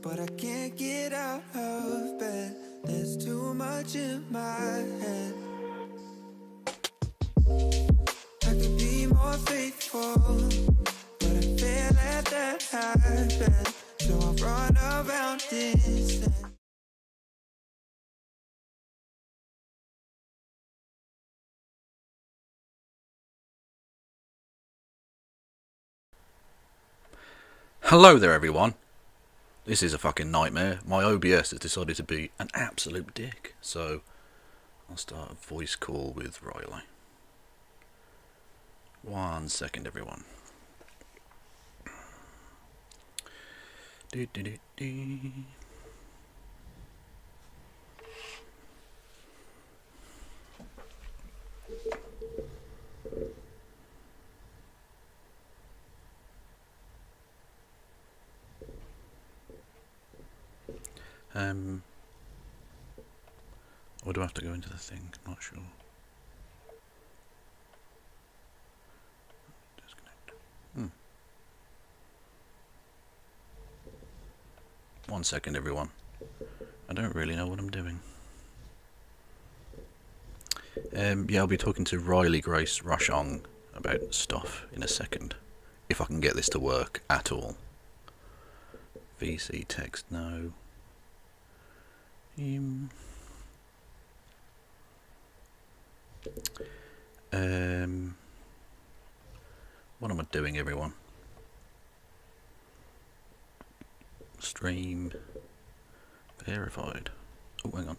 but I can't get out of bed. There's too much in my head. I could be more faithful, but I feel let that happen. So I run around instead. Hello there everyone. This is a fucking nightmare. My OBS has decided to be an absolute dick. So I'll start a voice call with Riley. 1 second everyone. Or do I have to go into the thing? Not sure. Disconnect. 1 second everyone. I don't really know what I'm doing. Yeah, I'll be talking to Riley Grace Roshong about stuff in a second. If I can get this to work at all. VC text, no. What am I doing, everyone? Stream verified. Oh, hang on.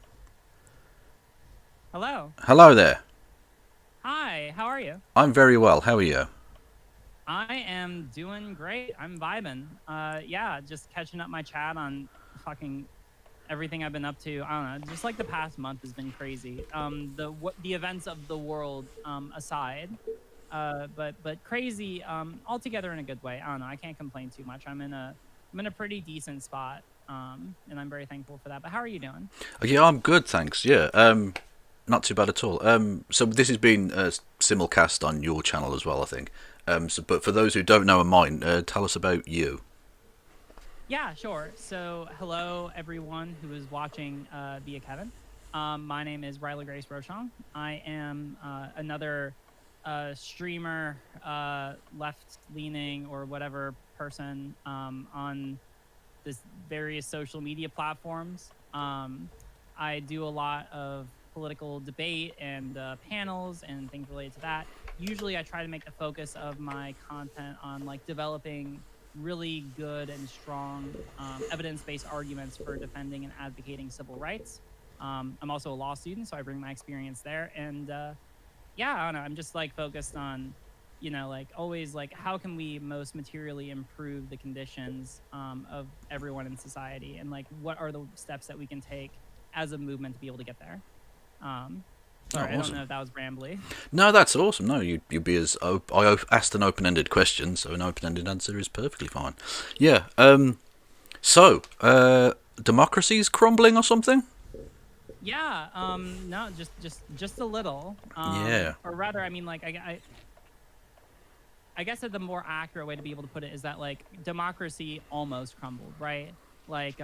Hello. Hello there. Hi, how are you? I'm very well. How are you? I am doing great. I'm vibing. Yeah, just catching up my chat on fucking everything I've been up to. I don't know, just like the past month has been crazy. The events of the world aside, but crazy altogether in a good way. I don't know. I can't complain too much. I'm in a pretty decent spot, and I'm very thankful for that. But how are you doing? Yeah, I'm good, thanks. Yeah, not too bad at all. So this has been simulcast on your channel as well, I think. But for those who don't know of mine, tell us about you. Yeah, sure. So, hello everyone who is watching via Kevin. My name is Riley Grace Roshong. I am another streamer, left-leaning or whatever person on this various social media platforms. I do a lot of political debate and panels and things related to that. Usually I try to make the focus of my content on like developing really good and strong evidence-based arguments for defending and advocating civil rights. I'm also a law student, so I bring my experience there. And yeah, I don't know, I'm just like focused on, you know, like always like how can we most materially improve the conditions of everyone in society, and like what are the steps that we can take as a movement to be able to get there. Sorry, awesome. I don't know if that was rambly. No, that's awesome. No, you'd be as I asked an open-ended question, so an open-ended answer is perfectly fine. Yeah. So, democracy's crumbling or something? Yeah. No, just a little. Yeah. Or rather, I mean, like I guess that the more accurate way to be able to put it is that like democracy almost crumbled, right? Like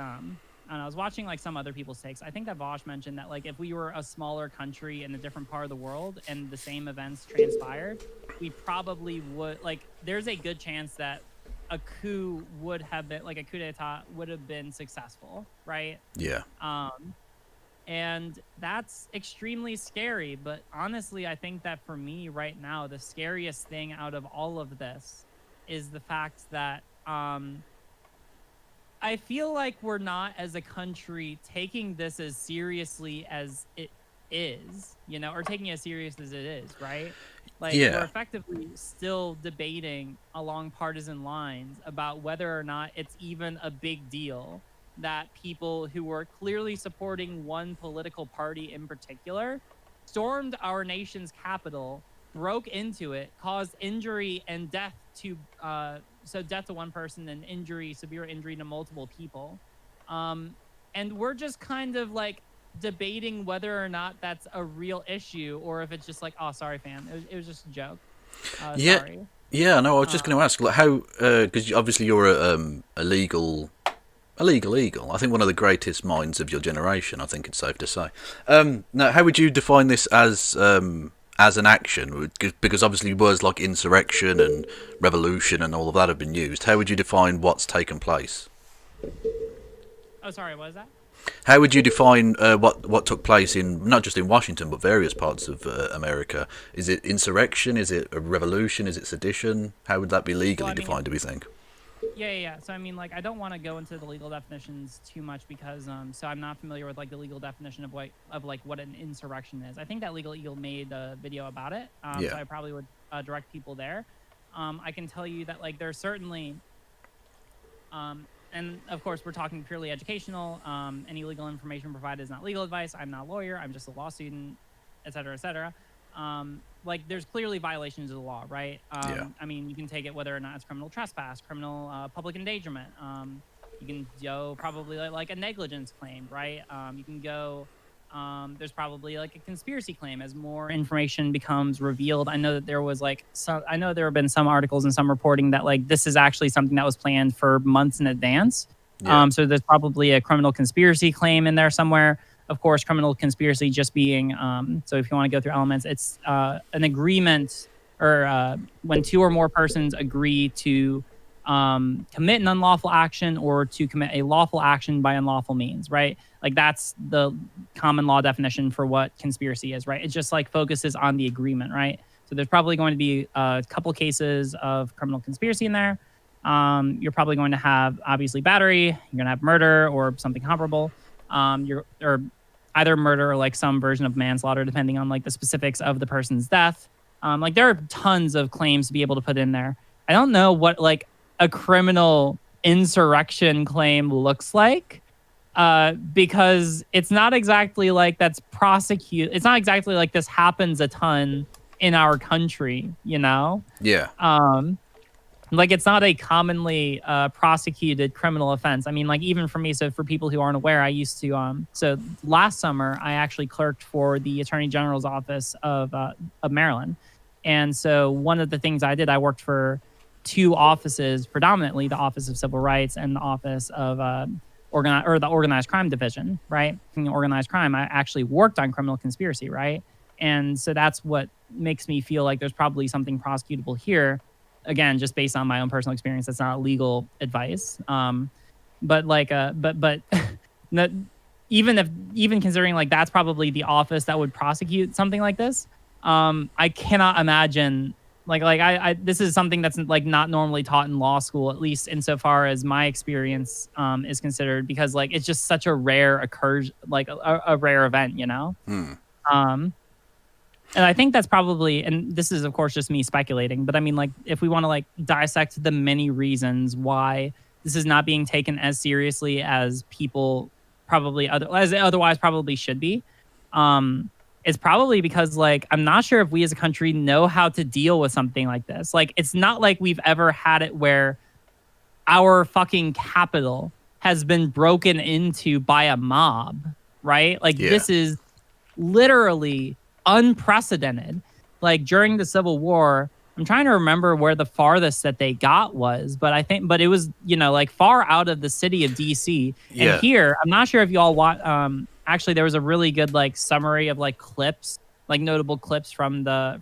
I was watching like some other people's takes. I think that Vosh mentioned that like if we were a smaller country in a different part of the world and the same events transpired, we probably would like. There's a good chance that a coup would have been like a coup d'état would have been successful, right? Yeah. And that's extremely scary. But honestly, I think that for me right now, the scariest thing out of all of this is the fact that I feel like we're not, as a country, taking this as seriously as it is, you know, or taking it as serious as it is, right? Like, yeah. We're effectively still debating along partisan lines about whether or not it's even a big deal that people who were clearly supporting one political party in particular stormed our nation's capital, broke into it, caused injury and death to so death to one person and severe injury to multiple people. And we're just kind of like debating whether or not that's a real issue or if it's just like, oh, sorry, fam. It was just a joke. Yeah. Sorry. Yeah, no, I was just going to ask, like, how, because obviously you're a legal Illegal eagle. I think one of the greatest minds of your generation. I think it's safe to say. Now, how would you define this as an action? Because obviously words like insurrection and revolution and all of that have been used. How would you define what's taken place? Oh, sorry, what was that? How would you define what took place in not just in Washington but various parts of America? Is it insurrection? Is it a revolution? Is it sedition? How would that be legally defined? Do we think? Yeah. So I mean, like, I don't want to go into the legal definitions too much because so I'm not familiar with like the legal definition of what an insurrection is. I think that Legal Eagle made a video about it, so I probably would direct people there. I can tell you that like there's certainly, and of course we're talking purely educational. Any legal information provided is not legal advice. I'm not a lawyer. I'm just a law student, et cetera, et cetera. Like there's clearly violations of the law, right? I mean, you can take it whether or not it's criminal trespass, criminal public endangerment. You can go probably like a negligence claim, right? You can go, there's probably like a conspiracy claim as more information becomes revealed. I know that there was I know there have been some articles and some reporting that like this is actually something that was planned for months in advance. So there's probably a criminal conspiracy claim in there somewhere. Of course, criminal conspiracy just being, so if you want to go through elements, it's an agreement or when two or more persons agree to commit an unlawful action or to commit a lawful action by unlawful means, right? Like that's the common law definition for what conspiracy is, right? It just like focuses on the agreement, right? So there's probably going to be a couple cases of criminal conspiracy in there. You're probably going to have obviously battery, you're going to have murder or something comparable. Or either murder or like some version of manslaughter, depending on like the specifics of the person's death. Like there are tons of claims to be able to put in there. I don't know what like a criminal insurrection claim looks like because it's not exactly like that's prosecuted. It's not exactly like this happens a ton in our country, you know? Yeah. Like it's not a commonly prosecuted criminal offense. I mean, like even for me, so for people who aren't aware, I used to, so last summer, I actually clerked for the Attorney General's office of Maryland. And so one of the things I did, I worked for two offices, predominantly the Office of Civil Rights and the Office of the Organized Crime Division, right? In organized crime, I actually worked on criminal conspiracy, right? And so that's what makes me feel like there's probably something prosecutable here. Again, just based on my own personal experience, that's not legal advice. But even considering like that's probably the office that would prosecute something like this, I cannot imagine I this is something that's like not normally taught in law school, at least insofar as my experience is considered, because like it's just such a rare a rare event, you know. And I think that's probably, and this is of course just me speculating, but I mean like if we want to like dissect the many reasons why this is not being taken as seriously as people otherwise probably should be, it's probably because like I'm not sure if we as a country know how to deal with something like this. Like it's not like we've ever had it where our fucking capital has been broken into by a mob, right? Like this is literally unprecedented. Like during the Civil War, I'm trying to remember where the farthest that they got was, but it was, you know, like far out of the city of DC. Yeah. And here, I'm not sure if you all want, actually there was a really good like summary of like clips, like notable clips from the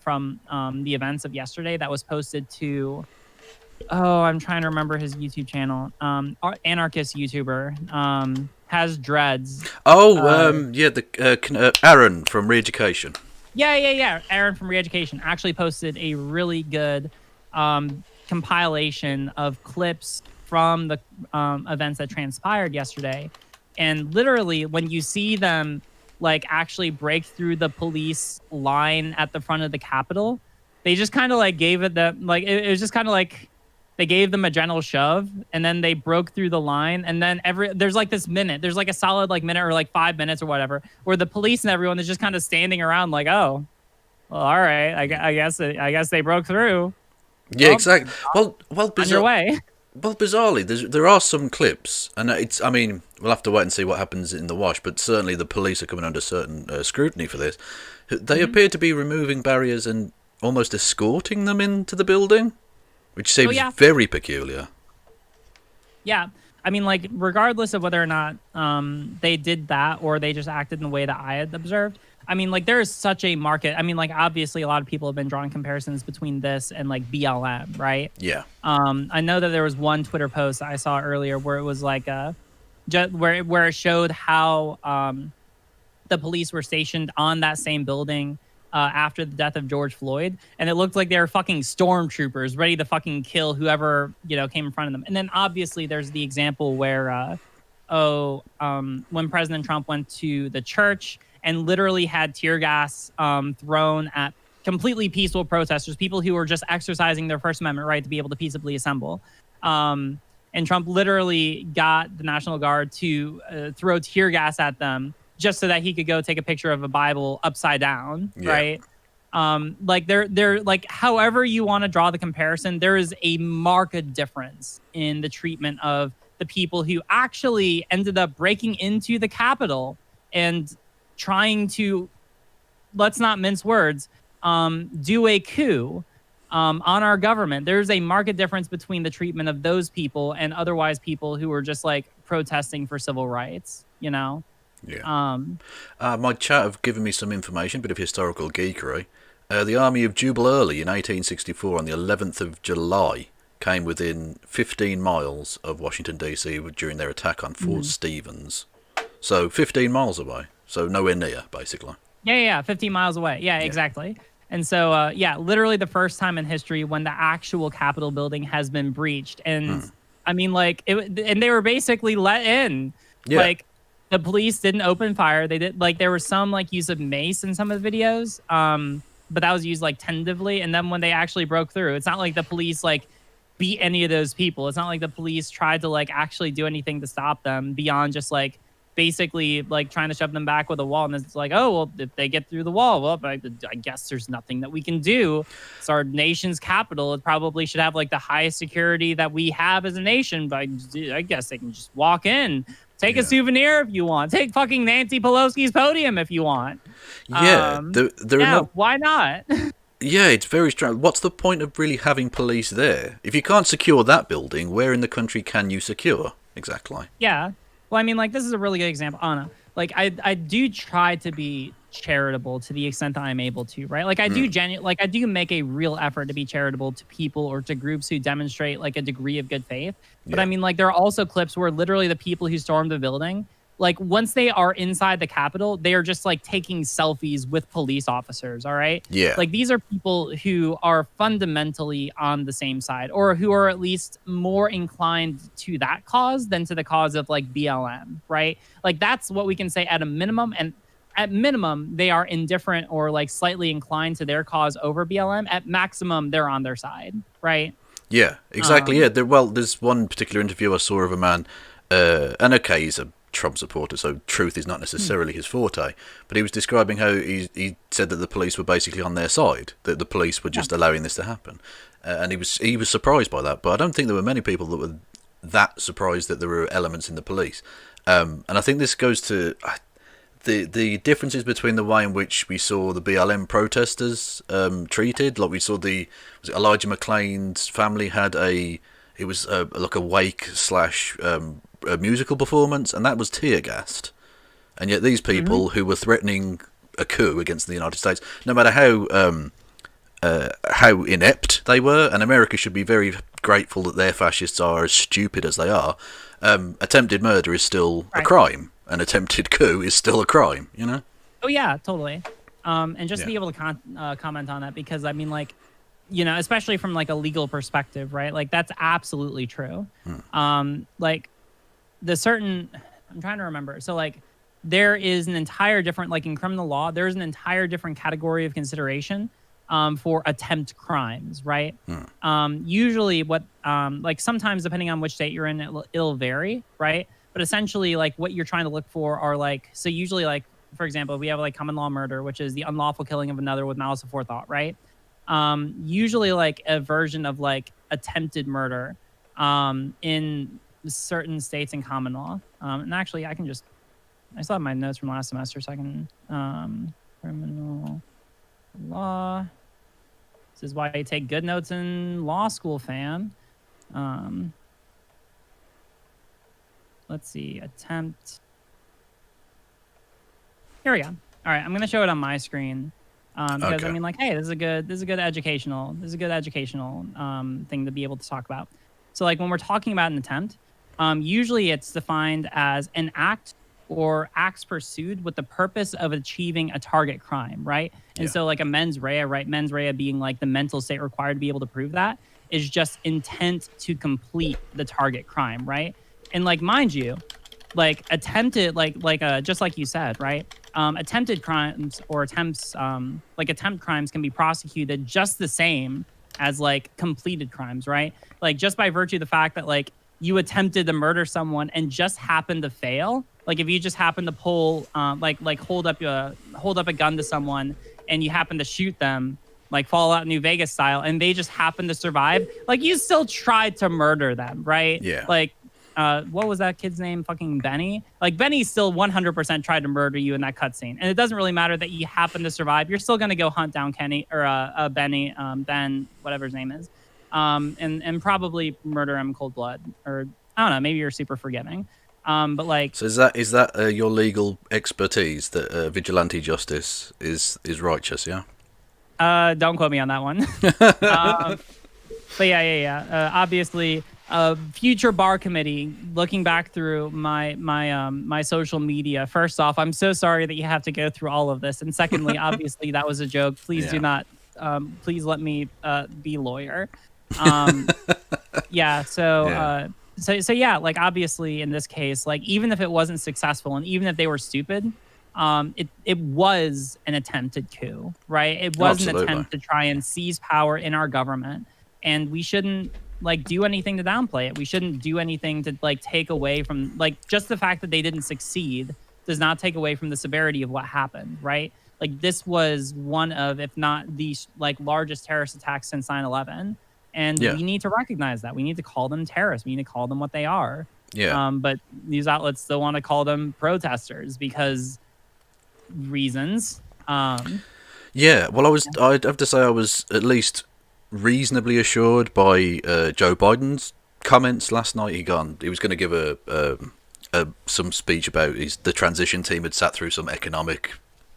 events of yesterday that was posted to, I'm trying to remember his YouTube channel. Anarchist YouTuber, has dreads. Aaron from Reeducation. Yeah. Aaron from Reeducation actually posted a really good compilation of clips from the events that transpired yesterday. And literally, when you see them like actually break through the police line at the front of the Capitol, they just kind of like gave it it was just kind of like they gave them a gentle shove, and then they broke through the line. And then there's like this minute, there's like a solid like minute or like 5 minutes or whatever, where the police and everyone is just kind of standing around like, oh, well, all right, I guess they broke through. Yeah, exactly. Well, on your way. Well, bizarrely, there are some clips, and I mean, we'll have to wait and see what happens in the wash, but certainly the police are coming under certain scrutiny for this. They appear to be removing barriers and almost escorting them into the building, which seems very peculiar. Yeah, I mean, like, regardless of whether or not they did that or they just acted in the way that I had observed, I mean, like, there is such a market. I mean, like, obviously, a lot of people have been drawing comparisons between this and, like, BLM, right? Yeah. I know that there was one Twitter post I saw earlier where it was like where it showed how the police were stationed on that same building after the death of George Floyd, and it looked like they were fucking stormtroopers ready to fucking kill whoever came in front of them. And then obviously there's the example where when President Trump went to the church and literally had tear gas thrown at completely peaceful protesters, people who were just exercising their First Amendment right to be able to peaceably assemble. And Trump literally got the National Guard to throw tear gas at them just so that he could go take a picture of a Bible upside down, right? Like they're like, however you want to draw the comparison, there is a marked difference in the treatment of the people who actually ended up breaking into the Capitol and trying to, let's not mince words, do a coup on our government. There's a marked difference between the treatment of those people and otherwise people who were just like protesting for civil rights, you know? Yeah. My chat have given me some information, bit of historical geekery. The army of Jubal Early in 1864 on the 11th of July came within 15 miles of Washington, D.C. during their attack on Fort Stevens. So 15 miles away. So nowhere near, basically. Yeah, 15 miles away. Yeah, exactly. And so, literally the first time in history when the actual Capitol building has been breached. And I mean, like, and they were basically let in. Yeah. Like, the police didn't open fire. They did, like, there was some, like, use of mace in some of the videos. But that was used, like, tentatively. And then when they actually broke through, it's not like the police, like, beat any of those people. It's not like the police tried to, like, actually do anything to stop them beyond just, like, basically like trying to shove them back with a wall. And it's like, oh, well, if they get through the wall, well, I guess there's nothing that we can do. It's our nation's capital. It probably should have like the highest security that we have as a nation, but I guess they can just walk in, take a souvenir if you want, take fucking Nancy Pelosi's podium if you want. Yeah, why not? Yeah, it's very strange. What's the point of really having police there? If you can't secure that building, where in the country can you secure? Exactly. Yeah. Well, I mean, like, this is a really good example. Anna, like, I do try to be charitable to the extent that I'm able to, right? Like, I do make a real effort to be charitable to people or to groups who demonstrate, like, a degree of good faith. But, I mean, like, there are also clips where literally the people who stormed the building, like, once they are inside the Capitol, they are just, like, taking selfies with police officers, all right? Yeah. Like, these are people who are fundamentally on the same side or who are at least more inclined to that cause than to the cause of, like, BLM, right? Like, that's what we can say at a minimum. And at minimum, they are indifferent or, like, slightly inclined to their cause over BLM. At maximum, they're on their side, right? Yeah, exactly. Yeah. There's one particular interview I saw of a man, and okay, he's a Trump supporter, so truth is not necessarily his forte, but he was describing how he said that the police were basically on their side, that the police were just allowing this to happen, and he was surprised by that. But I don't think there were many people that were that surprised that there were elements in the police, and I think this goes to the differences between the way in which we saw the BLM protesters treated. Like we saw was it Elijah McClain's family had like a wake / a musical performance, and that was tear gassed. And yet these people who were threatening a coup against the United States, no matter how inept they were, and America should be very grateful that their fascists are as stupid as they are, attempted murder is still a crime, and attempted coup is still a crime, you know? Oh yeah, totally. And just to be able to comment on that, because I mean, like, you know, especially from like a legal perspective, right? Like, that's absolutely true. Like, I'm trying to remember. So, like, there is an entire different, like, in criminal law, there's an entire different category of consideration for attempt crimes, right? Usually what, like, sometimes depending on which state you're in, it'll vary, right? But essentially, like, what you're trying to look for are, like, so usually, like, for example, we have, like, common law murder, which is the unlawful killing of another with malice aforethought, right? Usually, like, a version of, like, attempted murder in certain states in common law. And actually, I still have my notes from last semester, so I can, criminal law. This is why you take good notes in law school, fam. let's see, attempt. Here we go. All right, I'm gonna show it on my screen because I Okay. mean, like, hey, this is a good educational thing to be able to talk about. So, like, when we're talking about an attempt, usually it's defined as an act or acts pursued with the purpose of achieving a target crime, right? And Yeah. so, like a mens rea, right? Mens rea being like the mental state required to be able to prove that is just intent to complete the target crime, right? And like, mind you, like attempted just like you said, right? Attempted crimes or attempts like attempt crimes can be prosecuted just the same as like completed crimes, right? Like just by virtue of the fact that like you attempted to murder someone and just happened to fail, like if you just happen to pull like hold up a gun to someone and you happen to shoot them like Fallout New Vegas style and they just happen to survive, like you still tried to murder them, right? Yeah. Like what was that kid's name? Fucking Benny. Like Benny still 100% tried to murder you in that cutscene, and it doesn't really matter that you happen to survive. You're still gonna go hunt down Kenny or Benny, Ben, whatever his name is, and probably murder him cold blood, or I don't know. Maybe you're super forgiving, but like. So is that your legal expertise that vigilante justice is righteous? Yeah. Don't quote me on that one. But yeah. Obviously, future bar committee. Looking back through my social media. First off, I'm so sorry that you have to go through all of this, and secondly, obviously that was a joke. Please do not. Please let me be lawyer. Yeah. So yeah, like obviously in this case, like even if it wasn't successful and even if they were stupid, it was an attempted coup, right? It was an attempt to try and seize power in our government, and we shouldn't like do anything to downplay it. We shouldn't do anything to like take away from like just the fact that they didn't succeed does not take away from the severity of what happened, right? Like this was one of, if not the like largest terrorist attacks since 9/11. And we need to recognize that. We need to call them terrorists. We need to call them what they are. Yeah. But news outlets still want to call them protesters because reasons. Yeah. Well, I'd have to say I was at least reasonably assured by Joe Biden's comments last night. He was going to give some speech about the transition team had sat through some economic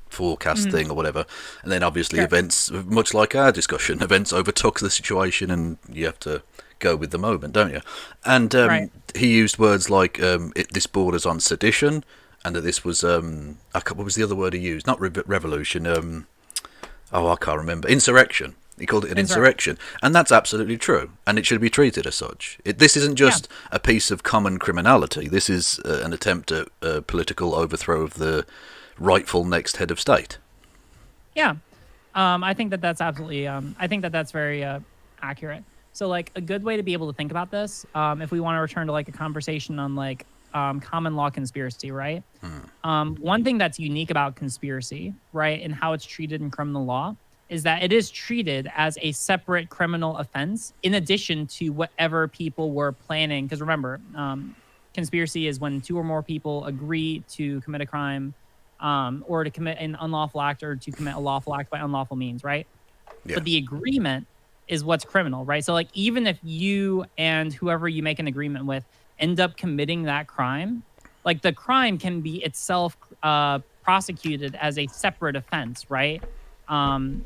forecast thing or whatever, and then obviously events, much like our discussion, events overtook the situation and you have to go with the moment, don't you? And he used words like this borders on sedition, and that this was what was the other word he used? Not revolution. I can't remember. Insurrection. He called it an insurrection, and that's absolutely true, and it should be treated as such. This isn't just a piece of common criminality. This is an attempt at political overthrow of the rightful next head of state. Yeah, I think that's absolutely. I think that's very accurate. So, like, a good way to be able to think about this, if we want to return to like a conversation on like common law conspiracy, right? One thing that's unique about conspiracy, right, and how it's treated in criminal law is that it is treated as a separate criminal offense in addition to whatever people were planning. Because remember, conspiracy is when two or more people agree to commit a crime, or to commit an unlawful act, or to commit a lawful act by unlawful means, right? Yeah. But the agreement is what's criminal, right? So like even if you and whoever you make an agreement with end up committing that crime, like the crime can be itself prosecuted as a separate offense, right? And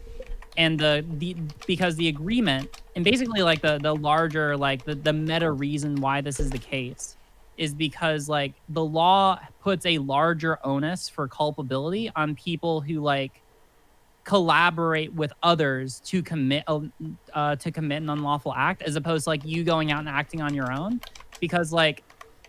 because the agreement, and basically like the larger, like the meta reason why this is the case is because like the law puts a larger onus for culpability on people who like collaborate with others to commit an unlawful act, as opposed to like you going out and acting on your own. Because like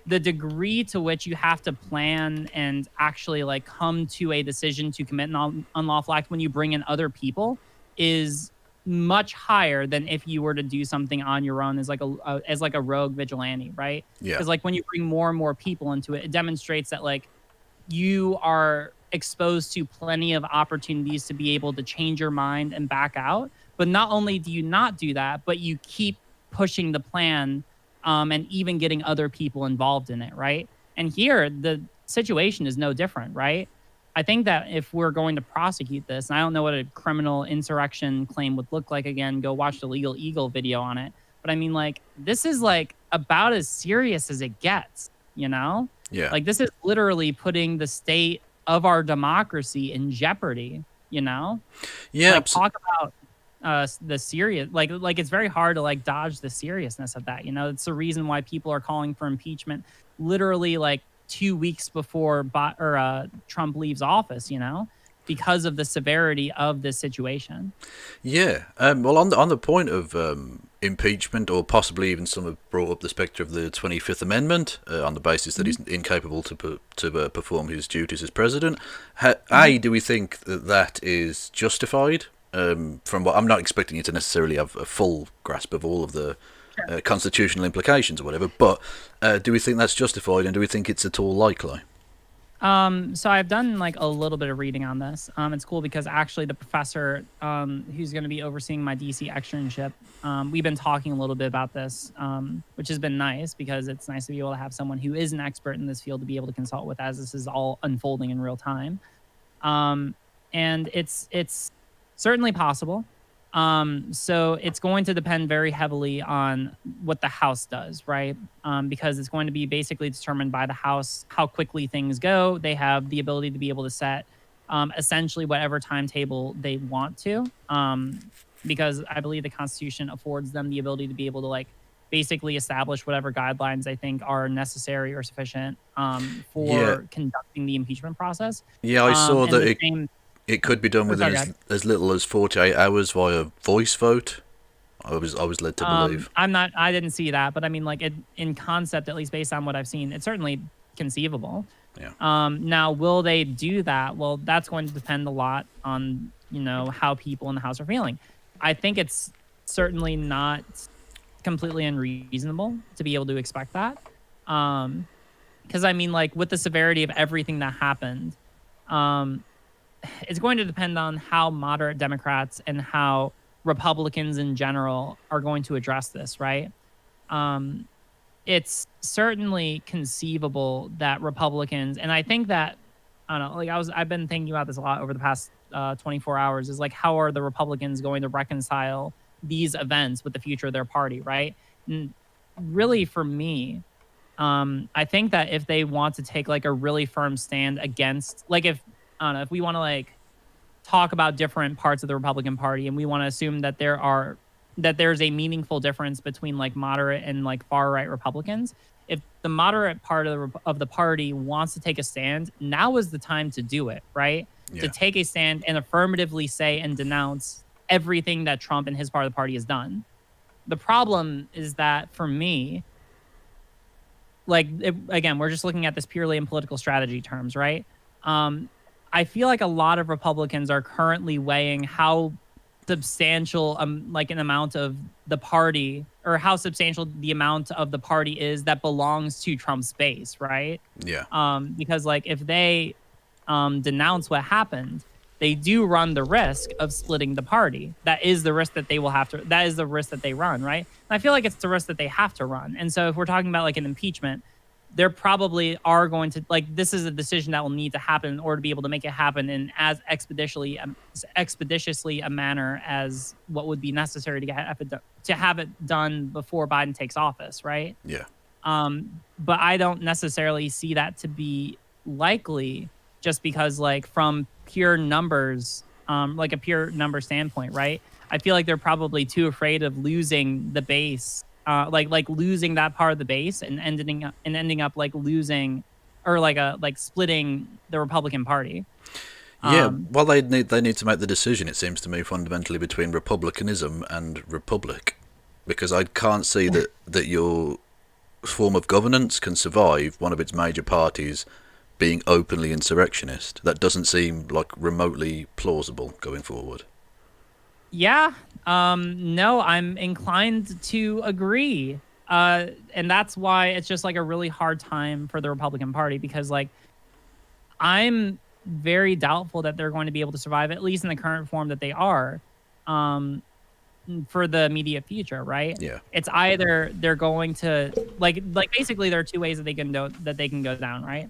the degree to which you have to plan and actually like come to a decision to commit an unlawful act when you bring in other people is much higher than if you were to do something on your own as like a rogue vigilante, right? Yeah. Because like when you bring more and more people into it, it demonstrates that like you are exposed to plenty of opportunities to be able to change your mind and back out. But not only do you not do that, but you keep pushing the plan, and even getting other people involved in it, right? And here the situation is no different, right? I think that if we're going to prosecute this, and I don't know what a criminal insurrection claim would look like, again, go watch the Legal Eagle video on it. But I mean, like, this is like about as serious as it gets. you know? Yeah. Like, this is literally putting the state of our democracy in jeopardy, you know? Yeah. Like, talk about the serious, like it's very hard to like dodge the seriousness of that, you know? It's the reason why people are calling for impeachment literally like 2 weeks before Trump leaves office, you know? Because of the severity of this situation. Yeah. Well, on the point of impeachment, or possibly even some have brought up the spectre of the 25th Amendment on the basis that he's incapable to perform his duties as president. Do we think that that is justified? From what I'm not expecting you to necessarily have a full grasp of all of the constitutional implications or whatever, but do we think that's justified, and do we think it's at all likely? So I've done like a little bit of reading on this. It's cool because actually the professor who's going to be overseeing my DC externship, we've been talking a little bit about this, which has been nice because it's nice to be able to have someone who is an expert in this field to be able to consult with as this is all unfolding in real time. And it's certainly possible. So it's going to depend very heavily on what the House does, right? Because it's going to be basically determined by the House how quickly things go. They have the ability to be able to set essentially whatever timetable they want to, because I believe the Constitution affords them the ability to be able to like basically establish whatever guidelines I think are necessary or sufficient for conducting the impeachment process. Yeah, I saw that it could be done within as little as 48 hours via voice vote. I was led to believe. I didn't see that, but I mean, like, in concept, at least based on what I've seen, it's certainly conceivable. Yeah. Now, will they do that? Well, that's going to depend a lot on, you know, how people in the House are feeling. I think it's certainly not completely unreasonable to be able to expect that. Because, I mean, like, with the severity of everything that happened, it's going to depend on how moderate Democrats and how Republicans in general are going to address this, right? It's certainly conceivable that Republicans, and I think that, I don't know, like I've been thinking about this a lot over the past 24 hours, is like, how are the Republicans going to reconcile these events with the future of their party, right? And really, for me, I think that if they want to take like a really firm stand against, like, if I don't know, if we want to like talk about different parts of the Republican Party and we want to assume that there's a meaningful difference between like moderate and like far right Republicans, if the moderate part of the party wants to take a stand, now is the time to do it, right? Yeah. To take a stand and affirmatively say and denounce everything that Trump and his part of the party has done. The problem is that for me, like, again, we're just looking at this purely in political strategy terms, right? I feel like a lot of Republicans are currently weighing how substantial like an amount of the party, or how substantial the amount of the party is that belongs to Trump's base, right? Yeah. Because like if they denounce what happened, they do run the risk of splitting the party. That is the risk that they will have to, that is the risk that they run, right? And I feel like it's the risk that they have to run. And so if we're talking about like an impeachment, there probably are going to, like, this is a decision that will need to happen in order to be able to make it happen in as expeditiously a manner as what would be necessary to have it done before Biden takes office, right? Yeah. But I don't necessarily see that to be likely, just because, like, from pure numbers, like a pure number standpoint, right? I feel like they're probably too afraid of losing the base. Like losing that part of the base and ending up like losing, or like splitting the Republican Party. Yeah, well, they need to make the decision, it seems to me, fundamentally between republicanism and republic, because I can't see that your form of governance can survive one of its major parties being openly insurrectionist. That doesn't seem like remotely plausible going forward. Yeah. No, I'm inclined to agree. And that's why it's just like a really hard time for the Republican Party, because like I'm very doubtful that they're going to be able to survive, at least in the current form that they are, for the immediate future, right? Yeah. It's either they're going to like basically there are two ways that they can go down, right?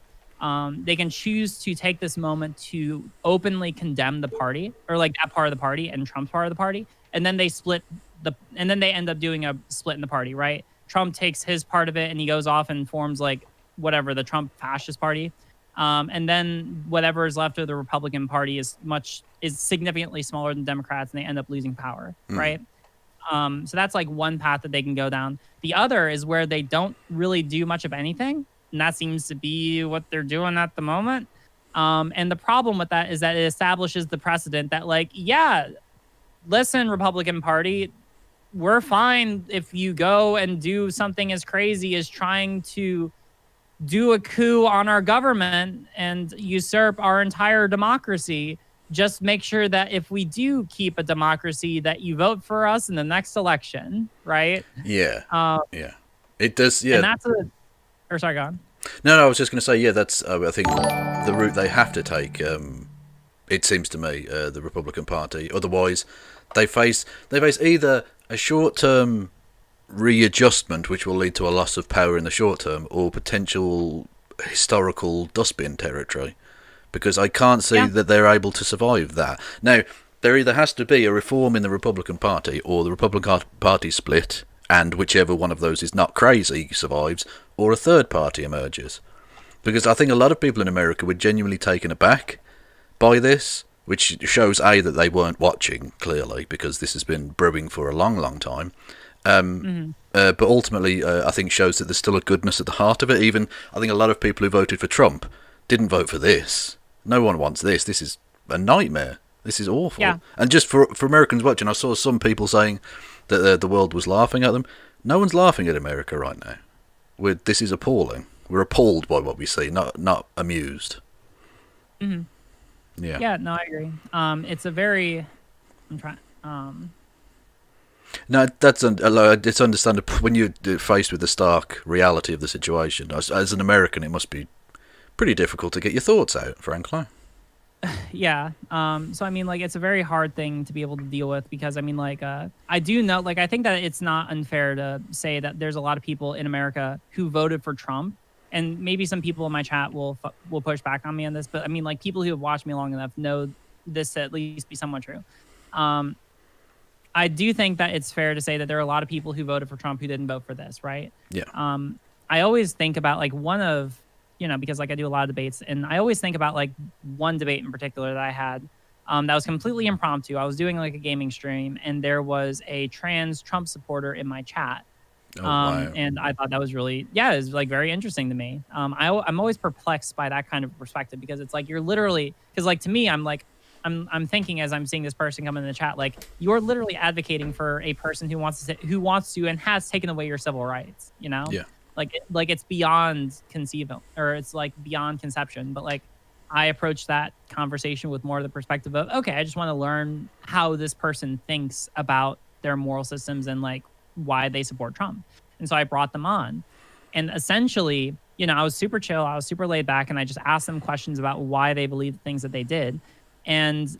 They can choose to take this moment to openly condemn the party, or like that part of the party and Trump's part of the party, and then they end up doing a split in the party, right? Trump takes his part of it and he goes off and forms like whatever, the Trump fascist party. And then whatever is left of the Republican Party is significantly smaller than Democrats, and they end up losing power, right? So that's like one path that they can go down. The other is where they don't really do much of anything, and that seems to be what they're doing at the moment. And the problem with that is that it establishes the precedent that, like, yeah, listen, Republican Party, we're fine if you go and do something as crazy as trying to do a coup on our government and usurp our entire democracy. Just make sure that if we do keep a democracy, that you vote for us in the next election, right? Yeah. Yeah. It does. Yeah. And that's sorry, go on. No, I was just going to say, yeah, that's, I think, the route they have to take, it seems to me, the Republican Party. Otherwise, they face either a short-term readjustment, which will lead to a loss of power in the short term, or potential historical dustbin territory. Because I can't see that they're able to survive that. Now, there either has to be a reform in the Republican Party, or the Republican Party split, and whichever one of those is not crazy survives, or a third party emerges. Because I think a lot of people in America were genuinely taken aback by this, which shows, A, that they weren't watching, clearly, because this has been brewing for a long, long time. But ultimately, I think shows that there's still a goodness at the heart of it. Even, I think a lot of people who voted for Trump didn't vote for this. No one wants this. This is a nightmare. This is awful. Yeah. And just for Americans watching, I saw some people saying that the world was laughing at them. No one's laughing at America right now. This is appalling. We're appalled by what we see, not amused. Yeah. Yeah, no, I agree. It's a very... I'm trying... No, it's understandable when you're faced with the stark reality of the situation. As an American, it must be pretty difficult to get your thoughts out, frankly. Yeah. So, I mean, like, it's a very hard thing to be able to deal with because, I mean, like, I do know, like, I think that it's not unfair to say that there's a lot of people in America who voted for Trump. And maybe some people in my chat will push back on me on this. But, I mean, like, people who have watched me long enough know this to at least be somewhat true. I do think that it's fair to say that there are a lot of people who voted for Trump who didn't vote for this, right? Yeah. I always think about, like, one of, because, like, I do a lot of debates, and I always think about, like, one debate in particular that I had that was completely impromptu. I was doing, like, a gaming stream, and there was a trans Trump supporter in my chat. Wow. And I thought that was really, it was, like, very interesting to me. I'm always perplexed by that kind of perspective because it's like you're literally, because, like, to me, I'm thinking as I'm seeing this person come in the chat, like, you're literally advocating for a person who wants to and has taken away your civil rights, Yeah. Like it's beyond conceivable, or it's like beyond conception. But like, I approach that conversation with more of the perspective of, okay, I just want to learn how this person thinks about their moral systems and like why they support Trump. And so I brought them on, and essentially, I was super chill, I was super laid back, and I just asked them questions about why they believe the things that they did. And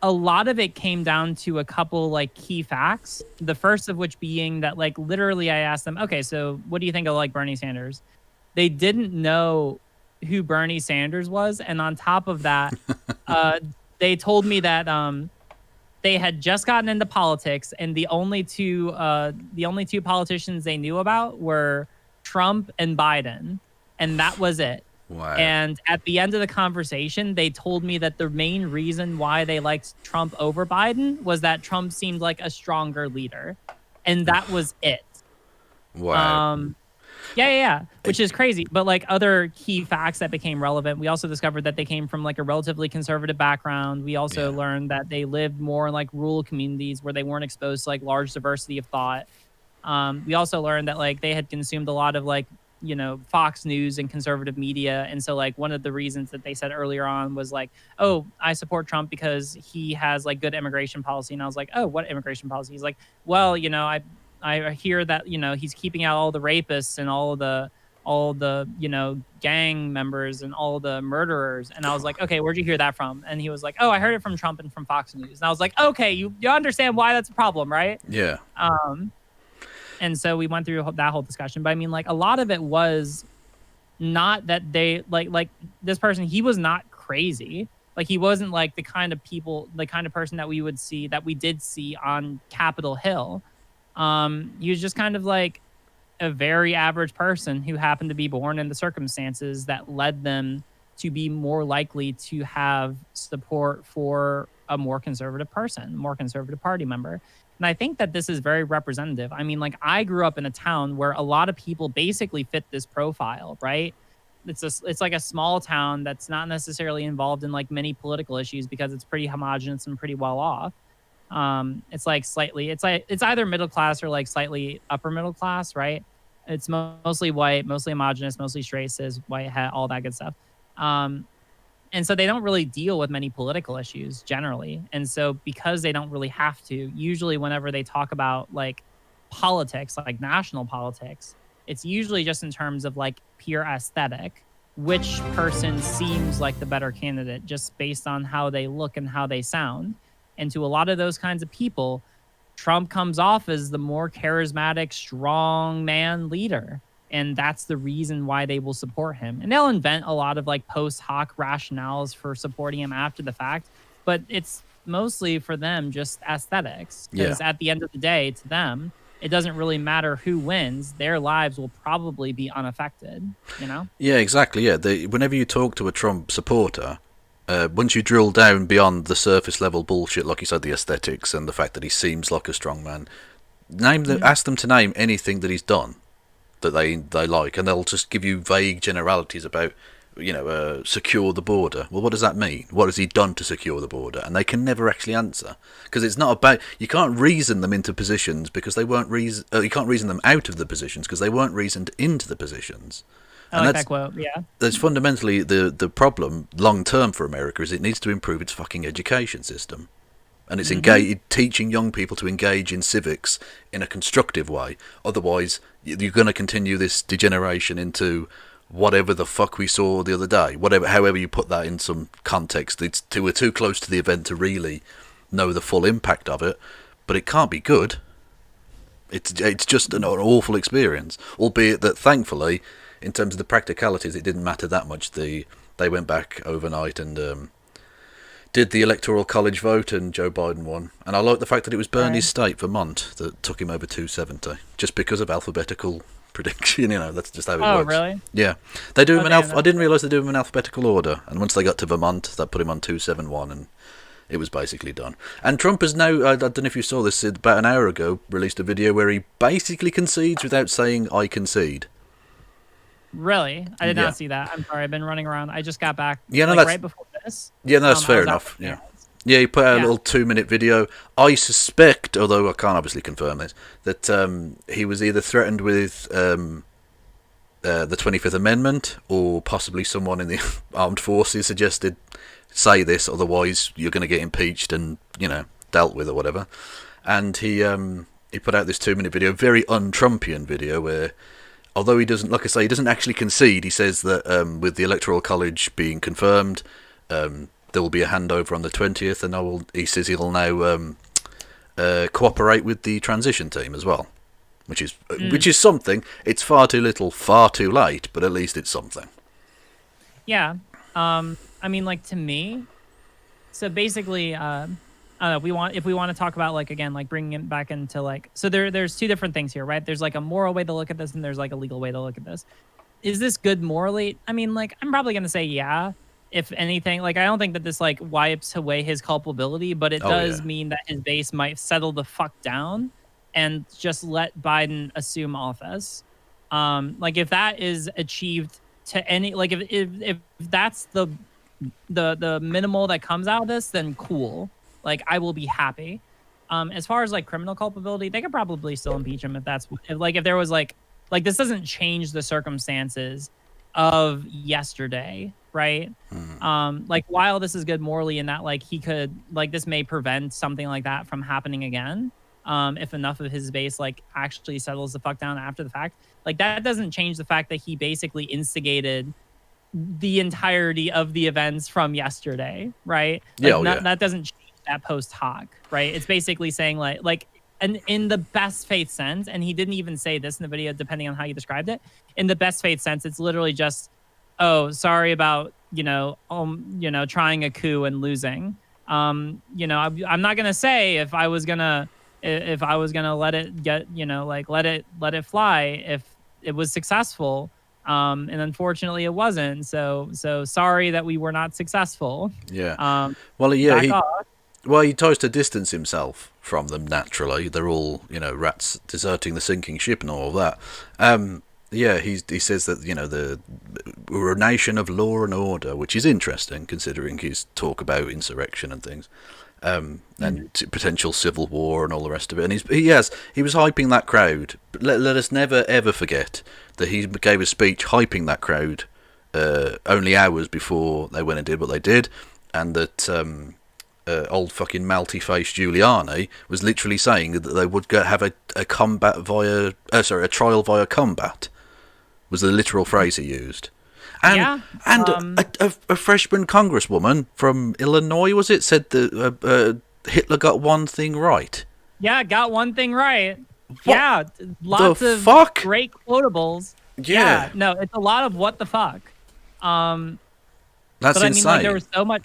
a lot of it came down to a couple like key facts. The first of which being that, like, literally I asked them, okay, so what do you think of like Bernie Sanders? They didn't know who Bernie Sanders was. And on top of that, they told me that they had just gotten into politics, and the only two politicians they knew about were Trump and Biden. And that was it. Wow. And at the end of the conversation, they told me that the main reason why they liked Trump over Biden was that Trump seemed like a stronger leader. And that was it. Wow. Yeah. Which is crazy. But like other key facts that became relevant, we also discovered that they came from like a relatively conservative background. We also learned that they lived more in like rural communities where they weren't exposed to like large diversity of thought. We also learned that like they had consumed a lot of like, Fox News and conservative media. And so like one of the reasons that they said earlier on was like, oh, I support Trump because he has like good immigration policy. And I was like, oh, what immigration policy? He's like, well, I hear that, he's keeping out all the rapists and all the gang members and all the murderers. And I was like, okay, where'd you hear that from? And he was like, oh, I heard it from Trump and from Fox News. And I was like, okay, you understand why that's a problem, right? Yeah. And so we went through that whole discussion. But I mean, like, a lot of it was not that they like this person, he was not crazy. Like, he wasn't like the kind of person that we did see on Capitol Hill. He was just kind of like a very average person who happened to be born in the circumstances that led them to be more likely to have support for a more conservative person, more conservative party member. And I think that this is very representative. I mean, like, I grew up in a town where a lot of people basically fit this profile, right? It's like a small town that's not necessarily involved in like many political issues because it's pretty homogenous and pretty well off. It's like it's either middle class or like slightly upper middle class, right? It's mostly white, mostly homogenous, mostly straight, cis, white hat, all that good stuff. And so they don't really deal with many political issues generally. And so because they don't really have to, usually whenever they talk about like politics, like national politics, it's usually just in terms of like pure aesthetic, which person seems like the better candidate just based on how they look and how they sound. And to a lot of those kinds of people, Trump comes off as the more charismatic, strong man leader. And that's the reason why they will support him. And they'll invent a lot of like post hoc rationales for supporting him after the fact. But it's mostly for them just aesthetics. Because at the end of the day, to them, it doesn't really matter who wins. Their lives will probably be unaffected, you know? Yeah, exactly. Yeah, whenever you talk to a Trump supporter, once you drill down beyond the surface level bullshit, like you said, the aesthetics and the fact that he seems like a strong man, ask them to name anything that he's done that they like, and they'll just give you vague generalities about, secure the border. Well, what does that mean? What has he done to secure the border? And they can never actually answer, because it's not about, you can't reason them into positions because they weren't you can't reason them out of the positions because they weren't reasoned into the positions. I like that quote, yeah. That's fundamentally the problem long term for America, is it needs to improve its fucking education system. And it's teaching young people to engage in civics in a constructive way. Otherwise, you're going to continue this degeneration into whatever the fuck we saw the other day. However you put that in some context. We're too close to the event to really know the full impact of it. But it can't be good. It's just an awful experience. Albeit that, thankfully, in terms of the practicalities, it didn't matter that much. They went back overnight and did the electoral college vote, and Joe Biden won. And I like the fact that it was Bernie's state, Vermont, that took him over 270, just because of alphabetical prediction. That's just how it works. Oh, really? Yeah, they do him in I didn't realise they do him in alphabetical order. And once they got to Vermont, that put him on 271, and it was basically done. And Trump has now, I don't know if you saw this, about an hour ago, released a video where he basically concedes without saying "I concede." Really? I did not see that. I'm sorry. I've been running around. I just got back right before this. Yeah, no, that's fair enough. Yeah, he put out a little 2-minute video. I suspect, although I can't obviously confirm this, that he was either threatened with the 25th Amendment, or possibly someone in the armed forces suggested, say this, otherwise you're going to get impeached and, dealt with or whatever. And he put out this 2-minute video, very un-Trumpian video, where, although he doesn't, like I say, he doesn't actually concede. He says that with the Electoral College being confirmed, there will be a handover on the 20th, and he says he'll now cooperate with the transition team as well, which is something. It's far too little, far too late, but at least it's something. Yeah, I mean, like, to me, so basically, if we want to talk about, like, again, like, bringing it back into, like, so there's two different things here, right? There's like a moral way to look at this, and there's like a legal way to look at this. Is this good morally? I mean, like, I'm probably gonna say yeah. If anything, like, I don't think that this like wipes away his culpability, but it does mean that his base might settle the fuck down and just let Biden assume office. Like, if that is achieved to any, like, if that's the minimal that comes out of this, then cool. Like, I will be happy. As far as like criminal culpability, they could probably still impeach him if there was like this doesn't change the circumstances of yesterday, right? Like, while this is good morally in that, like, he could, like, this may prevent something like that from happening again, if enough of his base like actually settles the fuck down after the fact. Like, that doesn't change the fact that he basically instigated the entirety of the events from yesterday, right? Like, that doesn't change that post hoc, right? It's basically saying like and in the best faith sense, and he didn't even say this in the video, depending on how you described it, in the best faith sense, it's literally just, oh, sorry about, trying a coup and losing. I'm not gonna say if I was gonna let it get, let it fly, if it was successful. And unfortunately it wasn't. So sorry that we were not successful. Yeah. Well, yeah, back off. he tries to distance himself from them naturally. They're all, rats deserting the sinking ship and all of that. Yeah, he says that, we're a nation of law and order, which is interesting considering his talk about insurrection and things. And potential civil war and all the rest of it. And he was hyping that crowd. Let us never ever forget that he gave a speech hyping that crowd only hours before they went and did what they did, and that old fucking malty-faced Giuliani was literally saying that they would have a trial via combat, was the literal phrase he used. And a freshman congresswoman from Illinois, was it, said that Hitler got one thing right. Yeah, got one thing right. What yeah, lots of fuck? Great quotables. Yeah. No, it's a lot of what the fuck. That's but I mean, insane. like, there was so much,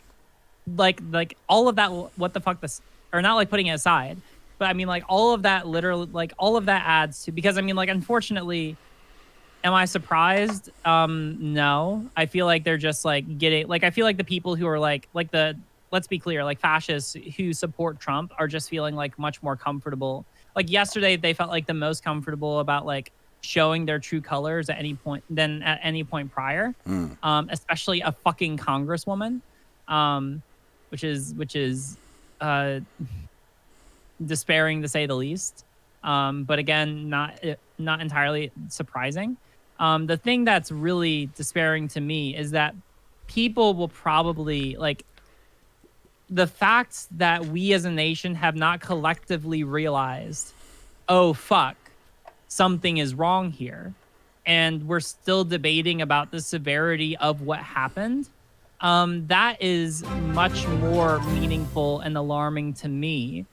like all of that. What the fuck? Or not like putting it aside, but I mean, like all of that. Literally, like all of that adds to, because I mean, like, unfortunately. Am I surprised? No. I feel like they're just like getting, like, I feel like the people who are like let's be clear, like fascists who support Trump are just feeling like much more comfortable. Like yesterday, they felt like the most comfortable about like showing their true colors at any point than at any point prior. Especially a fucking congresswoman, which is despairing to say the least. But again, not entirely surprising. The thing that's really despairing to me is that people will probably, like, the fact that we as a nation have not collectively realized, oh, fuck, something is wrong here, and we're still debating about the severity of what happened, that is much more meaningful and alarming to me.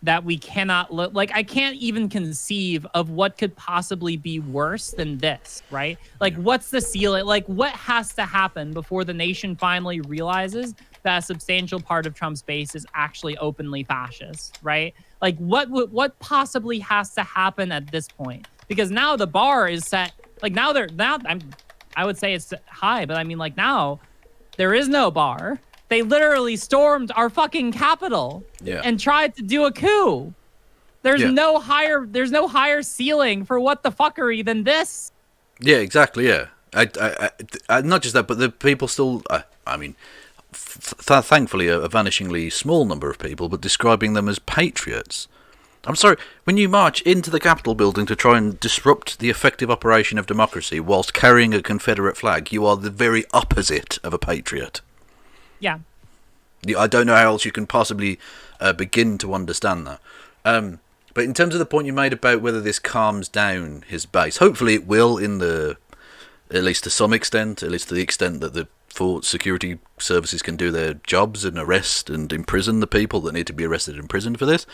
That we cannot look like, I can't even conceive of what could possibly be worse than this, right? Like, what's the ceiling? Like, what has to happen before the nation finally realizes that a substantial part of Trump's base is actually openly fascist, right? Like, what possibly has to happen at this point? Because now the bar is set. Like, I would say it's high, but I mean, like, now there is no bar. They literally stormed our fucking Capitol and tried to do a coup. There's no higher ceiling for what the fuckery than this. Yeah, exactly. Yeah, I not just that, but the people still. I mean, thankfully, a vanishingly small number of people, but describing them as patriots. I'm sorry, when you march into the Capitol building to try and disrupt the effective operation of democracy whilst carrying a Confederate flag, you are the very opposite of a patriot. Yeah. I don't know how else you can possibly begin to understand that. But in terms of the point you made about whether this calms down his base, hopefully it will, at least to some extent, at least to the extent that the security services can do their jobs and arrest and imprison the people that need to be arrested and imprisoned for this,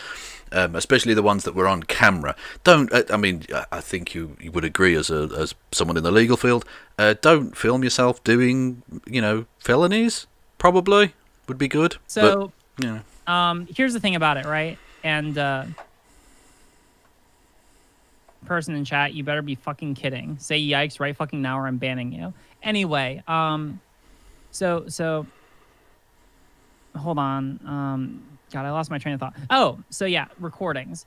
especially the ones that were on camera. I think you would agree as someone in the legal field, don't film yourself doing, felonies. Probably would be good. So, here's the thing about it, right? And person in chat, you better be fucking kidding. Say yikes right fucking now, or I'm banning you. Anyway, so hold on. God, I lost my train of thought. Oh, so yeah, recordings.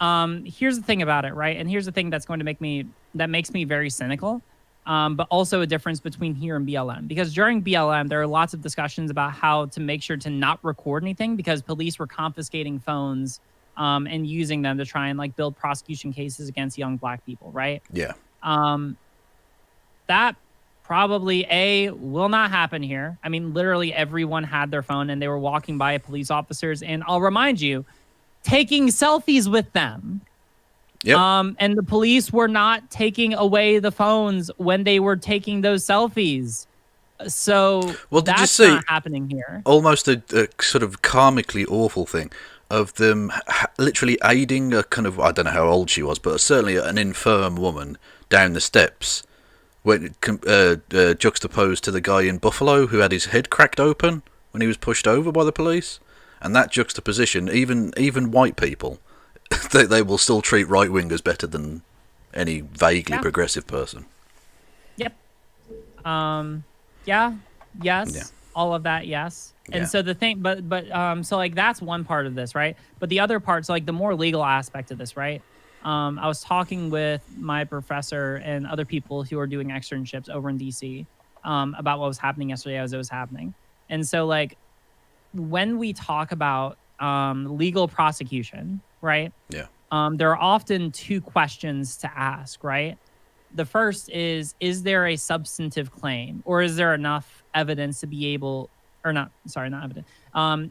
Here's the thing about it, right? And here's the thing that's makes me very cynical. But also a difference between here and BLM. Because during BLM, there are lots of discussions about how to make sure to not record anything because police were confiscating phones and using them to try and like build prosecution cases against young black people, right? Yeah. That probably, will not happen here. I mean, literally everyone had their phone and they were walking by police officers. And I'll remind you, taking selfies with them. Yep. And the police were not taking away the phones when they were taking those selfies. So that's not happening here. Almost a sort of karmically awful thing of them literally aiding a kind of, I don't know how old she was, but certainly an infirm woman down the steps, when juxtaposed to the guy in Buffalo who had his head cracked open when he was pushed over by the police. And that juxtaposition, even white people, they will still treat right-wingers better than any vaguely Yeah. progressive person. Yep. Yeah. Yes. Yeah. All of that. Yes. Yeah. And so the thing, so like that's one part of this, right? But the other part, so like the more legal aspect of this, right? I was talking with my professor and other people who are doing externships over in DC about what was happening yesterday as it was happening. And so like when we talk about legal prosecution, right? Yeah. There are often two questions to ask, right? The first is there a substantive claim, or is there enough evidence to be able, or not, sorry, not evidence.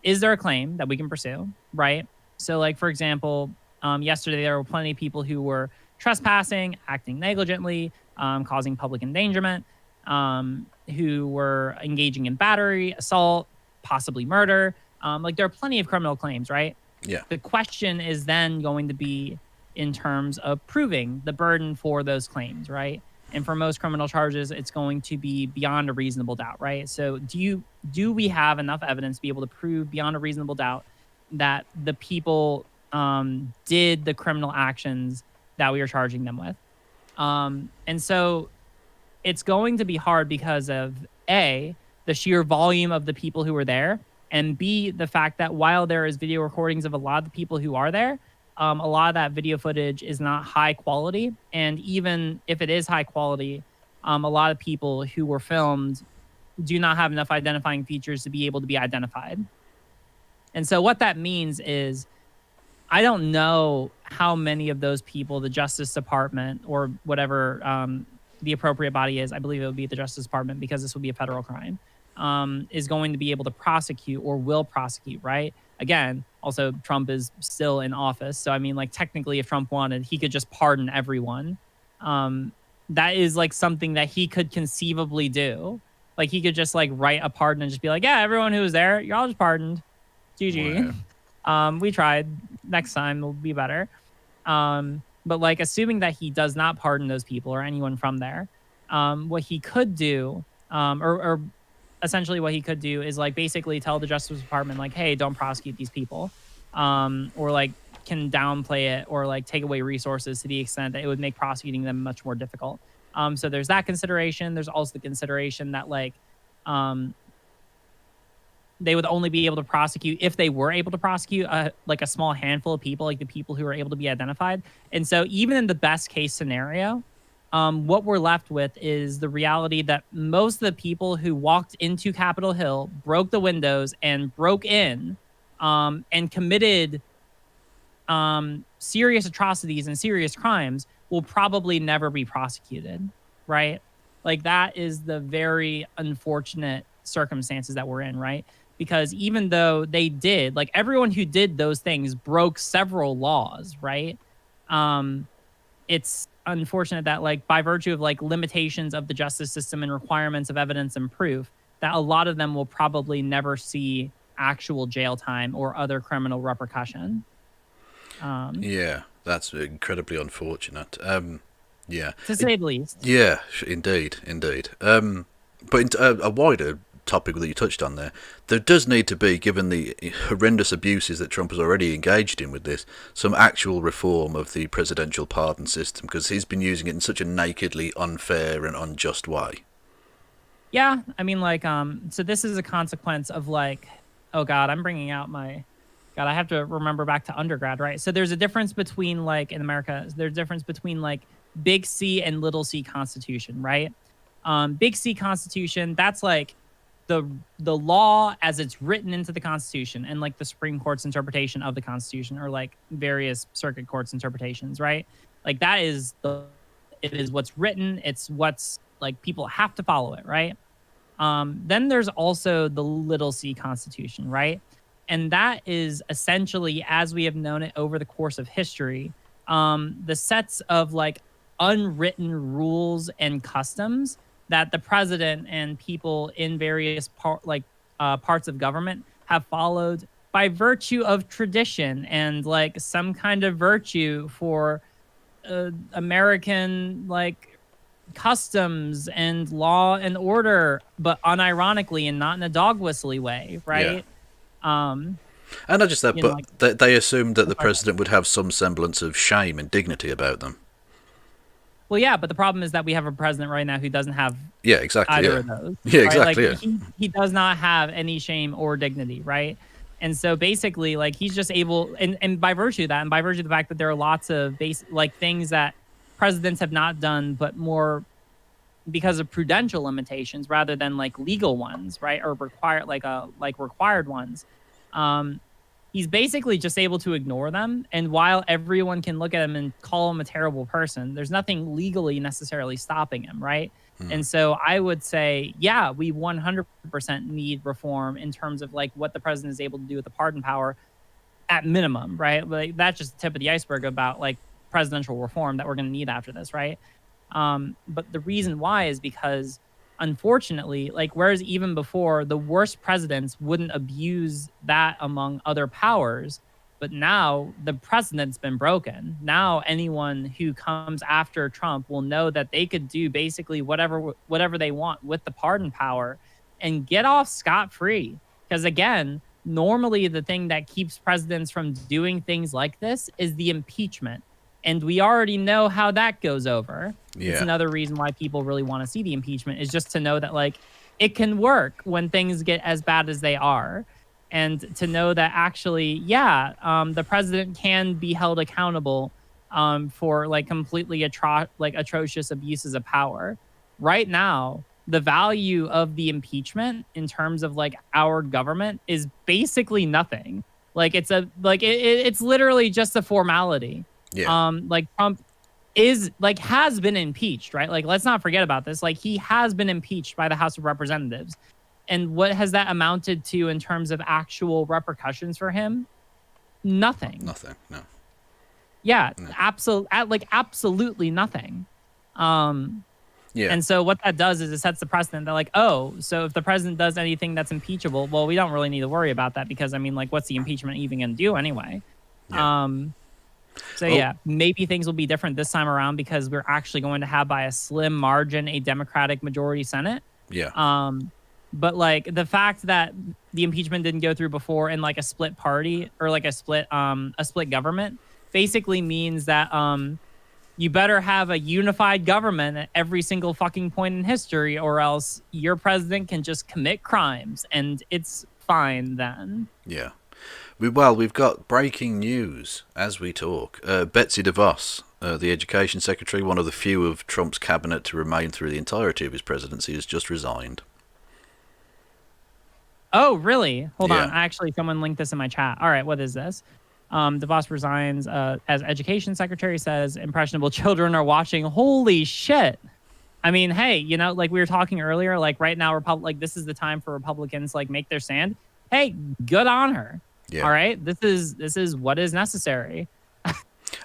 Is there a claim that we can pursue, right? So like, for example, yesterday there were plenty of people who were trespassing, acting negligently, causing public endangerment, who were engaging in battery, assault, possibly murder. Like there are plenty of criminal claims, right? Yeah. The question is then going to be in terms of proving the burden for those claims, right? And for most criminal charges, it's going to be beyond a reasonable doubt, right? So do we have enough evidence to be able to prove beyond a reasonable doubt that the people did the criminal actions that we are charging them with? And so it's going to be hard because of A, the sheer volume of the people who were there, and B, the fact that while there is video recordings of a lot of the people who are there, a lot of that video footage is not high quality. And even if it is high quality, a lot of people who were filmed do not have enough identifying features to be able to be identified. And so what that means is I don't know how many of those people the Justice Department or whatever the appropriate body is, I believe it would be the Justice Department because this would be a federal crime, is going to be able to prosecute or will prosecute, right? Again, also Trump is still in office. So, I mean, like technically if Trump wanted, he could just pardon everyone. That is like something that he could conceivably do. Like he could just like write a pardon and just be like, yeah, everyone who was there, you're all just pardoned. GG. Wow. We tried. Next time will be better. But like assuming that he does not pardon those people or anyone from there, what he could do, or essentially what he could do is like basically tell the Justice Department like, hey, don't prosecute these people, or like can downplay it or like take away resources to the extent that it would make prosecuting them much more difficult. So there's that consideration. There's also the consideration that like they would only be able to prosecute if they were able to prosecute like a small handful of people, like the people who are able to be identified. And so even in the best case scenario, what we're left with is the reality that most of the people who walked into Capitol Hill, broke the windows and broke in and committed serious atrocities and serious crimes will probably never be prosecuted, right? Like that is the very unfortunate circumstances that we're in, right? Because even though they did, like everyone who did those things broke several laws, right? It's unfortunate that like by virtue of like limitations of the justice system and requirements of evidence and proof, that a lot of them will probably never see actual jail time or other criminal repercussion. Yeah, that's incredibly unfortunate. Yeah, to say the least. Yeah, indeed. But a wider topic that you touched on there does need to be, given the horrendous abuses that Trump has already engaged in with this, some actual reform of the presidential pardon system, because he's been using it in such a nakedly unfair and unjust way. Yeah, I mean, like, so this is a consequence of like, oh God, I'm bringing out my, God, I have to remember back to undergrad, right? So there's a difference between like in America, there's a difference between like big C and little C Constitution, right? Big C Constitution, that's like the law as it's written into the Constitution and like the Supreme Court's interpretation of the Constitution or like various circuit courts interpretations, right? Like that is it is what's written. It's what's like people have to follow it, right? Then there's also the little C Constitution, right? And that is essentially, as we have known it over the course of history, the sets of like unwritten rules and customs that the president and people in various parts of government have followed by virtue of tradition and like some kind of virtue for American like customs and law and order, but unironically and not in a dog whistly way, right? Yeah. And not just that, but they assumed that the president would have some semblance of shame and dignity about them. Well, yeah, but the problem is that we have a president right now who doesn't have Yeah, exactly. either Yeah, of those. yeah, Right? exactly. Like Yeah, he does not have any shame or dignity, right? And so basically, like he's just able, and by virtue of that, and by virtue of the fact that there are lots of like things that presidents have not done, but more because of prudential limitations rather than like legal ones, right? Or required ones. Um, he's basically just able to ignore them. And while everyone can look at him and call him a terrible person, there's nothing legally necessarily stopping him, right? And so I would say, yeah, we 100% need reform in terms of like what the president is able to do with the pardon power at minimum, right? Like that's just the tip of the iceberg about like presidential reform that we're going to need after this, right? But the reason why is because, unfortunately, like whereas even before the worst presidents wouldn't abuse that among other powers, but now the precedent's been broken. Now anyone who comes after Trump will know that they could do basically whatever they want with the pardon power and get off scot-free. Because again, normally the thing that keeps presidents from doing things like this is the impeachment. And we already know how that goes over. Yeah. It's another reason why people really want to see the impeachment is just to know that like it can work when things get as bad as they are. And to know that actually, the president can be held accountable for like completely atrocious abuses of power. Right now, the value of the impeachment in terms of like our government is basically nothing. Like it's literally just a formality. Yeah. Like Trump has been impeached, right? Like let's not forget about this. Like he has been impeached by the House of Representatives. And what has that amounted to in terms of actual repercussions for him? Nothing. Nothing. No. Yeah, no. Absolutely nothing. Yeah. And so what that does is it sets the precedent that like, oh, so if the president does anything that's impeachable, well, we don't really need to worry about that because I mean, like, what's the impeachment even going to do anyway? Yeah. Yeah, maybe things will be different this time around because we're actually going to have by a slim margin a Democratic majority Senate. Yeah. But like the fact that the impeachment didn't go through before in like a split party or like a split government basically means that you better have a unified government at every single fucking point in history or else your president can just commit crimes and it's fine then. Yeah. We've got breaking news as we talk. Betsy DeVos, the education secretary, one of the few of Trump's cabinet to remain through the entirety of his presidency, has just resigned. Oh, really? Hold on. Actually, someone linked this in my chat. All right, what is this? DeVos resigns as education secretary, says impressionable children are watching. Holy shit. I mean, hey, you know, like we were talking earlier, like right now, this is the time for Republicans like make their stand. Hey, good on her. Yeah. All right, this is what is necessary.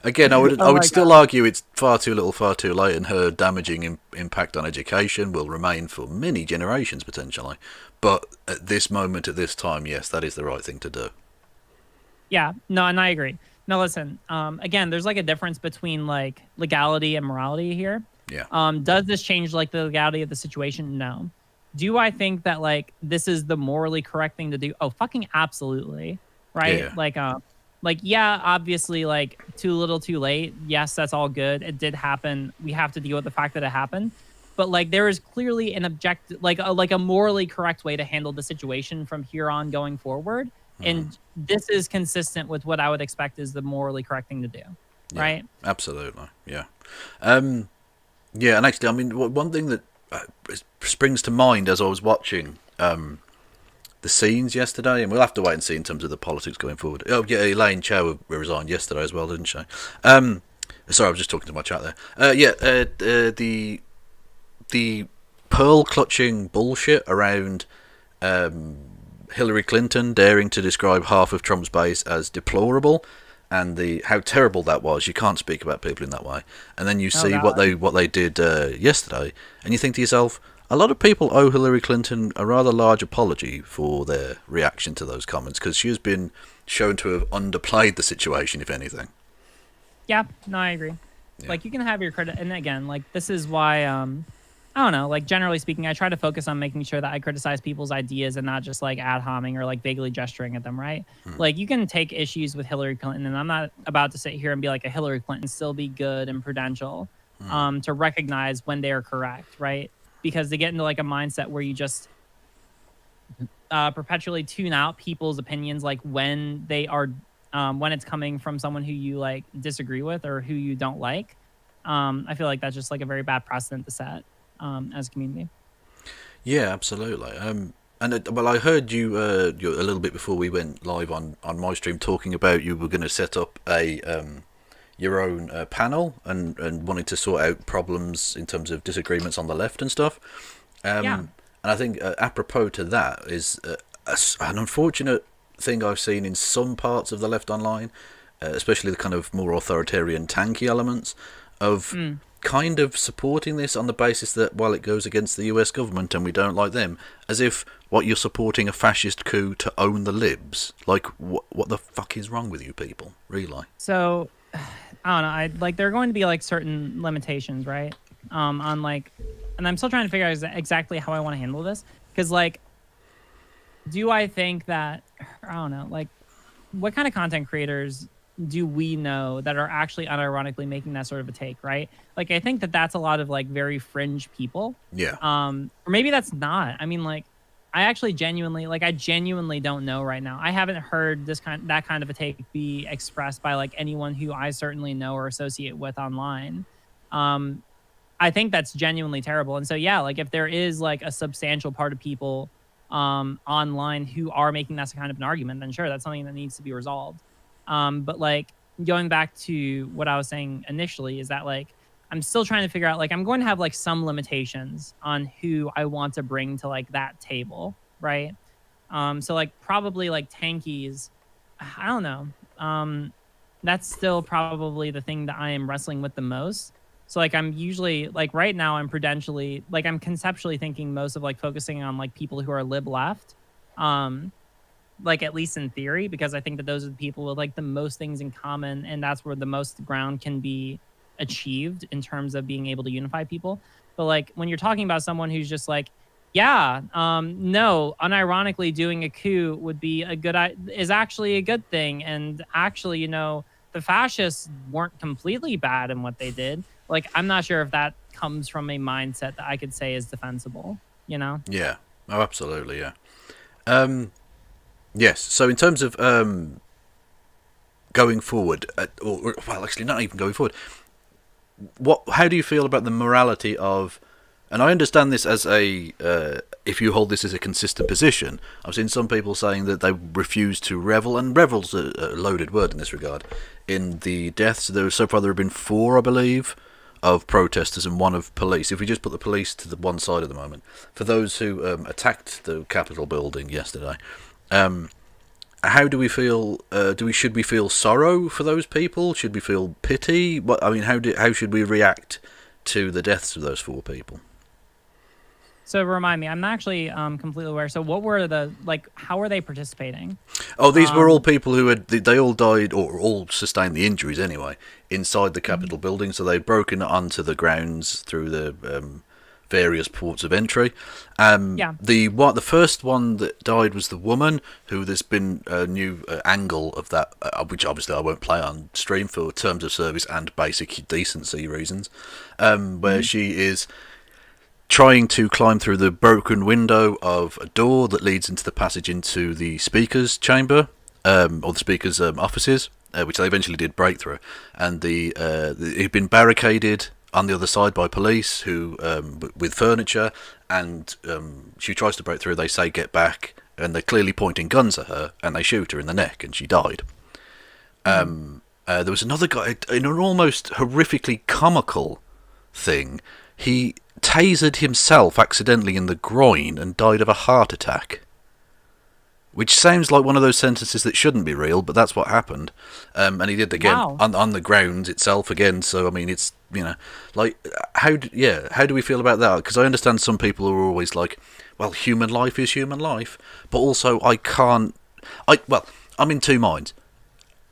Again, I would still argue it's far too little, far too late, and her damaging impact on education will remain for many generations potentially. But at this moment, at this time, yes, that is the right thing to do. Yeah, no, and I agree. Now, listen, again, there's like a difference between like legality and morality here. Yeah. Does this change like the legality of the situation? No. Do I think that like this is the morally correct thing to do? Oh, fucking absolutely. Right? Yeah. Yeah, obviously, like too little, too late. Yes, that's all good. It did happen. We have to deal with the fact that it happened. But like, there is clearly an a morally correct way to handle the situation from here on going forward. And this is consistent with what I would expect is the morally correct thing to do. Yeah, right? Absolutely. Yeah. Yeah. And actually, I mean, one thing that springs to mind as I was watching the scenes yesterday, and we'll have to wait and see in terms of the politics going forward. Oh yeah, Elaine Chao resigned yesterday as well, didn't she? Sorry, I was just talking to my chat there. The pearl clutching bullshit around Hillary Clinton daring to describe half of Trump's base as deplorable, and how terrible that was. You can't speak about people in that way. And then you see what they did yesterday, and you think to yourself, a lot of people owe Hillary Clinton a rather large apology for their reaction to those comments, because she has been shown to have underplayed the situation, if anything. Yeah, no, I agree. Yeah. Like, you can have your credit, and again, like, this is why, I don't know, like, generally speaking, I try to focus on making sure that I criticize people's ideas and not just, like, ad-homing or, like, vaguely gesturing at them, right? Like, you can take issues with Hillary Clinton, and I'm not about to sit here and be like, a Hillary Clinton still be good and prudential. to recognize when they are correct, right? Because they get into like a mindset where you just perpetually tune out people's opinions, like when they are when it's coming from someone who you like disagree with or who you don't like. I feel like that's just like a very bad precedent to set as a community. Yeah, absolutely. Well, I heard you, you a little bit before we went live on my stream talking about you were going to set up a your own panel and wanting to sort out problems in terms of disagreements on the left and stuff. Yeah. And I think apropos to that is an unfortunate thing I've seen in some parts of the left online, especially the kind of more authoritarian, tanky elements of kind of supporting this on the basis that, well, it goes against the US government and we don't like them, as if what you're supporting a fascist coup to own the libs. Like, what the fuck is wrong with you people, really? So, I don't know. Like there are going to be like certain limitations, right? On like, and I'm still trying to figure out exactly how I want to handle this, because like, do I think that, I don't know, like, what kind of content creators do we know that are actually unironically making that sort of a take, right? Like, I think that that's a lot of like very fringe people. Yeah. Or maybe that's not. I mean, like, I genuinely don't know right now. I haven't heard that kind of a take be expressed by like anyone who I certainly know or associate with online. I think that's genuinely terrible. And so, yeah, like if there is like a substantial part of people online who are making that kind of an argument, then sure, that's something that needs to be resolved. But like going back to what I was saying initially is that like I'm still trying to figure out, like, I'm going to have like some limitations on who I want to bring to like that table, right? So like probably like tankies, I don't know. That's still probably the thing that I am wrestling with the most. So like I'm usually like right now I'm prudentially, like I'm conceptually thinking most of like focusing on like people who are lib left. Like at least in theory, because I think that those are the people with like the most things in common, and that's where the most ground can be achieved in terms of being able to unify people. But like when you're talking about someone who's just like, yeah, no, unironically doing a coup would be is actually a good thing, and actually, you know, the fascists weren't completely bad in what they did. Like, I'm not sure if that comes from a mindset that I could say is defensible, you know? Yeah. Oh, absolutely, yeah. Yes, so in terms of going forward, or well, actually not even going forward, how do you feel about the morality of, and I understand this as a, if you hold this as a consistent position, I've seen some people saying that they refuse to revel, and revel's a loaded word in this regard, in the deaths. So far there have been 4, I believe, of protesters and 1 of police. If we just put the police to the one side at the moment, for those who attacked the Capitol building yesterday, how do we feel? Should we feel sorrow for those people? Should we feel pity? What I mean, how should we react to the deaths of those 4 people? So remind me, I'm not actually completely aware. So what were how were they participating? Oh, these were all people who they all died or all sustained the injuries anyway inside the Capitol building. So they'd broken onto the grounds through the various ports of entry. The first one that died was the woman, who there's been a new angle of that, which obviously I won't play on stream for terms of service and basic decency reasons, where she is trying to climb through the broken window of a door that leads into the passage into the speaker's chamber, or the speaker's offices, which they eventually did break through, and it had been barricaded on the other side by police who with furniture, and she tries to break through. They say get back, and they're clearly pointing guns at her, and they shoot her in the neck, and she died. There was another guy in an almost horrifically comical thing. He tasered himself accidentally in the groin and died of a heart attack, which sounds like one of those sentences that shouldn't be real, but that's what happened. And he did again on the ground itself again. So I mean, it's, you know, like how do we feel about that? Because I understand some people are always like, well, human life is human life, but also I'm in two minds.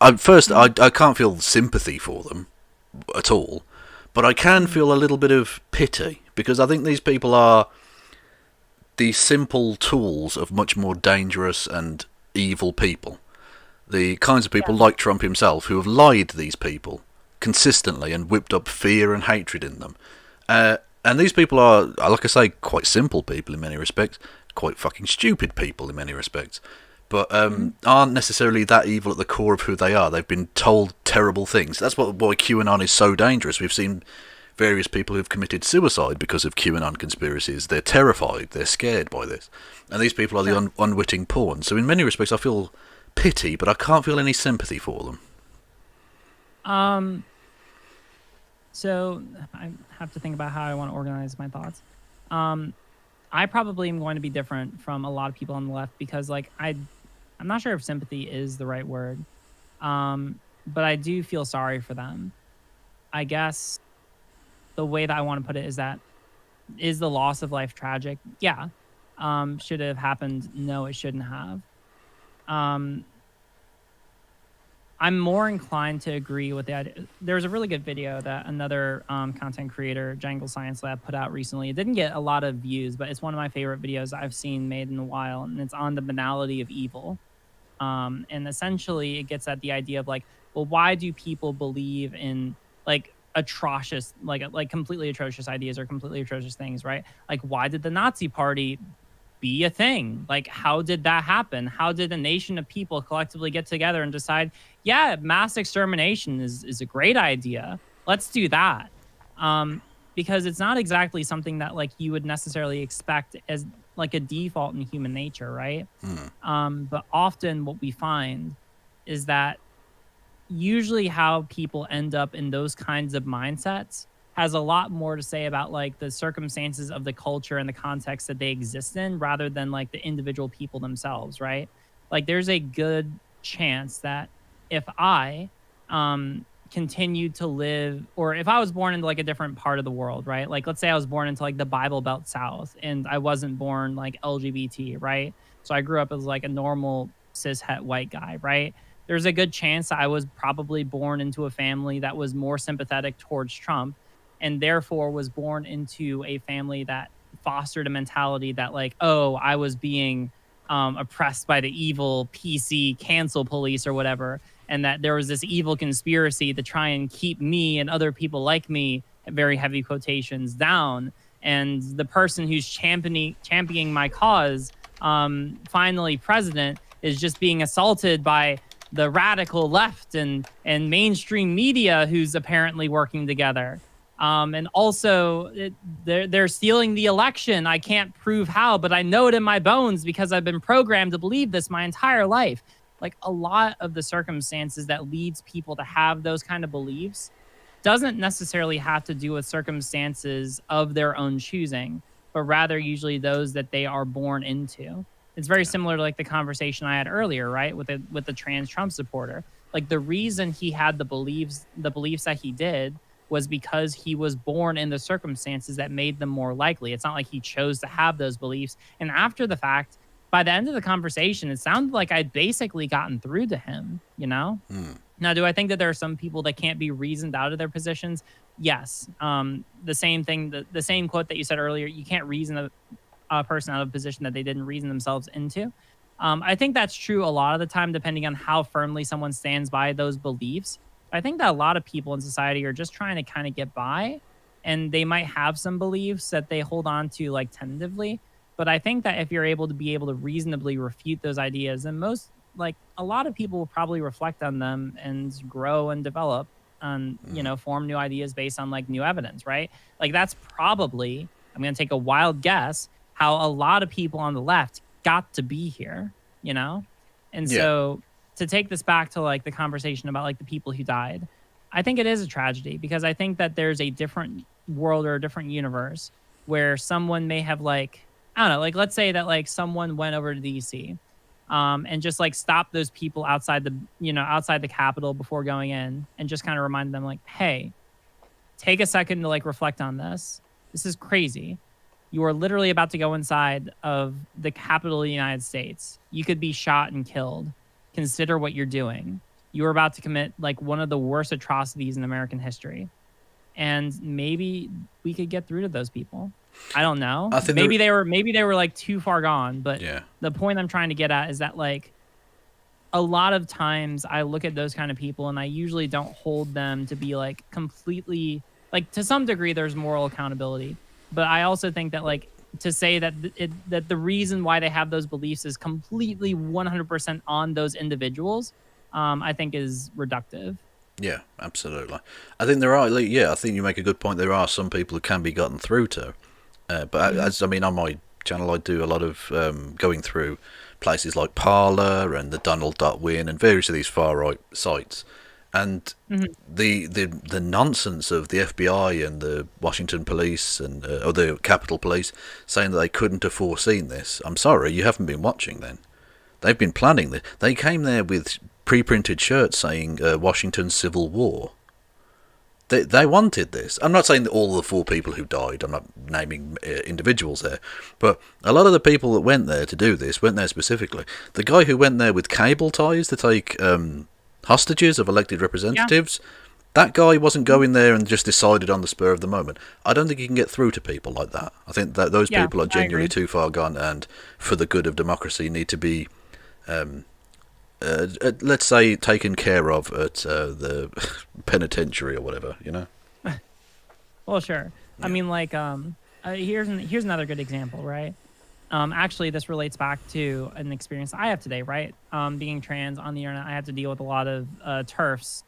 I can't feel sympathy for them at all, but I can feel a little bit of pity, because I think these people are the simple tools of much more dangerous and evil people. The kinds of people like Trump himself who have lied to these people consistently and whipped up fear and hatred in them. And these people are, like I say, quite simple people in many respects, quite fucking stupid people in many respects, but aren't necessarily that evil at the core of who they are. They've been told terrible things. That's why QAnon is so dangerous. We've seen various people who've committed suicide because of QAnon conspiracies. They're terrified, they're scared by this. And these people are the unwitting pawns. So in many respects I feel pity, but I can't feel any sympathy for them. So I have to think about how I want to organize my thoughts. I probably am going to be different from a lot of people on the left because, like, I'm not sure if sympathy is the right word, but I do feel sorry for them. I guess the way that I want to put it is the loss of life tragic? Yeah. Should it have happened? No, it shouldn't have. I'm more inclined to agree with the idea. There's a really good video that another content creator, Jangle Science Lab, put out recently. It didn't get a lot of views, but it's one of my favorite videos I've seen made in a while, and it's on the banality of evil. And essentially, it gets at the idea of, like, well, why do people believe in, like, atrocious, like completely atrocious ideas or completely atrocious things, right? Like, why did the Nazi Party be a thing? Like, how did that happen? How did a nation of people collectively get together and decide, yeah, mass extermination is a great idea, let's do that? Because it's not exactly something that, like, you would necessarily expect as, like, a default in human nature, right? But often what we find is that usually how people end up in those kinds of mindsets has a lot more to say about, like, the circumstances of the culture and the context that they exist in rather than, like, the individual people themselves, right? Like, there's a good chance that if I continued to live, or if I was born into, like, a different part of the world, right? Like, let's say I was born into, like, the Bible Belt South and I wasn't born, like, LGBT, right? So I grew up as, like, a normal cishet white guy, right? There's a good chance I was probably born into a family that was more sympathetic towards Trump and therefore was born into a family that fostered a mentality that, like, oh, I was being oppressed by the evil PC cancel police or whatever, and that there was this evil conspiracy to try and keep me and other people like me, very heavy quotations, down. And the person who's championing my cause, finally president, is just being assaulted by the radical left and mainstream media who's apparently working together. And also, they're stealing the election. I can't prove how, but I know it in my bones because I've been programmed to believe this my entire life. Like, a lot of the circumstances that leads people to have those kind of beliefs doesn't necessarily have to do with circumstances of their own choosing, but rather usually those that they are born into. It's very similar to, like, the conversation I had earlier, right, with the trans Trump supporter. Like, the reason he had the beliefs that he did was because he was born in the circumstances that made them more likely. It's not like he chose to have those beliefs. And after the fact, by the end of the conversation, it sounded like I'd basically gotten through to him, you know? Now, do I think that there are some people that can't be reasoned out of their positions? Yes. The same thing, the same quote that you said earlier, you can't reason a person out of a position that they didn't reason themselves into. I think that's true a lot of the time, depending on how firmly someone stands by those beliefs. I think that a lot of people in society are just trying to kind of get by, and they might have some beliefs that they hold on to, like, tentatively. But I think that if you're able to reasonably refute those ideas, then a lot of people will probably reflect on them and grow and develop and, form new ideas based on, like, new evidence, right? Like, that's probably, I'm going to take a wild guess, how a lot of people on the left got to be here, And so to take this back to, like, the conversation about, like, the people who died, I think it is a tragedy because I think that there's a different world or a different universe where someone may have, like, I don't know, like, let's say that, like, someone went over to DC and just, like, stopped those people outside the Capitol before going in and just kind of reminded them, like, hey, take a second to, like, reflect on this. This is crazy. You are literally about to go inside of the Capitol of the United States. You could be shot and killed. Consider what you're doing. You are about to commit, like, one of the worst atrocities in American history. And maybe we could get through to those people. I don't know. Maybe they were like too far gone. But the point I'm trying to get at is that, like, a lot of times I look at those kind of people and I usually don't hold them to be like completely, like, to some degree there's moral accountability, but I also think that, like, to say that that the reason why they have those beliefs is completely 100% on those individuals, I think is reductive. Yeah, absolutely. I think there are, yeah, I think you make a good point. There are some people who can be gotten through to. But as I mean, on my channel, I do a lot of going through places like Parler and the Donald.win and various of these far right sites, and the nonsense of the FBI and the Washington police and or the Capitol Police saying that they couldn't have foreseen this. I'm sorry, you haven't been watching. Then they've been planning this. They came there with pre-printed shirts saying Washington Civil War. They wanted this. I'm not saying that all the 4 people who died, I'm not naming individuals there, but a lot of the people that went there to do this went there specifically. The guy who went there with cable ties to take hostages of elected representatives, that guy wasn't going there and just decided on the spur of the moment. I don't think you can get through to people like that. I think that those people are genuinely too far gone, and for the good of democracy need to be let's say taken care of at the penitentiary or whatever, you know. Well, sure. Yeah. I mean, like, here's another good example, right? Actually, this relates back to an experience I have today, right? Being trans on the internet, I have to deal with a lot of TERFs.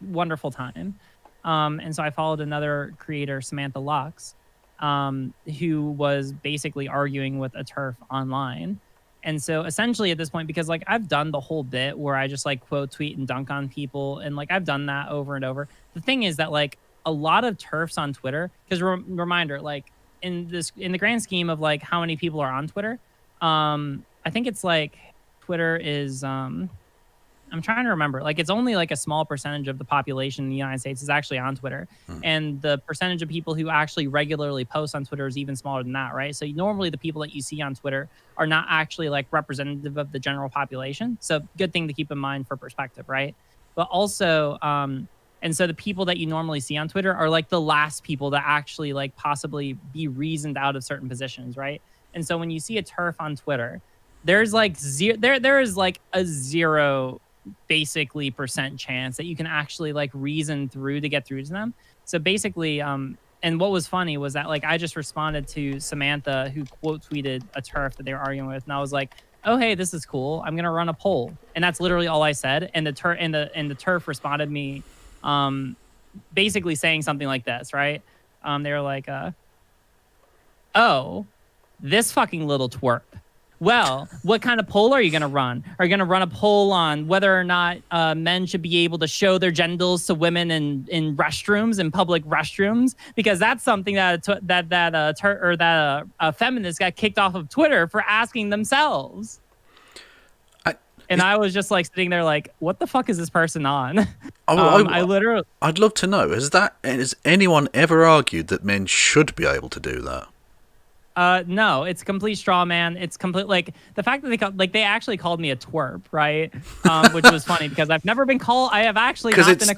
Wonderful time. And so I followed another creator, Samantha Lux, who was basically arguing with a TERF online. And so essentially at this point, because like I've done the whole bit where I just like quote tweet and dunk on people, and like I've done that over and over. The thing is that like a lot of TERFs on Twitter, because reminder, like in the grand scheme of like how many people are on Twitter, I think it's like Twitter is I'm trying to remember, like it's only like a small percentage of the population in the United States is actually on Twitter. And the percentage of people who actually regularly post on Twitter is even smaller than that, right? So normally the people that you see on Twitter are not actually like representative of the general population. So good thing to keep in mind for perspective, right? But also, and so the people that you normally see on Twitter are like the last people to actually like possibly be reasoned out of certain positions, right? And so when you see a TERF on Twitter, there's like there is like a 0 basically percent chance that you can actually like reason through to get through to them. So basically, and what was funny was that like I just responded to Samantha, who quote tweeted a TERF that they were arguing with, and I was like, oh hey, this is cool, I'm gonna run a poll. And that's literally all I said. And the TERF responded me basically saying something like this, right? They were like, oh, this fucking little twerp. Well, what kind of poll are you going to run? Are you going to run a poll on whether or not men should be able to show their genitals to women in restrooms, in public restrooms? Because that's something that a feminist got kicked off of Twitter for asking themselves. I was just like sitting there like, what the fuck is this person on? I'd love to know. Has anyone ever argued that men should be able to do that? No, it's a complete straw man. It's complete, like the fact that they actually called me a twerp, right? Which was funny because I've never been called. I have actually not been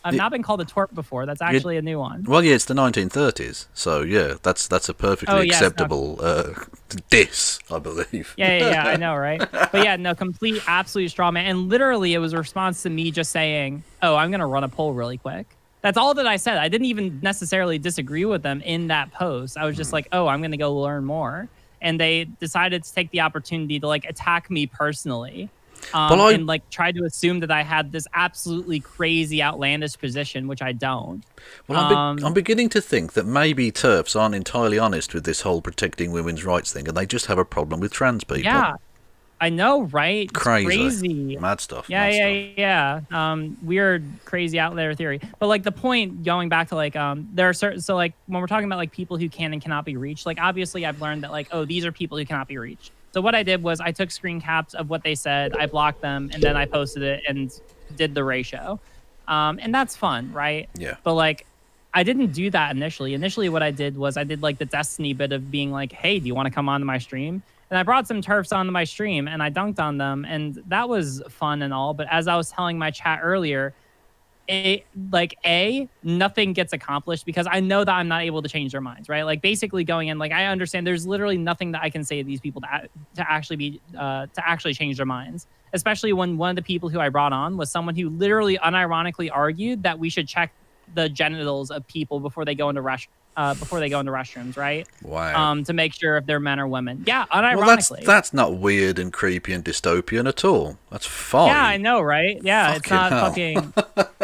I've not been called a twerp before. That's actually a new one. Well, yeah, it's the 1930s, so yeah, that's a perfectly acceptable diss, I believe. Yeah, I know, right? But yeah, no, complete, absolute straw man. And literally, it was a response to me just saying, "Oh, I'm gonna run a poll really quick." That's all that I said. I didn't even necessarily disagree with them in that post. I was just like, oh, I'm going to go learn more. And they decided to take the opportunity to like attack me personally. And like try to assume that I had this absolutely crazy outlandish position, which I don't. Well, I'm beginning to think that maybe TERFs aren't entirely honest with this whole protecting women's rights thing, and they just have a problem with trans people. Yeah. I know, right? It's crazy. Mad stuff. Yeah. Weird, crazy outlier theory. But like the point, going back to like, there are certain, so like when we're talking about like people who can and cannot be reached, like obviously I've learned that like, oh, these are people who cannot be reached. So what I did was I took screen caps of what they said, I blocked them, and then I posted it and did the ratio. And that's fun, right? Yeah. But like, I didn't do that initially. Initially, what I did was I did like the Destiny bit of being like, hey, do you want to come onto my stream? And I brought some TERFs onto my stream and I dunked on them, and that was fun and all. But as I was telling my chat earlier, nothing gets accomplished because I know that I'm not able to change their minds, right? Like basically going in, like I understand there's literally nothing that I can say to these people to actually change their minds. Especially when one of the people who I brought on was someone who literally unironically argued that we should check the genitals of people before they go into restrooms, right? Wow. To make sure if they're men or women. Yeah, unironically. Well, that's not weird and creepy and dystopian at all. That's fine. Yeah, I know, right? Yeah, it's not hell. fucking.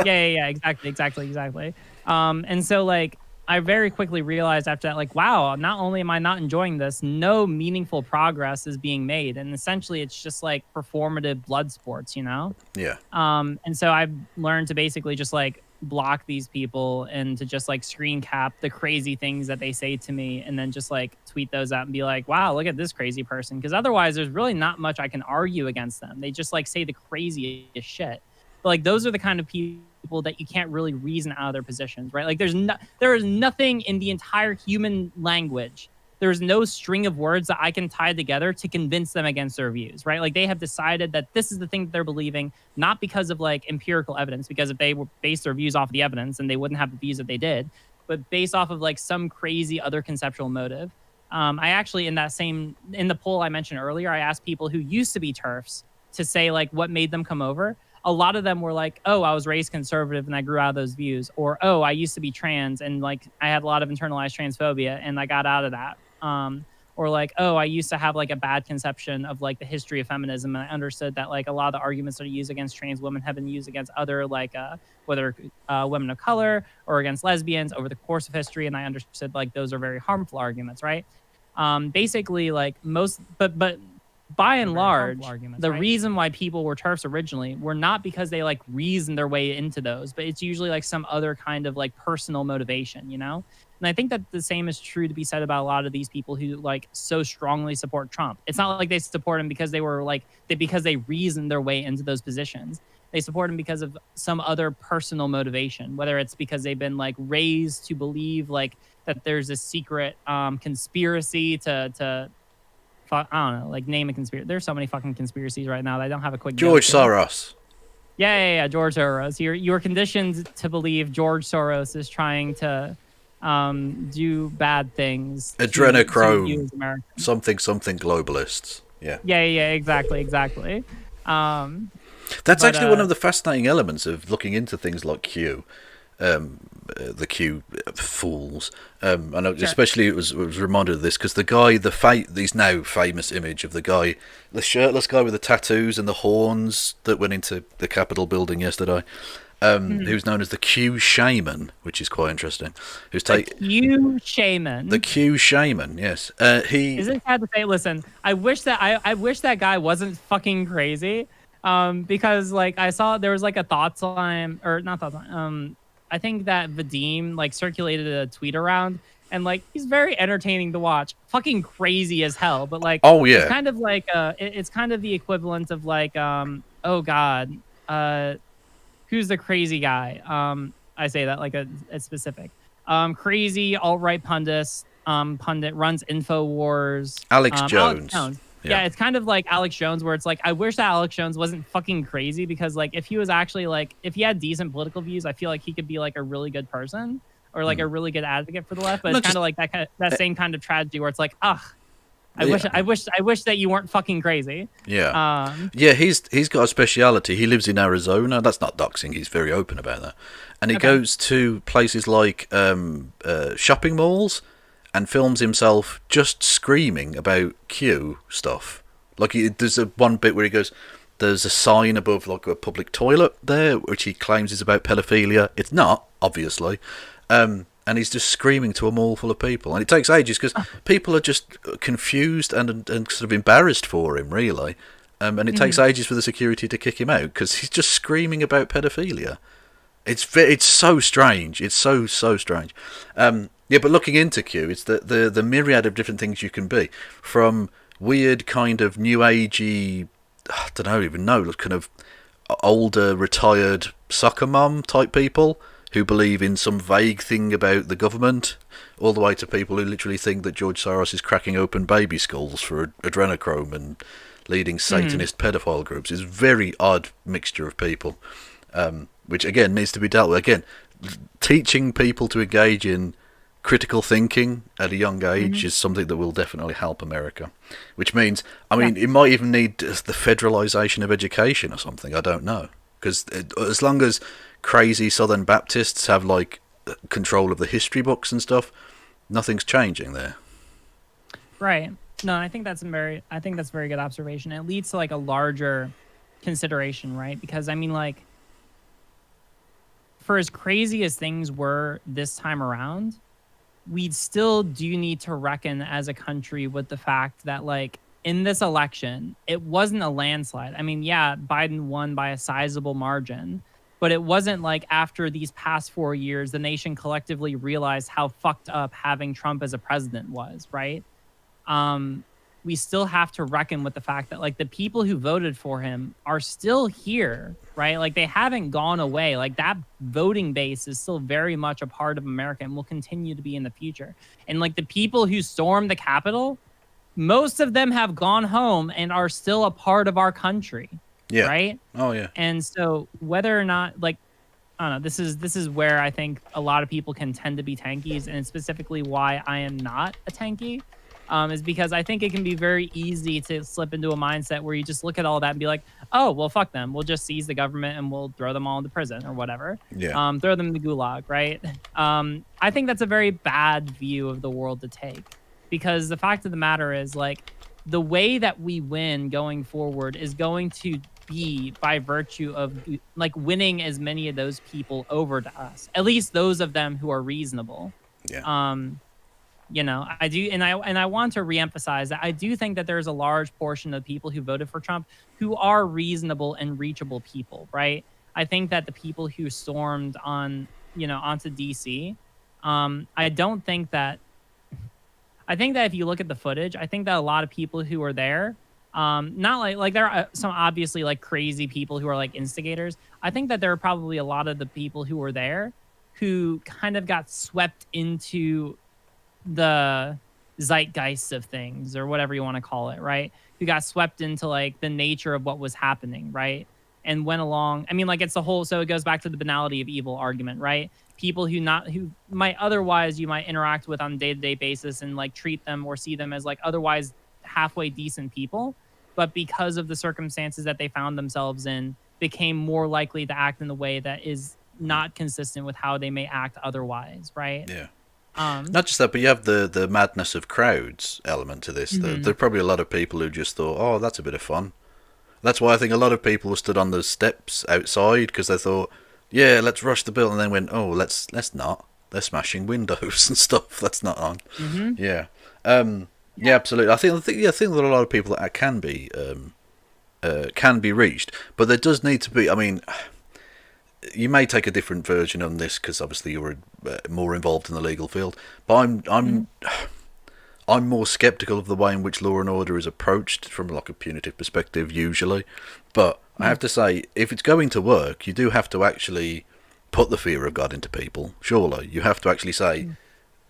Yeah, exactly. And so like I very quickly realized after that, like, wow, not only am I not enjoying this, no meaningful progress is being made, and essentially it's just like performative blood sports, you know? Yeah. And so I've learned to basically just like block these people and to just like screen cap the crazy things that they say to me and then just like tweet those out and be like, wow, look at this crazy person. Because otherwise there's really not much I can argue against them. They just like say the craziest shit. But like those are the kind of people that you can't really reason out of their positions, right? Like there is nothing in the entire human language. There's no string of words that I can tie together to convince them against their views, right? Like they have decided that this is the thing that they're believing, not because of like empirical evidence, because if they were based their views off the evidence, then they wouldn't have the views that they did, but based off of like some crazy other conceptual motive. I actually, in the poll I mentioned earlier, I asked people who used to be TERFs to say like what made them come over. A lot of them were like, oh, I was raised conservative and I grew out of those views. Or, oh, I used to be trans and like I had a lot of internalized transphobia and I got out of that. Or like, oh, I used to have like a bad conception of like the history of feminism. And I understood that like a lot of the arguments that are used against trans women have been used against other like whether women of color or against lesbians over the course of history. And I understood like those are very harmful arguments, right? Basically like but by and large, the reason why people were TERFs originally were not because they like reasoned their way into those, but it's usually like some other kind of like personal motivation, you know? And I think that the same is true to be said about a lot of these people who like so strongly support Trump. It's not like they support him because because they reasoned their way into those positions. They support him because of some other personal motivation, whether it's because they've been like raised to believe like that there's a secret conspiracy to I don't know, like name a conspiracy. There's so many fucking conspiracies right now that I don't have a quick George Soros. Yeah, George Soros. You're conditioned to believe George Soros is trying to do bad things. Adrenochrome. Something globalists. Yeah. Yeah, exactly. That's actually one of the fascinating elements of looking into things like Q. The Q fools, and sure. Especially it was reminded of this because the guy, these now famous image of the shirtless guy with the tattoos and the horns that went into the Capitol building yesterday, who's known as the Q Shaman, which is quite interesting. Q Shaman. The Q Shaman, yes. He isn't sad to say. Listen, I wish that guy wasn't fucking crazy, because like I saw there was like a thoughts line or not thoughts line. I think that Vadim like circulated a tweet around and like he's very entertaining to watch. Fucking crazy as hell, but like it's kind of like it's kind of the equivalent of like oh god, who's the crazy guy? I say that like a specific crazy alt-right pundit runs InfoWars. Alex Jones. Yeah, it's kind of like Alex Jones, where it's like, I wish that Alex Jones wasn't fucking crazy because, like, if he was actually, like, if he had decent political views, I feel like he could be, like, a really good person or, like, a really good advocate for the left. But it's kind of like that same kind of tragedy where it's like, I wish that you weren't fucking crazy. Yeah. He's got a speciality. He lives in Arizona. That's not doxing. He's very open about that. And he goes to places like shopping malls and films himself just screaming about Q stuff. Like there's one bit where he goes, there's a sign above like a public toilet there, which he claims is about pedophilia. It's not, obviously. And he's just screaming to a mall full of people. And it takes ages because people are just confused and sort of embarrassed for him, really. And it takes ages for the security to kick him out because he's just screaming about pedophilia. It's so strange. It's so strange. Yeah, but looking into Q, it's the myriad of different things you can be. From weird kind of new agey, I don't even know, kind of older retired soccer mum type people who believe in some vague thing about the government, all the way to people who literally think that George Soros is cracking open baby skulls for adrenochrome and leading Satanist pedophile groups. It's a very odd mixture of people. which again needs to be dealt with. Again, teaching people to engage in critical thinking at a young age is something that will definitely help America. Which means, I mean, it might even need the federalization of education or something. I don't know, because as long as crazy Southern Baptists have like control of the history books and stuff, nothing's changing there. Right. No, I think that's a very good observation. It leads to like a larger consideration, right? Because I mean, like, for as crazy as things were this time around, we still do need to reckon as a country with the fact that, like, in this election, it wasn't a landslide. I mean, yeah, Biden won by a sizable margin, but it wasn't like after these past 4 years, the nation collectively realized how fucked up having Trump as a president was, right? We still have to reckon with the fact that, like, the people who voted for him are still here, right? Like, they haven't gone away. Like, that voting base is still very much a part of America and will continue to be in the future. And, like, the people who stormed the Capitol, most of them have gone home and are still a part of our country. Yeah. Right? Oh, yeah. And so whether or not, like, I don't know, this is where I think a lot of people can tend to be tankies, and specifically why I am not a tanky. Is because I think it can be very easy to slip into a mindset where you just look at all that and be like, oh, well, fuck them. We'll just seize the government and we'll throw them all into prison or whatever. Yeah. Throw them in the gulag, right? I think that's a very bad view of the world to take, because the fact of the matter is, like, the way that we win going forward is going to be by virtue of, like, winning as many of those people over to us, at least those of them who are reasonable. Yeah. You know, I do, and I want to reemphasize that I do think that there's a large portion of people who voted for Trump who are reasonable and reachable people, right? I think that the people who stormed on, you know, onto DC, I think that if you look at the footage, I think that a lot of people who are there, not like there are some obviously like crazy people who are like instigators. I think that there are probably a lot of the people who were there who kind of got swept into the zeitgeist of things, or whatever you want to call it, right? Who got swept into like the nature of what was happening, right? And went along. I mean, like, it's the whole, so it goes back to the banality of evil argument, right? People who might otherwise you might interact with on a day-to-day basis and like treat them or see them as like otherwise halfway decent people, but because of the circumstances that they found themselves in, became more likely to act in the way that is not consistent with how they may act otherwise, right? Yeah. Not just that, but you have the madness of crowds element to this. Mm-hmm. There are probably a lot of people who just thought, oh, that's a bit of fun. That's why I think a lot of people stood on the steps outside, because they thought, yeah, let's rush the bill, and then went, oh, let's not. They're smashing windows and stuff. That's not on. Mm-hmm. Yeah. Yeah, absolutely. I think that a lot of people that can be reached, but there does need to be. I mean, you may take a different version on this because obviously you're more involved in the legal field. But I'm more skeptical of the way in which law and order is approached from like a punitive perspective usually. But I have to say, if it's going to work, you do have to actually put the fear of God into people. Surely you have to actually say,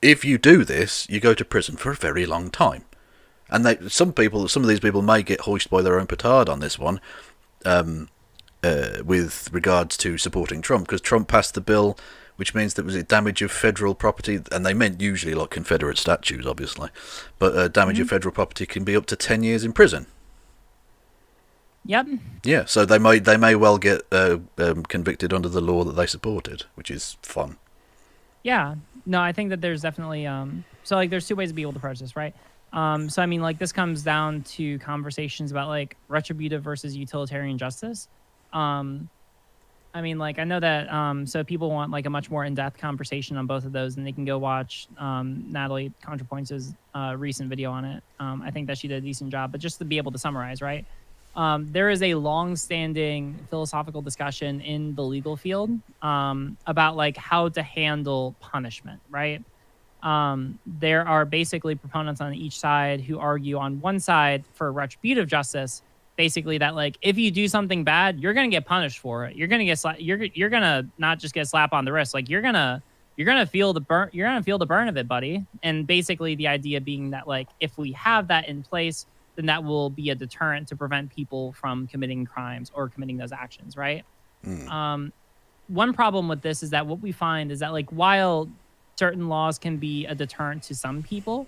if you do this, you go to prison for a very long time. And some of these people may get hoisted by their own petard on this one. With regards to supporting Trump, because Trump passed the bill, which means that was it damage of federal property, and they meant usually like Confederate statues, obviously, but damage of federal property can be up to 10 years in prison. Yep. Yeah, so they may well get convicted under the law that they supported, which is fun. Yeah. No, I think that there's definitely so like there's two ways to be able to approach this, right? So I mean, like, this comes down to conversations about like retributive versus utilitarian justice. I mean, like, I know that so people want like a much more in-depth conversation on both of those, and they can go watch Natalie ContraPoints' recent video on it. I think that she did a decent job, but just to be able to summarize, right? There is a long-standing philosophical discussion in the legal field about like how to handle punishment, right? There are basically proponents on each side who argue on one side for retributive justice, basically that like if you do something bad, you're gonna get punished for it. You're gonna get you're gonna not just get slapped on the wrist, like you're gonna feel the burn. You're gonna feel the burn of it, buddy. And basically the idea being that like if we have that in place, then that will be a deterrent to prevent people from committing crimes or committing those actions, right? one problem with this is that what we find is that like while certain laws can be a deterrent to some people,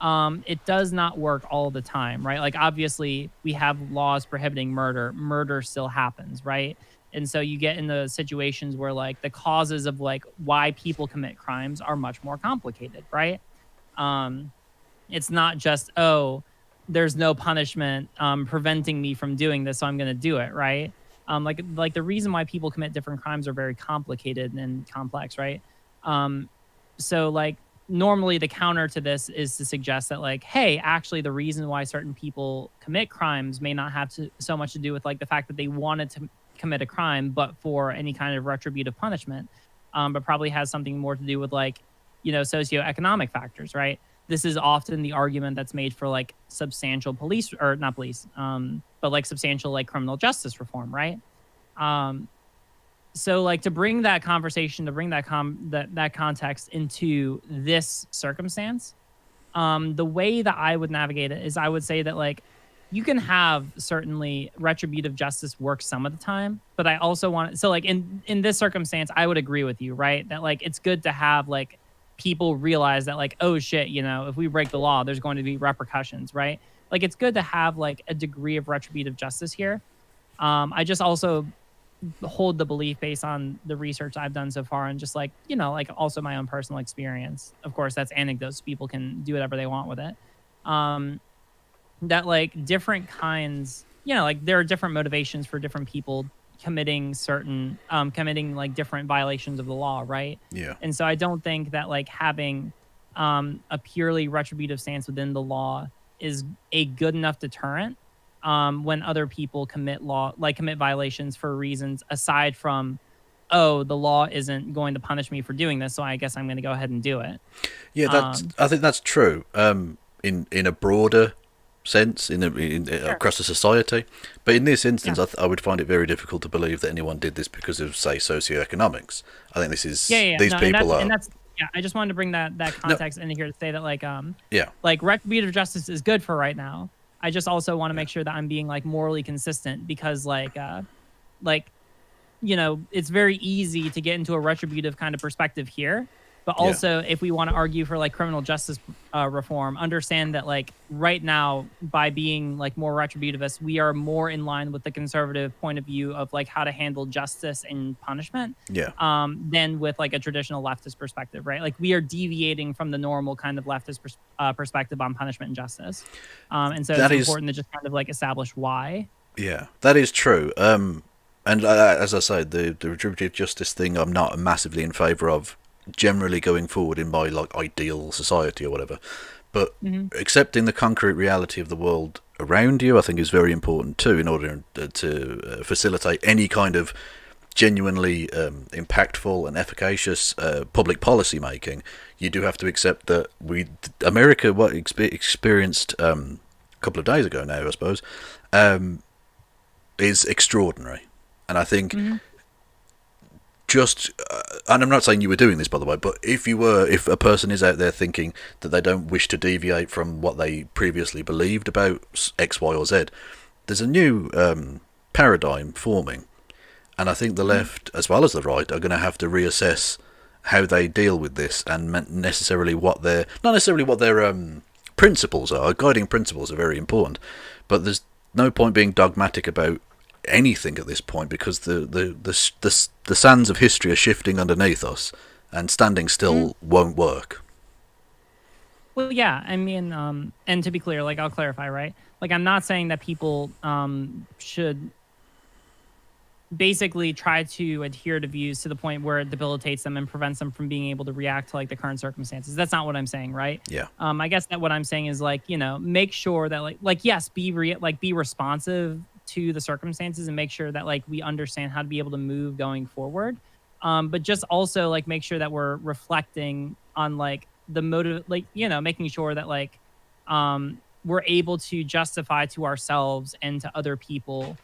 it does not work all the time, right? Like obviously we have laws prohibiting murder. Murder still happens, right? And so you get into situations where like the causes of like why people commit crimes are much more complicated, right? Um, it's not just, oh, there's no punishment preventing me from doing this, so I'm going to do it, right? Like the reason why people commit different crimes are very complicated and complex, right? So like normally the counter to this is to suggest that like, hey, actually the reason why certain people commit crimes may not have so much to do with like the fact that they wanted to commit a crime, but for any kind of retributive punishment, but probably has something more to do with like, socioeconomic factors, right? This is often the argument that's made for like substantial police or not police, but like substantial like criminal justice reform, right? So like to bring that conversation, to bring that that context into this circumstance, the way that I would navigate it is I would say that like you can have certainly retributive justice work some of the time, but I also want so like in this circumstance, I would agree with you, right? That like it's good to have like people realize that like, oh shit, if we break the law, there's going to be repercussions, right? Like it's good to have like a degree of retributive justice here. I just also hold the belief based on the research I've done so far and just like, like also my own personal experience. Of course, that's anecdotes. People can do whatever they want with it. That like different kinds, like there are different motivations for different people committing like different violations of the law, right? Yeah. And so I don't think that like having a purely retributive stance within the law is a good enough deterrent when other people commit violations for reasons aside from, oh, the law isn't going to punish me for doing this, so I guess I'm going to go ahead and do it. Yeah, I think that's true. In a broader sense, Sure. Across the society, but in this instance, I would find it very difficult to believe that anyone did this because of, say, socioeconomics. I think this is these people are. I just wanted to bring that context in here to say that like yeah, like retributive justice is good for right now. I just also want to make sure that I'm being like morally consistent because it's very easy to get into a retributive kind of perspective here. But also, if we want to argue for like criminal justice reform, understand that like right now, by being like more retributivist, we are more in line with the conservative point of view of like how to handle justice and punishment, than with like a traditional leftist perspective, right? Like we are deviating from the normal kind of leftist perspective on punishment and justice, and so it's important to just kind of like establish why. Yeah, that is true. And as I say, the retributive justice thing, I'm not massively in favour of. Generally going forward in my like ideal society or whatever, but accepting the concrete reality of the world around you I think is very important too in order to facilitate any kind of genuinely impactful and efficacious public policy making. You do have to accept that America experienced a couple of days ago now I suppose is extraordinary, and I think and I'm not saying you were doing this, by the way, but if a person is out there thinking that they don't wish to deviate from what they previously believed about X, Y, or Z, there's a new paradigm forming, and I think the left, as well as the right, are going to have to reassess how they deal with this and not necessarily what their principles are. Guiding principles are very important, but there's no point being dogmatic about anything at this point because the sands of history are shifting underneath us, and standing still won't work. Well, yeah, I mean, and to be clear, like I'll clarify, right? Like I'm not saying that people should basically try to adhere to views to the point where it debilitates them and prevents them from being able to react to like the current circumstances. That's not what I'm saying, right? Yeah. I guess that what I'm saying is like, make sure that like yes, be responsive to the circumstances and make sure that like we understand how to be able to move going forward, but just also like make sure that we're reflecting on like the motive, like making sure that like we're able to justify to ourselves and to other people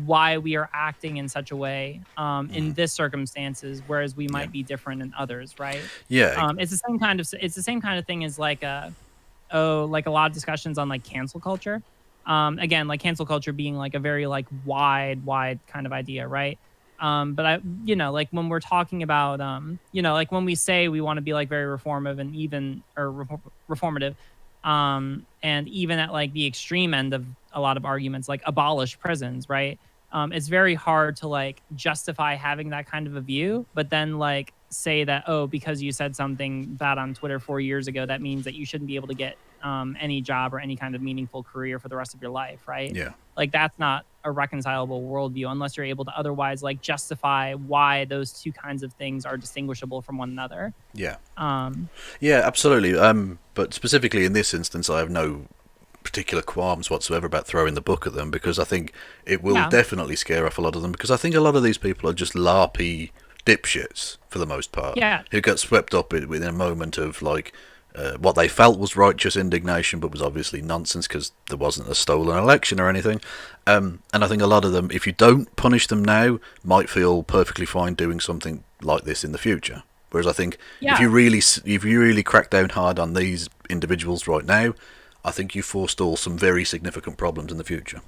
why we are acting in such a way in this circumstances, whereas we might be different in others, right? Yeah. It's the same kind of thing as like like a lot of discussions on like cancel culture. Again, like cancel culture being like a very like wide kind of idea, right? But like when we're talking about, like when we say we want to be like very reformative and even reformative, and even at like the extreme end of a lot of arguments, like abolish prisons, right? It's very hard to like justify having that kind of a view, but then like say that, oh, because you said something bad on Twitter 4 years ago, that means that you shouldn't be able to get any job or any kind of meaningful career for the rest of your life, right? Yeah. Like that's not a reconcilable worldview unless you're able to otherwise like justify why those two kinds of things are distinguishable from one another. Yeah. Um, Yeah, absolutely. But specifically in this instance, I have no particular qualms whatsoever about throwing the book at them, because I think it will definitely scare off a lot of them, because I think a lot of these people are just larpy dipshits for the most part, who got swept up within a moment of like what they felt was righteous indignation, but was obviously nonsense because there wasn't a stolen election or anything. And I think a lot of them, if you don't punish them now, might feel perfectly fine doing something like this in the future. Whereas I think if you really crack down hard on these individuals right now, I think you forestall some very significant problems in the future.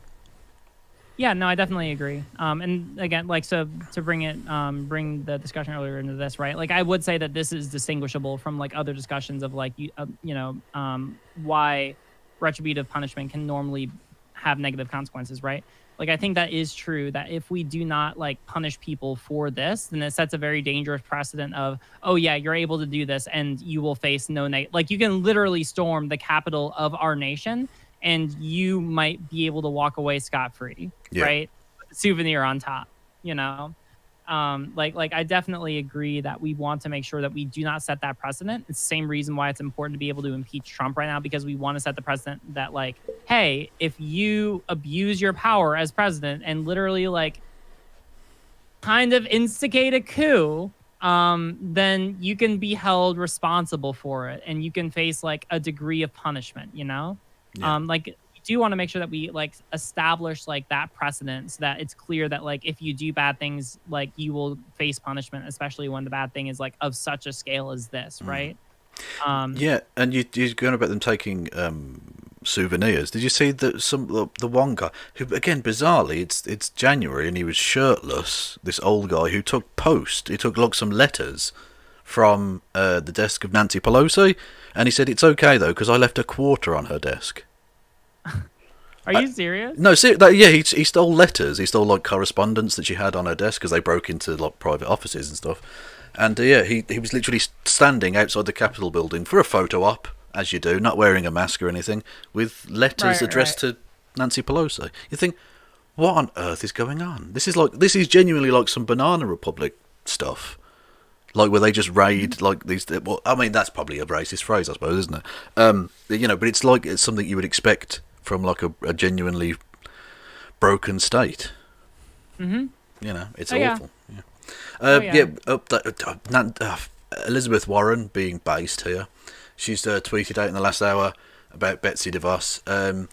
Yeah, no, I definitely agree. And again, like, so to bring the discussion earlier into this, right? Like, I would say that this is distinguishable from like other discussions of like, why retributive punishment can normally have negative consequences, right? Like, I think that is true, that if we do not like punish people for this, then it sets a very dangerous precedent of, oh yeah, you're able to do this and you will face like you can literally storm the capital of our nation and you might be able to walk away scot-free, right? With a souvenir on top, like I definitely agree that we want to make sure that we do not set that precedent. It's the same reason why it's important to be able to impeach Trump right now, because we want to set the precedent that like, hey, if you abuse your power as president and literally like kind of instigate a coup, then you can be held responsible for it and you can face like a degree of punishment, Like we do want to make sure that we like establish like that precedent so that it's clear that like if you do bad things, like you will face punishment, especially when the bad thing is like of such a scale as this, right? Yeah, and you're going about them taking souvenirs. Did you see that the one guy who, again, bizarrely, it's January and he was shirtless, this old guy who took like some letters from the desk of Nancy Pelosi, and he said it's okay though because I left a quarter on her desk. Are you serious? No, he stole letters. He stole like correspondence that she had on her desk because they broke into like private offices and stuff. And he was literally standing outside the Capitol building for a photo op, as you do, not wearing a mask or anything, with letters addressed to Nancy Pelosi. You think, what on earth is going on? This is genuinely like some Banana Republic stuff. Like where they just raid like these. Well, I mean that's probably a racist phrase, I suppose, isn't it? But it's something you would expect from like a genuinely broken state. Mm-hmm. It's awful. Elizabeth Warren being based here. She's tweeted out in the last hour about Betsy DeVos.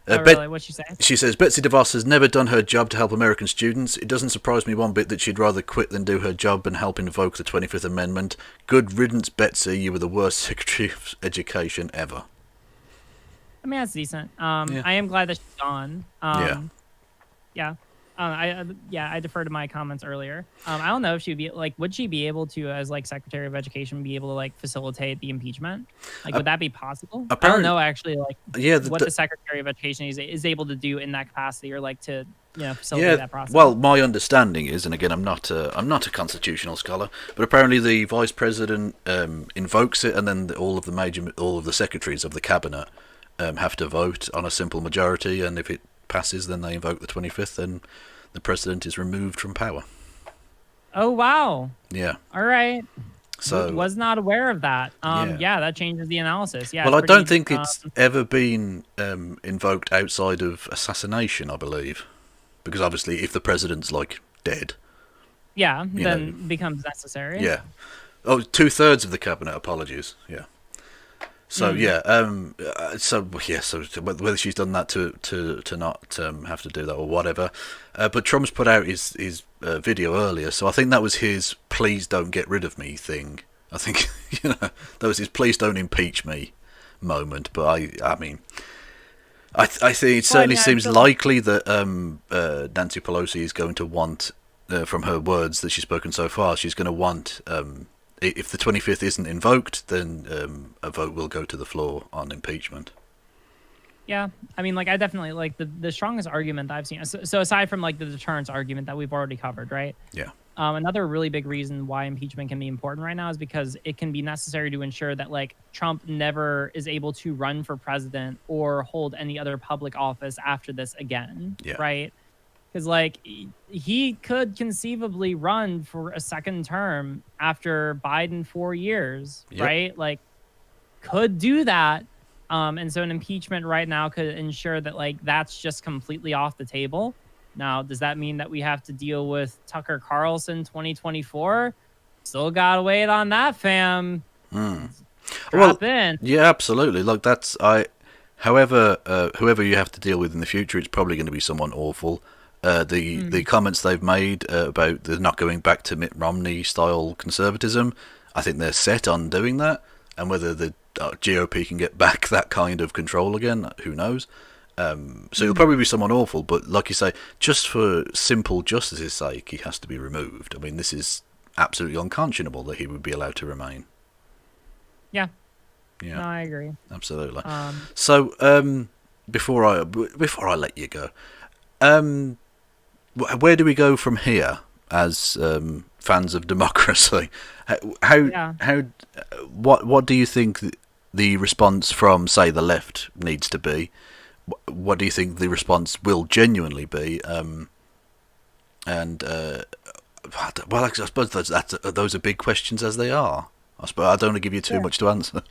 Really? What'd she say? She says, Betsy DeVos has never done her job to help American students. It doesn't surprise me one bit that she'd rather quit than do her job and help invoke the 25th Amendment. Good riddance, Betsy. You were the worst Secretary of Education ever. I mean, that's decent. I am glad that she's gone. Yeah. I defer to my comments earlier. I don't know if she'd be like, would she be able to, as like Secretary of Education, be able to like facilitate the impeachment? Like, would that be possible? I don't know actually, like, what the Secretary of Education is able to do in that capacity, or like to facilitate that process. Well, my understanding is, and again, I'm not a constitutional scholar, but apparently the Vice President invokes it, and then all of the secretaries of the cabinet have to vote on a simple majority, and if it passes, then they invoke the 25th, and the president is removed from power. Oh wow! Yeah. All right. So was not aware of that. That changes the analysis. Yeah. Well, I don't think it's ever been invoked outside of assassination, I believe, because obviously, if the president's like dead, then becomes necessary. Yeah. Oh, 2/3 of the cabinet. Apologies. Yeah. So so whether she's done that to not have to do that or whatever, but Trump's put out his video earlier, so I think that was his "please don't get rid of me" thing. I think that was his "please don't impeach me" moment. But I mean, I think it certainly seems likely that Nancy Pelosi is going to want from her words that she's spoken so far, she's going to want, if the 25th isn't invoked, then a vote will go to the floor on impeachment. Yeah, I mean, like, I definitely, like, the strongest argument I've seen. So aside from, like, the deterrence argument that we've already covered, right? Yeah. Another really big reason why impeachment can be important right now is because it can be necessary to ensure that, like, Trump never is able to run for president or hold any other public office after this again, right? Because, like, he could conceivably run for a second term after Biden 4 years, right? Like, could do that. And so an impeachment right now could ensure that, like, that's just completely off the table. Now, does that mean that we have to deal with Tucker Carlson 2024? Still gotta wait on that, fam. Drop in. Yeah, absolutely. Like, that's however you have to deal with in the future, it's probably going to be someone awful. The comments they've made about the not going back to Mitt Romney style conservatism, I think they're set on doing that, and whether the GOP can get back that kind of control again, who knows. So it'll probably be someone awful, but like you say, just for simple justice's sake, he has to be removed. I mean, this is absolutely unconscionable that he would be allowed to remain. Yeah. No, I agree. Absolutely. So before I let you go, where do we go from here as fans of democracy? What do you think the response from, say, the left needs to be? What do you think the response will genuinely be? Well, I suppose those are big questions as they are. I suppose I don't want to give you too much to answer.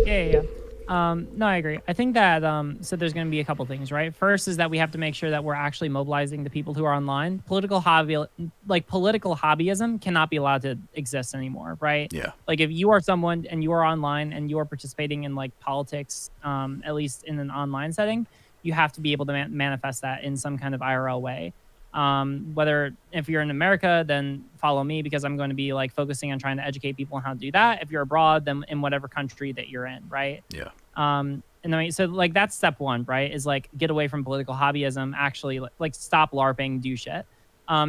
Yeah. No, I agree. I think that so there's going to be a couple things, right? First is that we have to make sure that we're actually mobilizing the people who are online. Political hobbyism cannot be allowed to exist anymore, right? Yeah. Like, if you are someone and you are online and you are participating in, like, politics, at least in an online setting, you have to be able to manifest that in some kind of IRL way. Whether if you're in America, then follow me, because I'm going to be, like, focusing on trying to educate people on how to do that. If you're abroad, then in whatever country that you're in, right? Yeah. And I mean, so, like, that's step one, right? Is, like, get away from political hobbyism, actually, like, stop LARPing, do shit.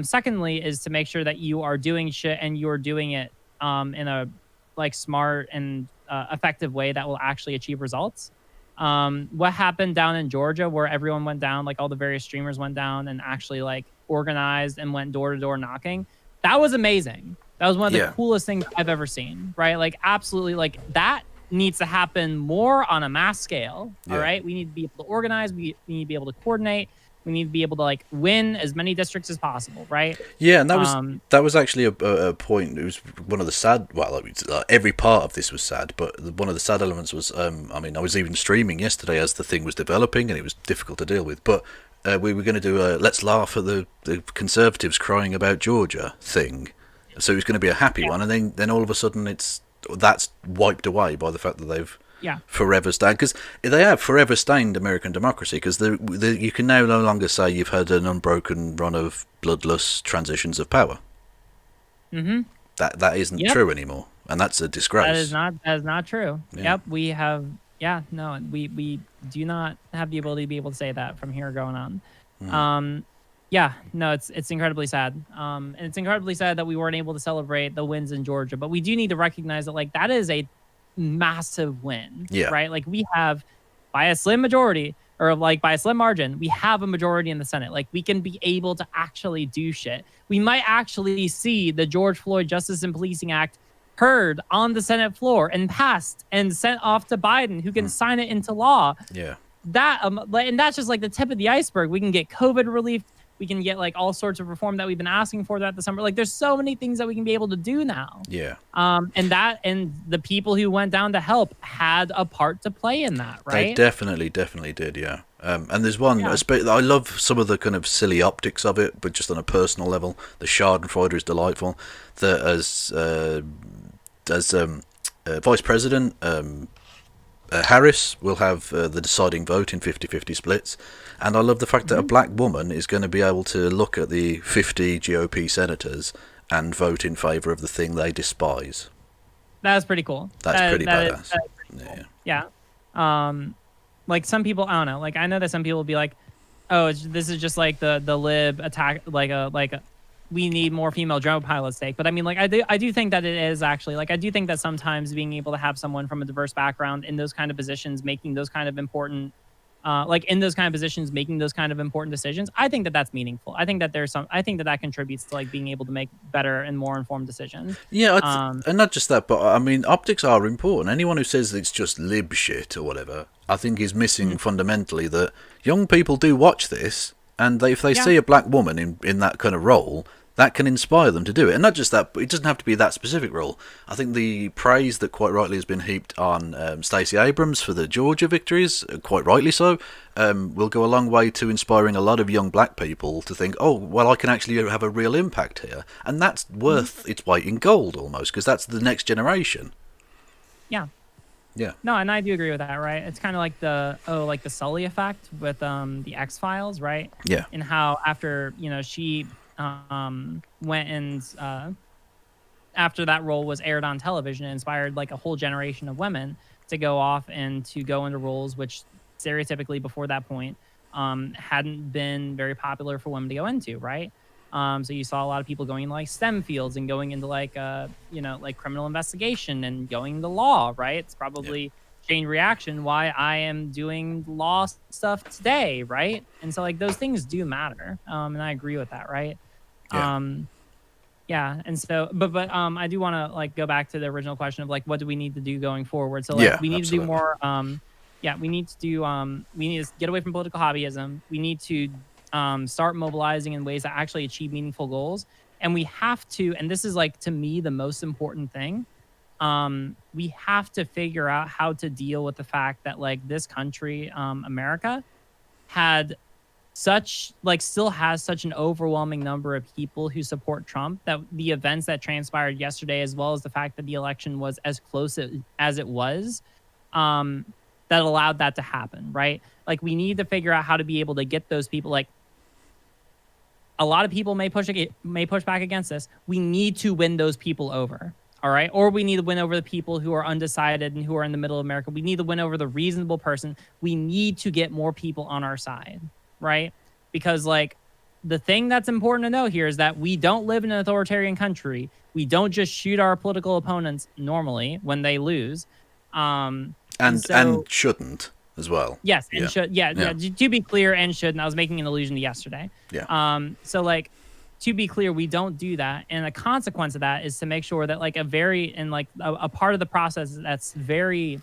Secondly is to make sure that you are doing shit and you're doing it in a, like, smart and effective way that will actually achieve results. What happened down in Georgia, where everyone went down, like, all the various streamers went down and actually, like, organized and went door to door knocking, that was amazing. That was one of the coolest things I've ever seen, right? Like, absolutely, like, that needs to happen more on a mass scale. All right, we need to be able to organize, we need to be able to coordinate, we need to be able to, like, win as many districts as possible, right? Yeah, and that was actually a point. It was one of the sad. Well, every part of this was sad, but one of the sad elements was. I mean, I was even streaming yesterday as the thing was developing, and it was difficult to deal with. But we were going to do a let's laugh at the Conservatives crying about Georgia thing. So it was going to be a happy one, and then all of a sudden that's wiped away by the fact that they've forever stained, because they have forever stained American democracy, because you can now no longer say you've had an unbroken run of bloodless transitions of power. That isn't true anymore, and that's a disgrace. That is not true. Yep, we have we do not have the ability to be able to say that from here going on. It's incredibly sad. And it's incredibly sad that we weren't able to celebrate the wins in Georgia, but we do need to recognize that, like, that is a massive win, right? Like, we have, by a slim majority, or, like, by a slim margin, we have a majority in the Senate. Like, we can be able to actually do shit. We might actually see the George Floyd Justice and Policing Act heard on the Senate floor and passed and sent off to Biden, who can sign it into law. That and that's just, like, the tip of the iceberg. We can get COVID relief. We can get, like, all sorts of reform that we've been asking for throughout the summer. Like, there's so many things that we can be able to do now. And the people who went down to help had a part to play in that, right? They definitely did, yeah. And there's one, I love some of the kind of silly optics of it, but just on a personal level, the Schadenfreude is delightful. As Vice President Harris will have the deciding vote in 50-50 splits, and I love the fact that a black woman is going to be able to look at the 50 GOP senators and vote in favour of the thing they despise. That's pretty cool. That's pretty badass. That is pretty cool. Yeah. Like, some people, I don't know. Like, I know that some people will be like, "Oh, this is just like the lib attack, like a we need more female drone pilots take. But I mean, like, I do think that it is actually, like, I do think that sometimes being able to have someone from a diverse background in those kind of positions, making those kind of important, like in those kind of positions, making those kind of important decisions, I think that that's meaningful. I think that I think that that contributes to like being able to make better and more informed decisions. Yeah, and not just that, but I mean, optics are important. Anyone who says it's just lib shit or whatever, I think is missing fundamentally that young people do watch this, and if they see a black woman in that kind of role, that can inspire them to do it. And not just that, but it doesn't have to be that specific role. I think the praise that quite rightly has been heaped on Stacey Abrams for the Georgia victories, quite rightly so, will go a long way to inspiring a lot of young black people to think, oh, well, I can actually have a real impact here. And that's worth its weight in gold almost, because that's the next generation. Yeah. Yeah. No, and I do agree with that, right? It's kind of like the Sully effect with the X-Files, right? Yeah. And how after, she went and after that role was aired on television, it inspired like a whole generation of women to go off and to go into roles which stereotypically before that point hadn't been very popular for women to go into, right? So you saw a lot of people going into like STEM fields and going into like like criminal investigation and going into law, right? It's probably chain reaction why I am doing law stuff today, right? And so like those things do matter, and I agree with that, right? And so but I do want to like go back to the original question of like what do we need to do going forward. So like we need to do more we need to get away from political hobbyism. We need to start mobilizing in ways that actually achieve meaningful goals, and we have to, and this is like to me the most important thing, we have to figure out how to deal with the fact that like this country, America, had such like still has such an overwhelming number of people who support Trump, that the events that transpired yesterday, as well as the fact that the election was as close as it was, that allowed that to happen, right? Like we need to figure out how to be able to get those people. Like a lot of people may push back against this. We need to win those people over. All right. Or we need to win over the people who are undecided and who are in the middle of America. We need to win over the reasonable person. We need to get more people on our side. Right. Because like the thing that's important to know here is that we don't live in an authoritarian country. We don't just shoot our political opponents normally when they lose. And shouldn't as well. Yes. And should. Yeah. To be clear, and should. And I was making an allusion to yesterday. Yeah. So like, to be clear, we don't do that. And the consequence of that is to make sure that like a part of the process that's very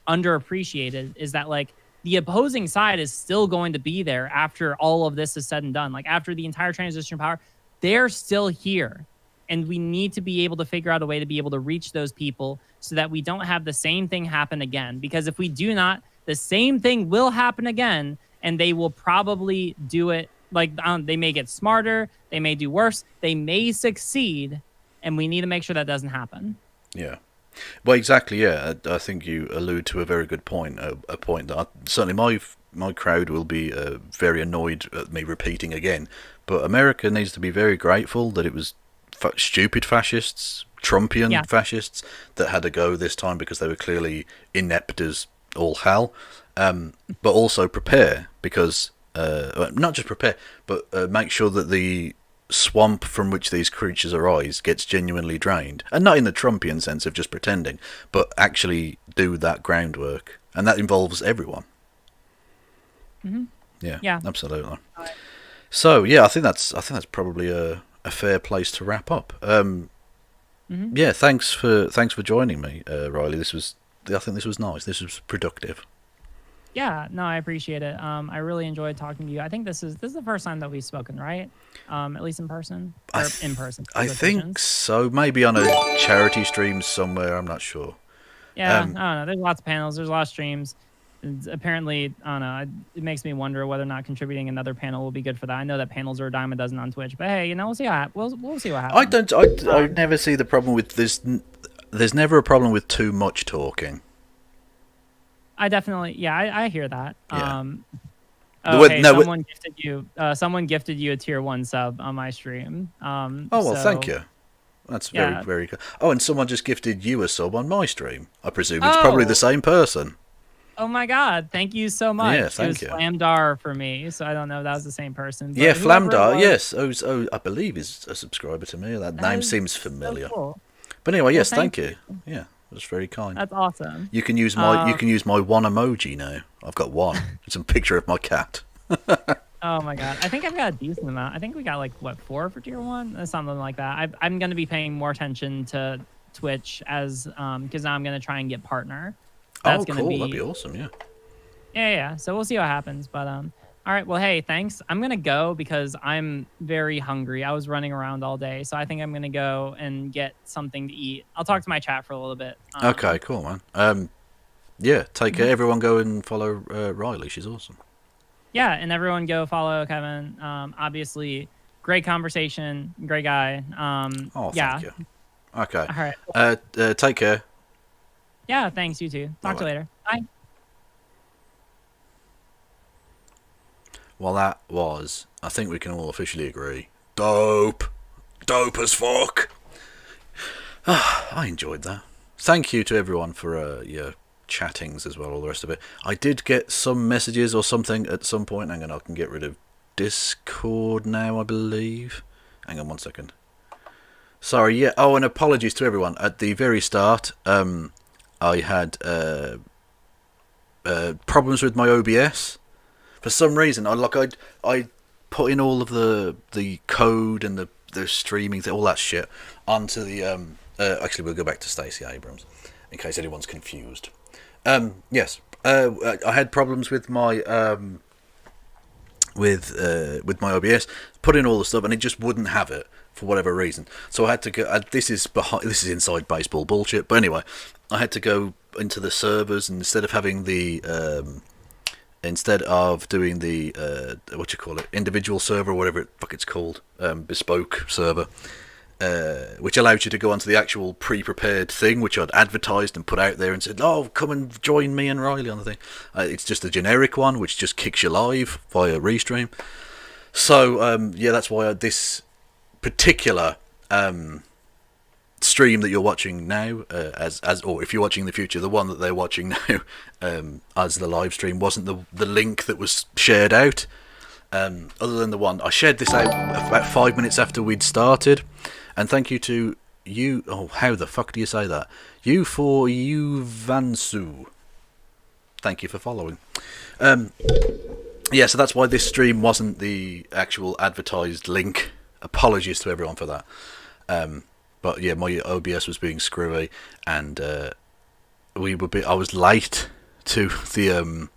underappreciated is that like the opposing side is still going to be there after all of this is said and done. Like after the entire transition of power, they're still here. And we need to be able to figure out a way to be able to reach those people so that we don't have the same thing happen again. Because if we do not, the same thing will happen again, and they will probably do it. Like they may get smarter, they may do worse, they may succeed, and we need to make sure that doesn't happen. Yeah, well, exactly. Yeah, I think you allude to a very good point. A point that certainly my crowd will be very annoyed at me repeating again. But America needs to be very grateful that it was stupid fascists, Trumpian fascists that had to go this time because they were clearly inept as all hell. But also prepare because. Not just prepare, but make sure that the swamp from which these creatures arise gets genuinely drained. And not in the Trumpian sense of just pretending, but actually do that groundwork. And that involves everyone. Mm-hmm. Yeah, absolutely. So, yeah, I think that's probably a fair place to wrap up. Yeah, thanks for joining me, Riley. I think this was nice. This was productive. Yeah, no, I appreciate it. I really enjoyed talking to you. I think this is the first time that we've spoken, right? At least in person or in person. I think so. Maybe on a charity stream somewhere. I'm not sure. Yeah, I don't know. There's lots of panels. There's a lot of streams. And apparently, I don't know. It makes me wonder whether or not contributing another panel will be good for that. I know that panels are a dime a dozen on Twitch, but hey, we'll see we'll see what happens. I never see the problem with this. There's never a problem with too much talking. I definitely, I hear that. Yeah. Someone gifted you a tier 1 sub on my stream. Thank you. That's very, very good. Oh, and someone just gifted you a sub on my stream. I presume it's probably the same person. Oh my God! Thank you so much. Yeah, thank you. It was Flamdar for me, so I don't know if that was the same person. But Yeah, whoever it Flamdar. was, Yes, I believe is a subscriber to me. That that name is seems so familiar. cool. But anyway, Well, yes, thank you. Yeah, that's very kind. That's awesome. You can use my one emoji now. I've got one. It's a picture of my cat. Oh my God! I think I've got a decent amount. I think we got like what 4 for tier 1, something like that. I'm going to be paying more attention to Twitch as because now I'm going to try and get partner. That's cool. That'd be awesome. Yeah. Yeah. So we'll see what happens. But all right. Well, hey, thanks. I'm gonna go because I'm very hungry. I was running around all day, so I think I'm gonna go and get something to eat. I'll talk to my chat for a little bit. Okay, cool, man. Yeah, take care. Everyone go and follow Riley. She's awesome. Yeah, and everyone go follow Kevin. Obviously, great conversation, great guy. Thank you. Okay. All right. Take care. Yeah, thanks. You too. Talk to you later. Bye. Well, that was, I think we can all officially agree, dope as fuck. I enjoyed that. Thank you to everyone for your chattings as well, all the rest of it. I did get some messages or something at some point. Hang on, I can get rid of Discord now, I believe. Hang on 1 second. Sorry, yeah. Oh, and apologies to everyone. At the very start, I had problems with my OBS. For some reason, I put in all of the code and the streaming, all that shit onto the actually, we'll go back to Stacey Abrams in case anyone's confused. Yes, I had problems with my with my OBS, put in all the stuff, and it just wouldn't have it for whatever reason. So I had to go. This is inside baseball bullshit. But anyway, I had to go into the servers, and instead of having the instead of doing the individual server or whatever it's called, bespoke server, which allows you to go onto the actual pre-prepared thing which I'd advertised and put out there and said, oh, come and join me and Riley on the thing. It's just a generic one which just kicks you live via Restream. So yeah, that's why this particular stream that you're watching now, or if you're watching in the future, the one that they're watching now as the live stream wasn't the link that was shared out. Other than the one I shared this out about 5 minutes after we'd started, and thank you to you. Oh, how the fuck do you say that? You for you Vansu. Thank you for following. Yeah, so that's why this stream wasn't the actual advertised link. Apologies to everyone for that. But yeah, my OBS was being screwy, and I was late to the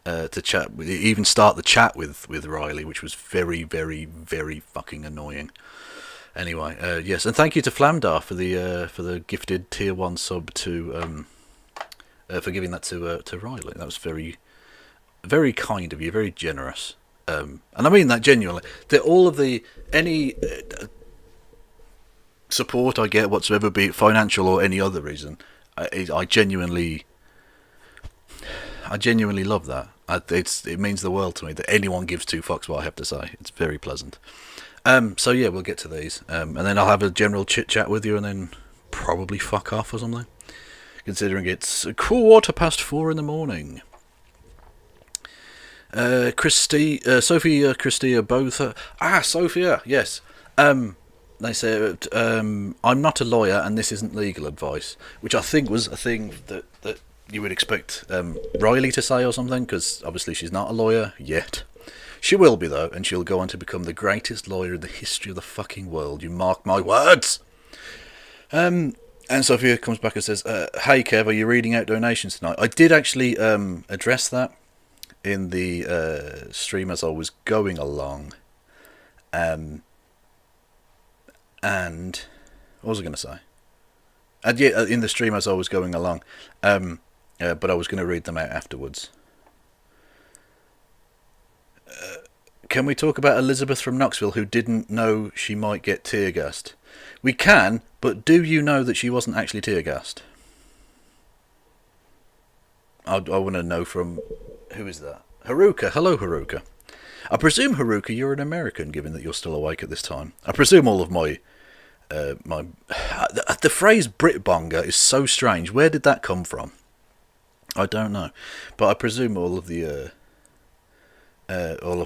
to chat, even start the chat with Riley, which was very, very, very fucking annoying. Anyway, yes, and thank you to Flamdar for the gifted tier 1 sub to for giving that to Riley. That was very, very kind of you, very generous. And I mean that genuinely. Any support I get whatsoever, be it financial or any other reason, I genuinely love that. It means the world to me that anyone gives 2 fucks what I have to say. It's very pleasant. So yeah, we'll get to these, and then I'll have a general chit chat with you, and then probably fuck off or something, considering it's 4:15 in the morning. Sophie, Christia, both. Sophia, yes. They say, I'm not a lawyer and this isn't legal advice, which I think was a thing that you would expect Riley to say or something, because obviously she's not a lawyer yet. She will be, though, and she'll go on to become the greatest lawyer in the history of the fucking world. You mark my words! And Sophia comes back and says, hey Kev, are you reading out donations tonight? I did actually address that in the stream as I was going along. And what was I going to say? And yeah, in the stream as I was going along, but I was going to read them out afterwards. Can we talk about Elizabeth from Knoxville who didn't know she might get tear gassed? We can, but do you know that she wasn't actually tear gassed? I want to know from... Who is that? Haruka. Hello, Haruka. I presume, Haruka, you're an American, given that you're still awake at this time. I presume all of my... the phrase Britbonger is so strange. Where did that come from? I don't know, but I presume all of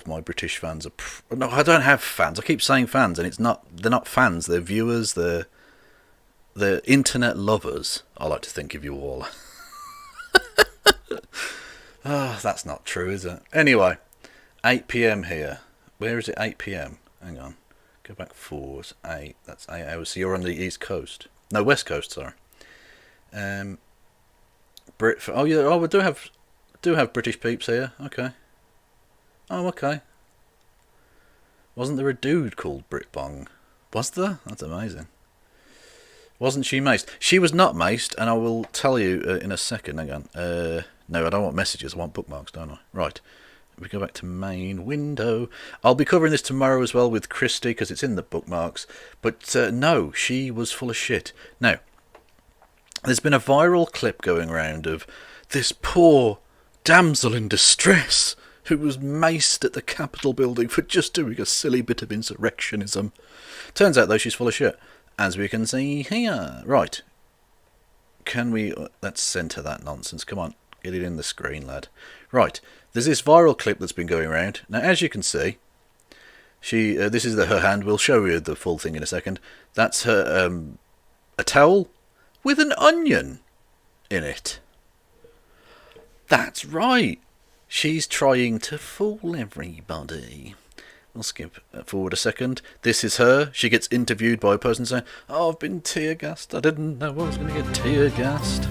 my British fans are. No, I don't have fans. I keep saying fans, and they're not fans. They're viewers. They're internet lovers. I like to think of you all. Oh, that's not true, is it? Anyway, 8 p.m. here. Where is it? 8 p.m. Hang on. Go back 4. It's 8. That's 8 hours. So you're on the East Coast. No, West Coast. Sorry. Oh yeah. Oh, we do have British peeps here. Okay. Oh, okay. Wasn't there a dude called Britbong? Was there? That's amazing. Wasn't she maced? She was not maced, and I will tell you in a second. Hang on. No, I don't want messages. I want bookmarks, don't I? Right. We go back to main window. I'll be covering this tomorrow as well with Christy because it's in the bookmarks. But no, she was full of shit. Now, there's been a viral clip going around of this poor damsel in distress who was maced at the Capitol building for just doing a silly bit of insurrectionism. Turns out, though, she's full of shit, as we can see here. Right. Can we... let's centre that nonsense. Come on. Get it in the screen, lad. Right. There's this viral clip that's been going around. Now, as you can see, she... this is her hand. We'll show you the full thing in a second. That's her... a towel with an onion in it. That's right. She's trying to fool everybody. We'll skip forward a second. This is her. She gets interviewed by a person saying, "Oh, I've been tear gassed. I didn't know I was going to get tear gassed."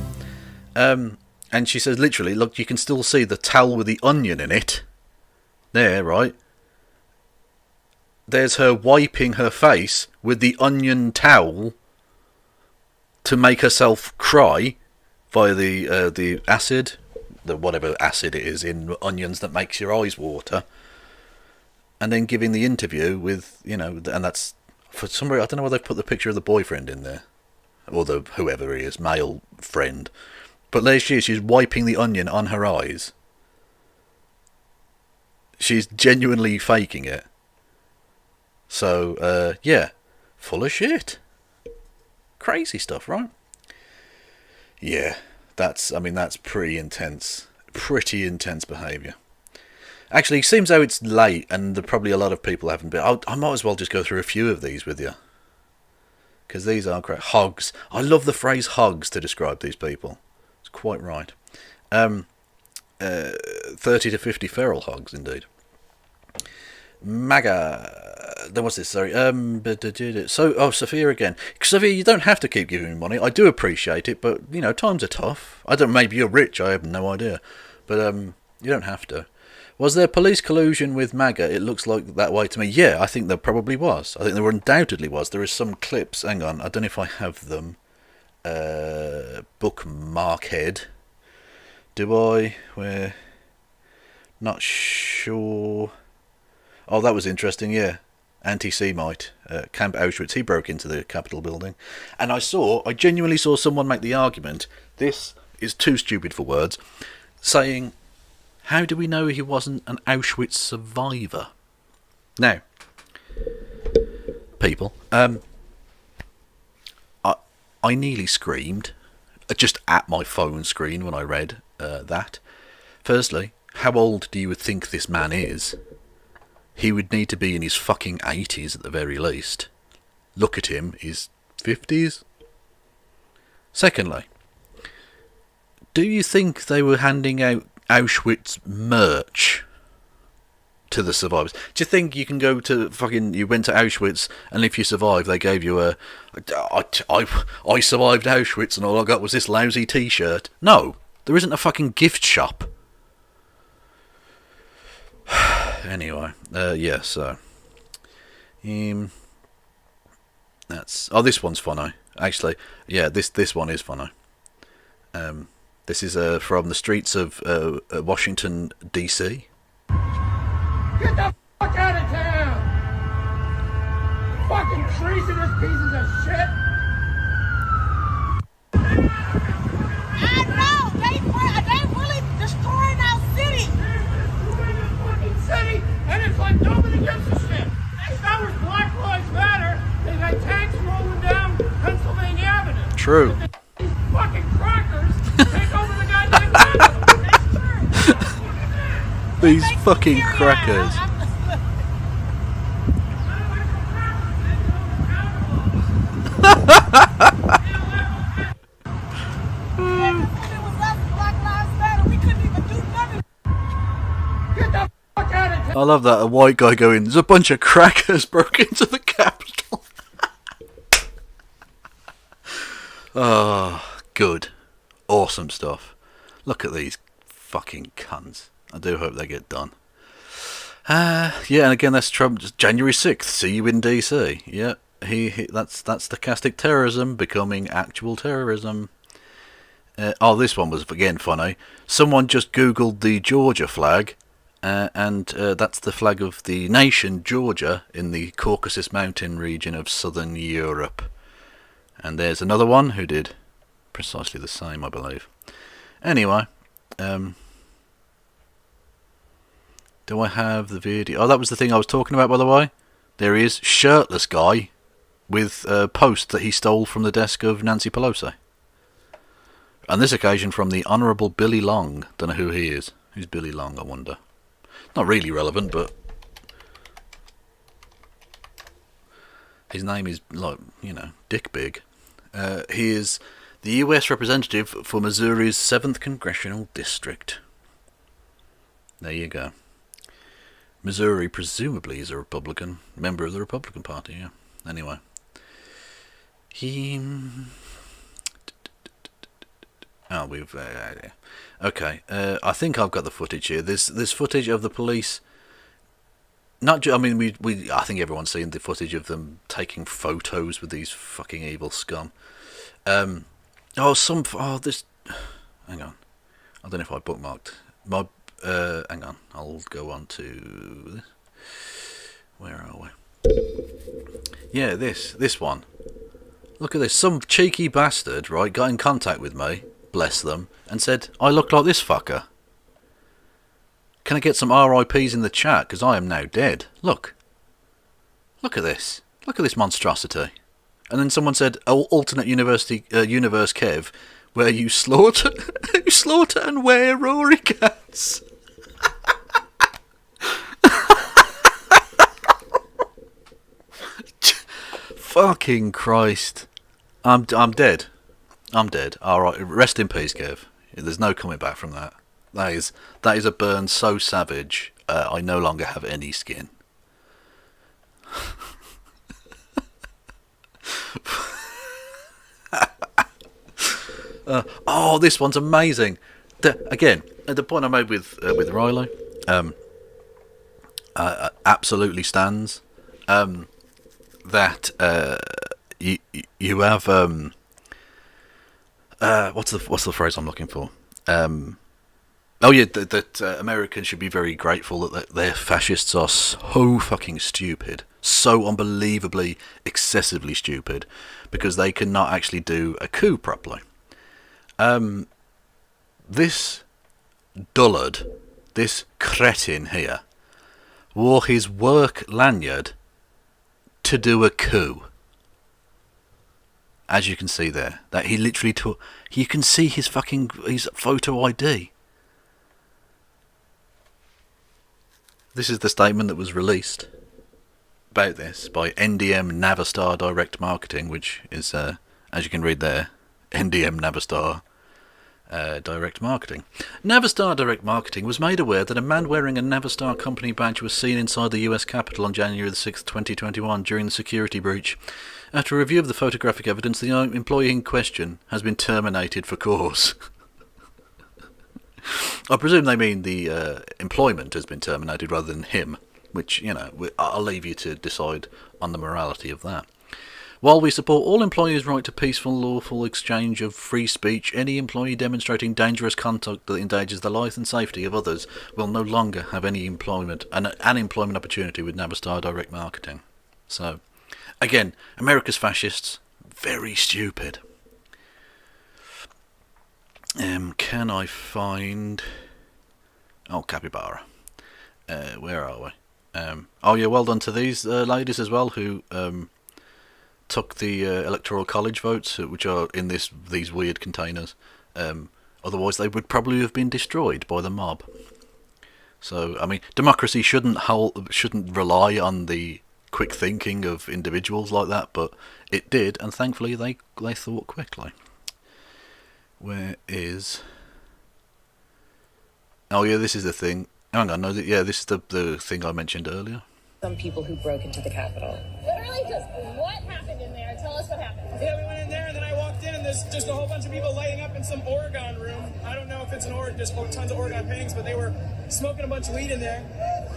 And she says, literally, look, you can still see the towel with the onion in it. There, right? There's her wiping her face with the onion towel to make herself cry via the acid, the whatever acid it is in onions that makes your eyes water. And then giving the interview with, and that's, for some reason, I don't know why they've put the picture of the boyfriend in there. Or the whoever he is, male friend. But there she is, she's wiping the onion on her eyes. She's genuinely faking it. So, yeah, full of shit. Crazy stuff, right? Yeah, that's pretty intense. Pretty intense behaviour. Actually, it seems though it's late and probably a lot of people haven't been. I might as well just go through a few of these with you. Because these are great. Hogs. I love the phrase hogs to describe these people. It's quite right. 30 to 50 feral hogs, indeed. MAGA. There was this, sorry. Sophia again. Sophia, you don't have to keep giving me money. I do appreciate it, but, times are tough. Maybe you're rich, I have no idea. But, you don't have to. Was there police collusion with MAGA? It looks like that way to me. Yeah, I think there probably was. I think there undoubtedly was. There is some clips. Hang on, I don't know if I have them. Bookmark head. Do I? Where? Not sure. Oh, that was interesting, yeah. Anti-Semite. Camp Auschwitz. He broke into the Capitol building. And I genuinely saw someone make the argument, this is too stupid for words, saying, how do we know he wasn't an Auschwitz survivor? Now, people, I nearly screamed, just at my phone screen when I read that. Firstly, how old do you think this man is? He would need to be in his fucking 80s at the very least. Look at him, he's 50s. Secondly, do you think they were handing out Auschwitz merch to the survivors? Do you think you can go to you went to Auschwitz and if you survived they gave you I survived Auschwitz and all I got was this lousy t-shirt? No, there isn't a fucking gift shop. Anyway, yeah, so that's this one's funny. Actually, yeah, this one is funny. This is from the streets of Washington, D.C. Get the fuck out of town! Fucking treasonous pieces of shit! I know! They really destroying our city! They're destroying the fucking city, and it's like nobody gives a shit! If that was Black Lives Matter, they got tanks rolling down Pennsylvania Avenue. True. These fucking crackers take over the goddamn capital! These fucking crackers. I love that, a white guy going, there's a bunch of crackers broke into the Capitol. Oh, good. Awesome stuff. Look at these fucking cunts. I do hope they get done. Yeah, and again, that's Trump. January 6th, see you in DC. Yeah, that's stochastic terrorism becoming actual terrorism. This one was, again, funny. Someone just Googled the Georgia flag, and that's the flag of the nation Georgia in the Caucasus Mountain region of southern Europe. And there's another one who did precisely the same, I believe. Anyway, do I have the video? Oh, that was the thing I was talking about, by the way. There he is, shirtless guy with a post that he stole from the desk of Nancy Pelosi. On this occasion from the Honourable Billy Long. Don't know who he is. Who's Billy Long, I wonder? Not really relevant, but his name is, like, you know, Dick Big. He is the US representative for Missouri's 7th Congressional District. There you go. Missouri presumably is a Republican, member of the Republican Party, yeah. Anyway. Okay, I think I've got the footage here. This footage of the police. I think everyone's seen the footage of them taking photos with these fucking evil scum. Hang on. I don't know if I bookmarked my. Hang on. I'll go on to this. Where are we? Yeah, this one. Look at this. Some cheeky bastard, right, got in contact with me, bless them, and said, I look like this fucker. Can I get some RIPs in the chat, because I am now dead. Look. Look at this. Look at this monstrosity. And then someone said, alternate universe Kev, where you slaughter, you slaughter and wear Rory cats. Fucking Christ. I'm dead. I'm dead. Alright, rest in peace, Kev. There's no coming back from that. That is a burn so savage, I no longer have any skin. This one's amazing. Again, the point I made with Riley, absolutely stands. That you have what's the phrase I'm looking for? That Americans should be very grateful that their fascists are so fucking stupid, so unbelievably, excessively stupid, because they cannot actually do a coup properly. This dullard, this cretin here, wore his work lanyard to do a coup. As you can see there, that he literally took. You can see his photo ID. This is the statement that was released about this by NDM Navistar Direct Marketing, which is, as you can read there, NDM Navistar Direct Marketing. Navistar Direct Marketing was made aware that a man wearing a Navistar company badge was seen inside the US Capitol on January the 6th, 2021 during the security breach. After a review of the photographic evidence, the employee in question has been terminated for cause. I presume they mean the employment has been terminated rather than him, which, you know, I'll leave you to decide on the morality of that. While we support all employees' right to peaceful, lawful exchange of free speech, any employee demonstrating dangerous conduct that endangers the life and safety of others will no longer have any employment, an employment opportunity with Navistar Direct Marketing. So, again, America's fascists, very stupid. Can I find... Capybara. Where are we? Well done to these ladies as well, who took the electoral college votes, which are in these weird containers. Otherwise they would probably have been destroyed by the mob. So, I mean, democracy shouldn't rely on the quick thinking of individuals like that, but it did, and thankfully they thought quickly. Where is... Oh yeah, this is the thing. Hang on, no, yeah, this is the thing I mentioned earlier. Some people who broke into the Capitol. Literally just what happened in there? Tell us what happened. Yeah, we went in there and then I walked in and there's just a whole bunch of people lighting up in some Oregon room. I don't know if it's just tons of Oregon paintings, but they were smoking a bunch of weed in there.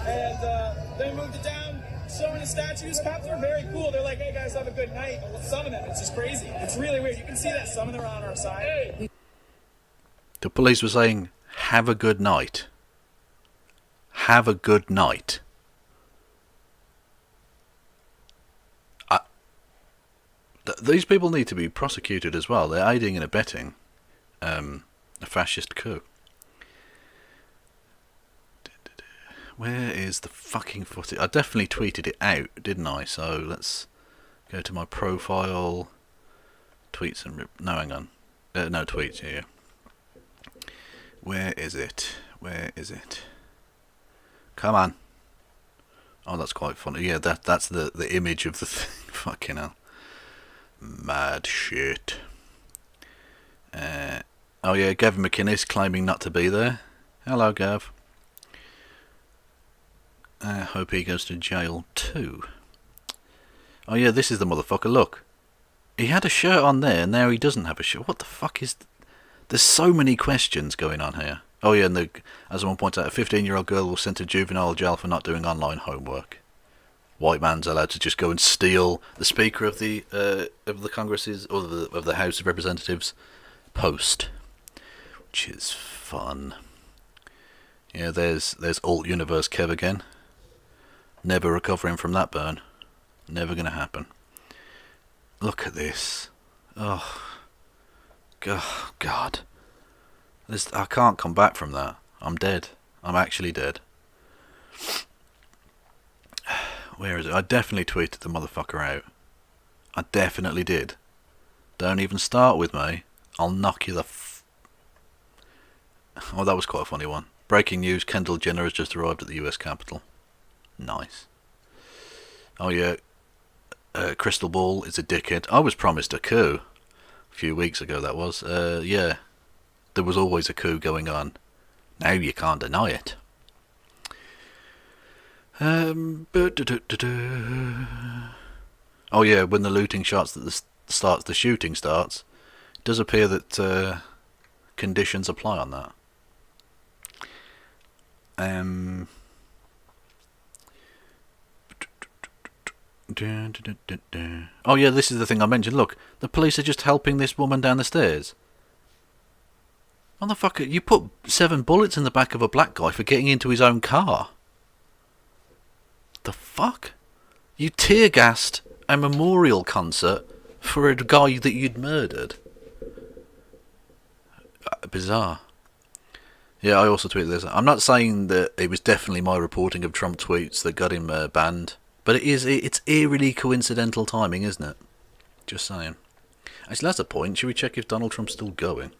And then we moved it down, showing the statues. Cops are very cool. They're like, hey guys, have a good night. But with some of them, it's just crazy. It's really weird. You can see that some of them are on our side. Hey. The police were saying, have a good night. Have a good night. These people need to be prosecuted as well. They're aiding and abetting a fascist coup. Where is the fucking footage? I definitely tweeted it out, didn't I? So let's go to my profile. Tweets and... No, hang on. No tweets here. Where is it? Where is it? Come on. Oh, that's quite funny. Yeah, that's the image of the thing. Fucking hell. Mad shit. Oh yeah, Gavin McInnes claiming not to be there. Hello, Gav. Hope he goes to jail too. Oh yeah, this is the motherfucker. Look, he had a shirt on there, and now he doesn't have a shirt. What the fuck is? There's so many questions going on here. Oh yeah, and as someone points out, a 15-year-old girl was sent to juvenile jail for not doing online homework. White man's allowed to just go and steal the Speaker of the Congress's or of the House of Representatives post, which is fun. Yeah, there's alt universe Kev again. Never recovering from that burn. Never gonna happen. Look at this. Oh, God. I can't come back from that. I'm dead. I'm actually dead. Where is it? I definitely tweeted the motherfucker out. I definitely did. Don't even start with me. I'll knock you the Oh, that was quite a funny one. Breaking news, Kendall Jenner has just arrived at the US Capitol. Nice. Oh yeah, Crystal Ball is a dickhead. I was promised a coup a few weeks ago, that was. Yeah, there was always a coup going on. Now you can't deny it. Oh yeah, when the looting starts, the shooting starts, it does appear that conditions apply on that. Oh yeah, this is the thing I mentioned. Look, the police are just helping this woman down the stairs. Motherfucker, you put 7 bullets in the back of a black guy for getting into his own car. The fuck? You tear-gassed a memorial concert for a guy that you'd murdered. Bizarre. Yeah, I also tweeted this. I'm not saying that it was definitely my reporting of Trump tweets that got him banned, but it's eerily coincidental timing, isn't it? Just saying. Actually, that's a point. Should we check if Donald Trump's still going?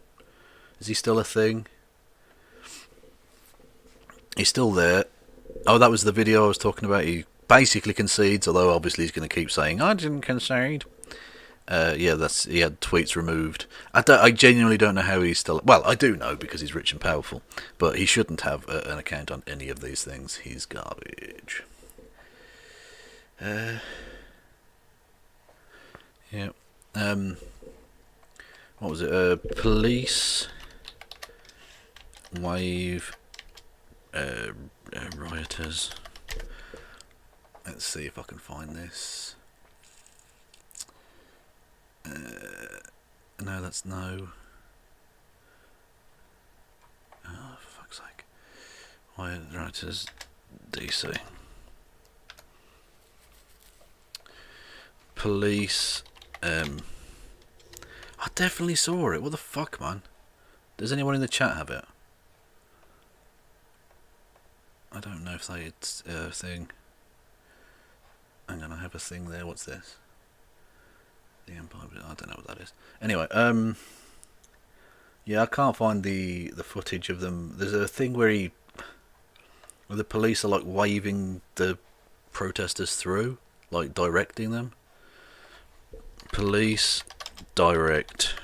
Is he still a thing? He's still there. Oh, that was the video I was talking about. He basically concedes, although obviously he's going to keep saying, I didn't concede. Yeah, he had tweets removed. I genuinely don't know how he's still... Well, I do know because he's rich and powerful, but he shouldn't have an account on any of these things. He's garbage. Yeah. What was it? Police wave rioters. Let's see if I can find this. No, that's no. Oh, for fuck's sake. Why writers DC. Police. I definitely saw it. What the fuck, man? Does anyone in the chat have it? I don't know if it's a thing. Hang on, I have a thing there. What's this? The Empire. I don't know what that is. Anyway, yeah, I can't find the footage of them. There's a thing where he Where the police are like waving the protesters through, like directing them. Police direct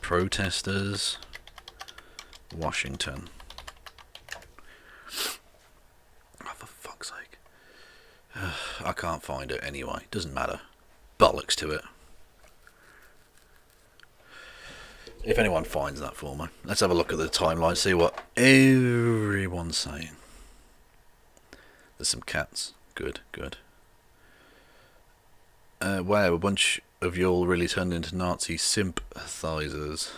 protesters, Washington. Oh, for fuck's sake. I can't find it anyway. Doesn't matter. Bollocks to it. If anyone finds that for me. Let's have a look at the timeline, see what everyone's saying. There's some cats. Good, good. Wow, a bunch of y'all really turned into Nazi sympathisers.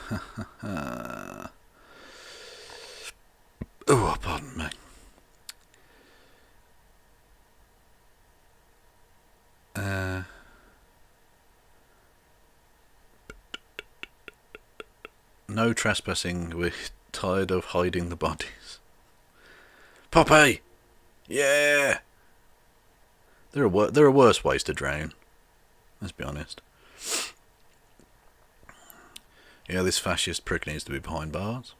Oh, pardon me. No trespassing, we're tired of hiding the bodies. Poppy! Yeah! There are worse ways to drown. Let's be honest. Yeah, this fascist prick needs to be behind bars.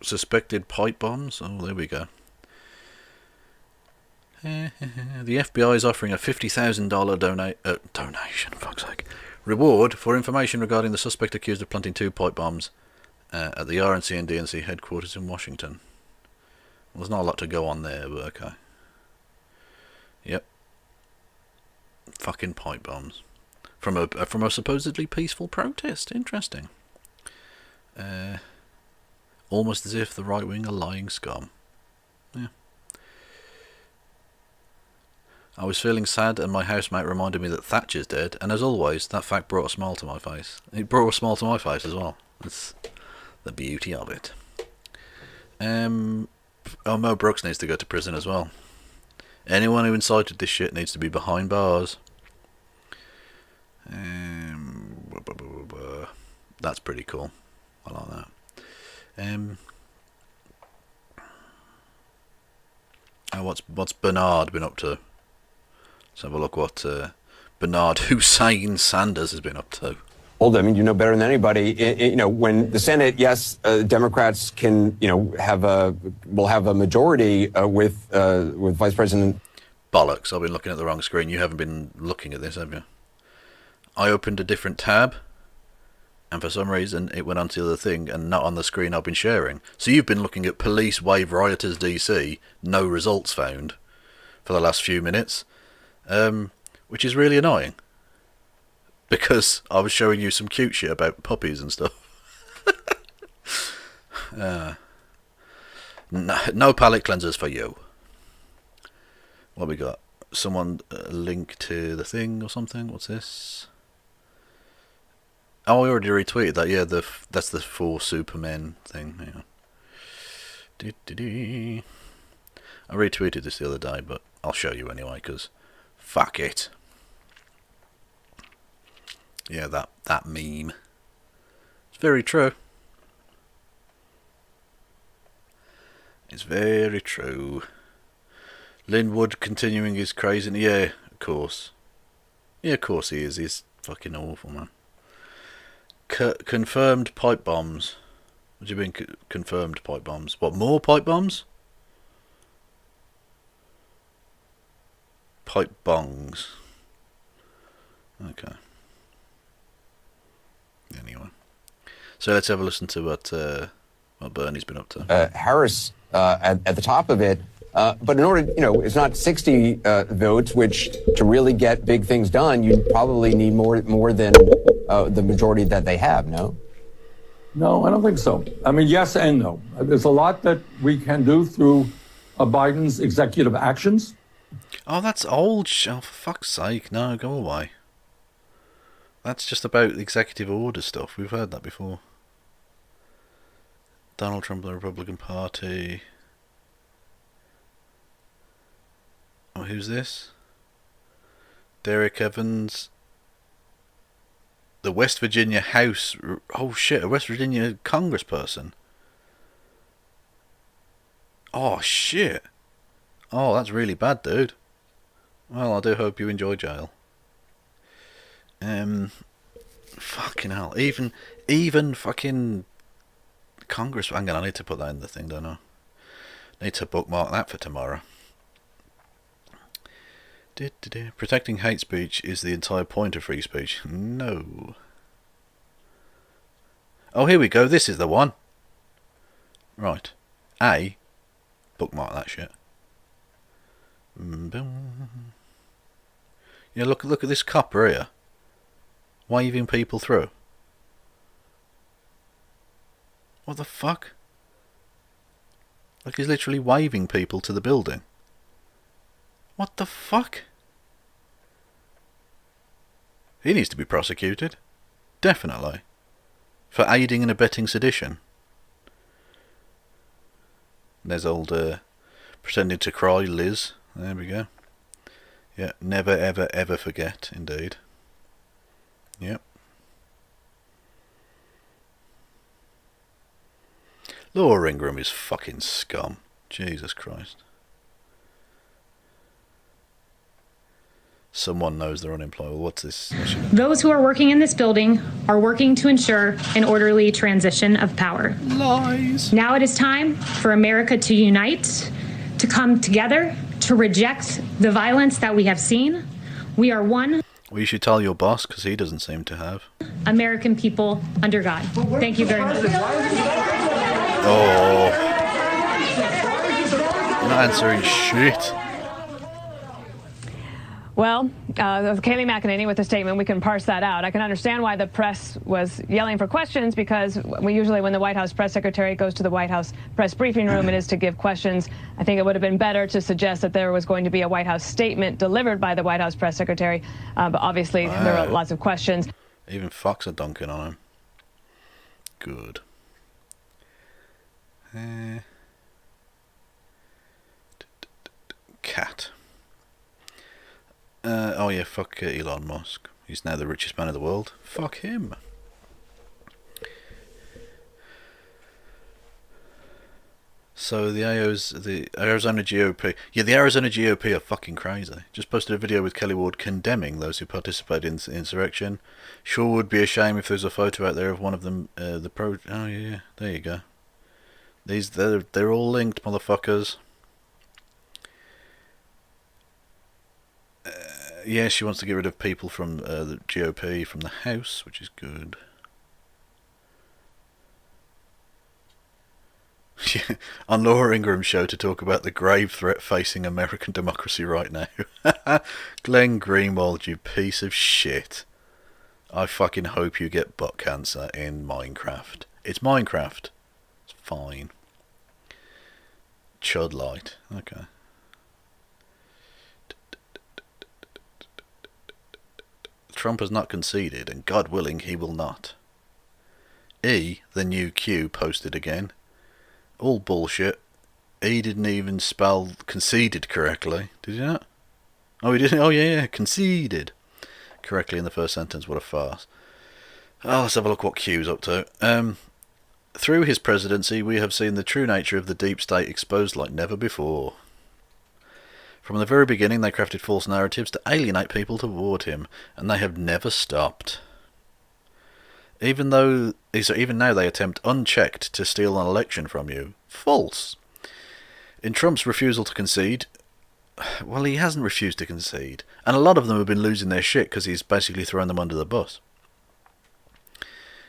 Suspected pipe bombs? Oh, there we go. The FBI is offering a $50,000 donation, fuck's sake, reward for information regarding the suspect accused of planting 2 pipe bombs at the RNC and DNC headquarters in Washington. Well, there's not a lot to go on there, but okay. Yep. Fucking pipe bombs from a supposedly peaceful protest. Interesting. Almost as if the right wing are lying scum. Yeah. I was feeling sad and my housemate reminded me that Thatcher's dead, and as always, that fact brought a smile to my face. It brought a smile to my face as well. That's the beauty of it. Oh, Mo Brooks needs to go to prison as well. Anyone who incited this shit needs to be behind bars. That's pretty cool. I like that. What's Bernard been up to? Let's have a look what Bernard Hussein Sanders has been up to. I mean, you know better than anybody. When the Senate, yes, Democrats can, will have a majority with Vice President. Bollocks! I've been looking at the wrong screen. You haven't been looking at this, have you? I opened a different tab, and for some reason it went onto the other thing and not on the screen I've been sharing. So you've been looking at police wave rioters DC, no results found, for the last few minutes, which is really annoying. Because I was showing you some cute shit about puppies and stuff. No palate cleansers for you. What we got? Someone link to the thing or something? What's this? Oh, I already retweeted that. Yeah, that's the 4 Supermen thing. Yeah. I retweeted this the other day, but I'll show you anyway, because fuck it. Yeah, that meme. It's very true. It's very true. Linwood continuing his crazy. Yeah, of course. Yeah, of course he is. He's fucking awful, man. Confirmed pipe bombs. What do you mean confirmed pipe bombs? What, more pipe bombs? Pipe bongs. Okay. Anyway, so let's have a listen to what Bernie's been up to. Harris at the top of it, but in order, it's not 60 votes, which to really get big things done, you probably need more than the majority that they have. No. No, I don't think so. I mean, yes and no. There's a lot that we can do through Biden's executive actions. Oh, that's old. Oh, for fuck's sake! No, go away. That's just about executive order stuff. We've heard that before. Donald Trump and the Republican Party. Oh, who's this? Derek Evans. The West Virginia House. Oh shit, a West Virginia congressperson. Oh shit. Oh, that's really bad, dude. Well, I do hope you enjoy jail. Fucking hell. Even fucking Congress. Hang on, I need to put that in the thing, don't I? Need to bookmark that for tomorrow. Protecting hate speech is the entire point of free speech. No. Oh, here we go. This is the one. Right. A. Bookmark that shit. Yeah, look at this copper here. Waving people through. What the fuck? Like he's literally waving people to the building. What the fuck? He needs to be prosecuted. Definitely. For aiding and abetting sedition. There's old pretending to cry Liz. There we go. Yeah, never ever ever forget, indeed. Yep. Laura Ingraham is fucking scum. Jesus Christ. Someone knows they're unemployable. What's this? Those who are working in this building are working to ensure an orderly transition of power. Lies. Now it is time for America to unite, to come together, to reject the violence that we have seen. We are one. Well, you should tell your boss, because he doesn't seem to have. American people under God. Thank you very much. Oh. Not answering shit. Well, Kayleigh McEnany with the statement, we can parse that out. I can understand why the press was yelling for questions, because usually when the White House press secretary goes to the White House press briefing room, it is to give questions. I think it would have been better to suggest that there was going to be a White House statement delivered by the White House press secretary. But obviously, there were lots of questions. Even Fox are dunking on him. Good. Cat. Oh yeah, fuck Elon Musk. He's now the richest man in the world. Fuck him. So the Arizona GOP. Yeah, the Arizona GOP are fucking crazy. Just posted a video with Kelly Ward condemning those who participated in the insurrection. Sure would be a shame if there's a photo out there of one of them. Oh yeah, there you go. They're all linked, motherfuckers. Yeah, she wants to get rid of people from the GOP from the House, which is good. On Laura Ingram's show to talk about the grave threat facing American democracy right now. Glenn Greenwald, you piece of shit. I fucking hope you get butt cancer in Minecraft. It's Minecraft. It's fine. Chud light. Okay. Trump has not conceded, and God willing, he will not. E, the new Q, posted again. All bullshit. E didn't even spell conceded correctly. Did he not? Oh, he didn't? Oh, yeah, conceded correctly in the first sentence. What a farce. Oh, let's have a look what Q's up to. Through his presidency, we have seen the true nature of the deep state exposed like never before. From the very beginning, they crafted false narratives to alienate people toward him, and they have never stopped. Even now they attempt unchecked to steal an election from you. False. In Trump's refusal to concede, well, he hasn't refused to concede, and a lot of them have been losing their shit because he's basically thrown them under the bus.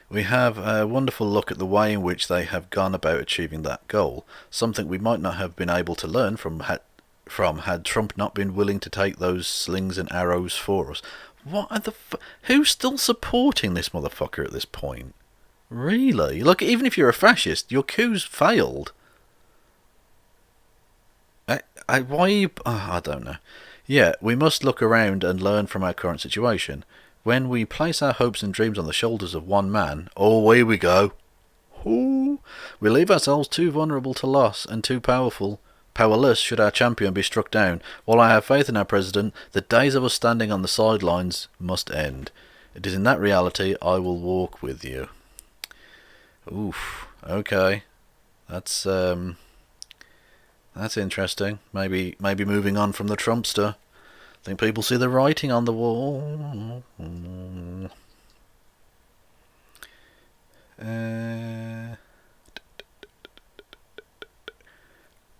We have a wonderful look at the way in which they have gone about achieving that goal, something we might not have been able to learn from had Trump not been willing to take those slings and arrows for us. What are the who's still supporting this motherfucker at this point? Really? Look, even if you're a fascist, your coup's failed. Why are you... Oh, I don't know. Yeah, we must look around and learn from our current situation. When we place our hopes and dreams on the shoulders of one man... Oh, here we go. Ooh, we leave ourselves too vulnerable to loss and too powerless should our champion be struck down. While I have faith in our president, the days of us standing on the sidelines must end. It is in that reality I will walk with you. Oof. Okay. That's interesting. Maybe moving on from the Trumpster. I think people see the writing on the wall.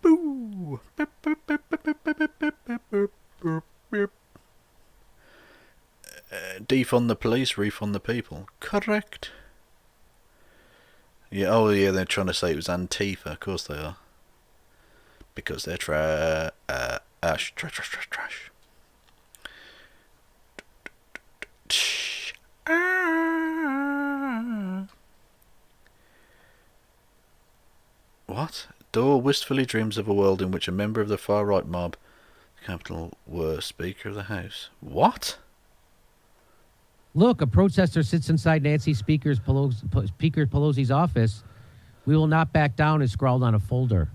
Boo. Defund the police, refund the people. Correct. Yeah. Oh, yeah. They're trying to say it was Antifa. Of course they are. Because they're trash. What? Dole wistfully dreams of a world in which a member of the far-right mob, the capital, were Speaker of the House. What? Look, a protester sits inside Speaker Pelosi's office. We will not back down is scrawled on a folder.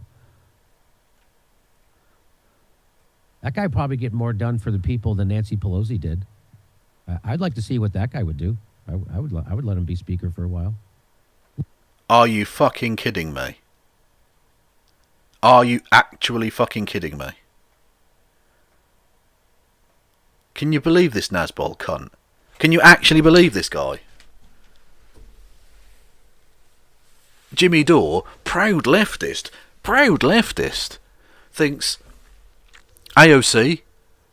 That guy probably get more done for the people than Nancy Pelosi did. I'd like to see what that guy would do. I would let him be Speaker for a while. Are you fucking kidding me? Are you actually fucking kidding me? Can you believe this Nazbol cunt? Can you actually believe this guy? Jimmy Dore, proud leftist, thinks AOC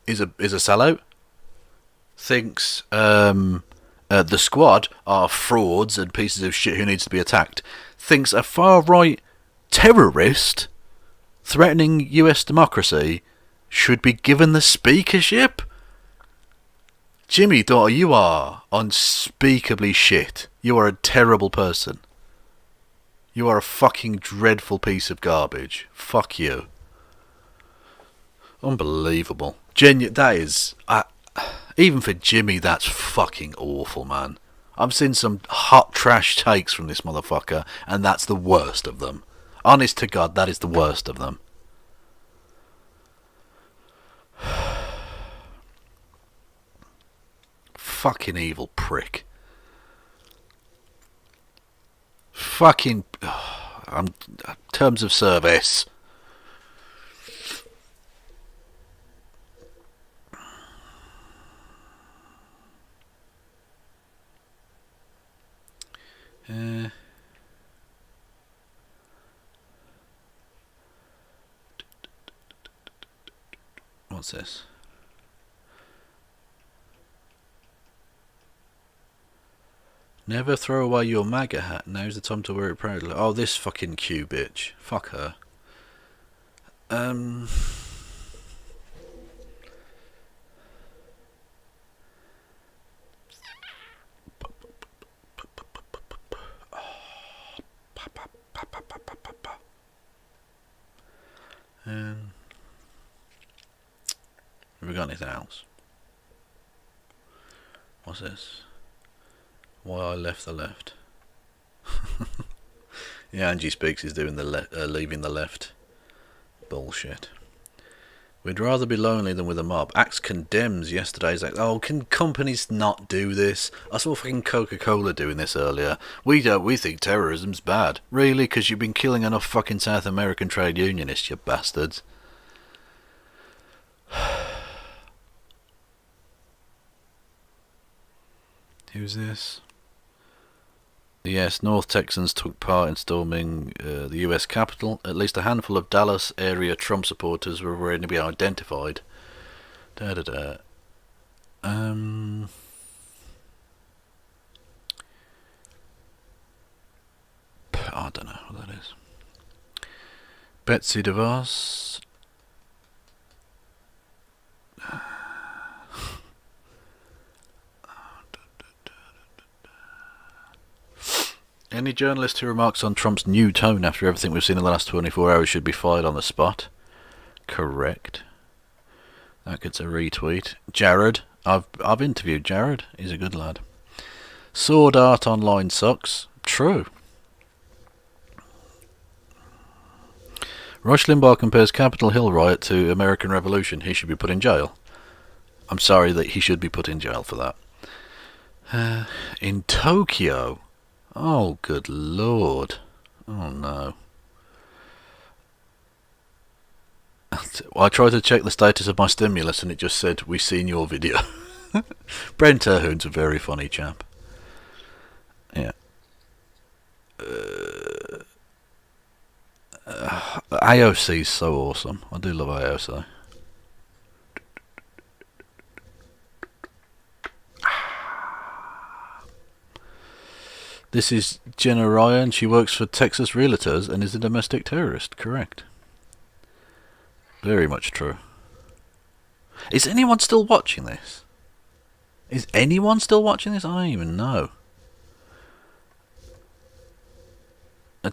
is a sellout. Thinks the Squad are frauds and pieces of shit who needs to be attacked. Thinks a far right terrorist threatening US democracy should be given the speakership. Jimmy Dore, you are unspeakably shit. You are a terrible person. You are a fucking dreadful piece of garbage. Fuck you. Unbelievable. That is... even for Jimmy, that's fucking awful, man. I've seen some hot trash takes from this motherfucker, and that's the worst of them. Honest to God, that is the worst of them. Fucking evil prick. Fucking... terms of service. What's this? Never throw away your MAGA hat. Now's the time to wear it proudly. Oh, this fucking Q bitch. Fuck her. Have we got anything else? What's this? Why I left the left. Yeah, Angie Speaks is doing the leaving the left bullshit. We'd rather be lonely than with a mob. Axe condemns yesterday's act. Oh, can companies not do this? I saw fucking Coca-Cola doing this earlier. We think terrorism's bad. Really? Because you've been killing enough fucking South American trade unionists, you bastards. Who's this? Yes, North Texans took part in storming the US Capitol. At least a handful of Dallas area Trump supporters were ready to be identified. I don't know what that is. Betsy DeVos. Any journalist who remarks on Trump's new tone after everything we've seen in the last 24 hours should be fired on the spot. Correct. That gets a retweet. Jared. I've interviewed Jared. He's a good lad. Sword art online sucks. True. Rush Limbaugh compares Capitol Hill riot to American Revolution. He should be put in jail. I'm sorry that he should be put in jail for that. In Tokyo... Oh, good lord. Oh, no. I tried to check the status of my stimulus and it just said, "We've seen your video." Brent Terhun's a very funny chap. Yeah. AOC is so awesome. I do love AOC. This is Jenna Ryan. She works for Texas Realtors and is a domestic terrorist. Correct. Very much true. Is anyone still watching this? Is anyone still watching this? I don't even know.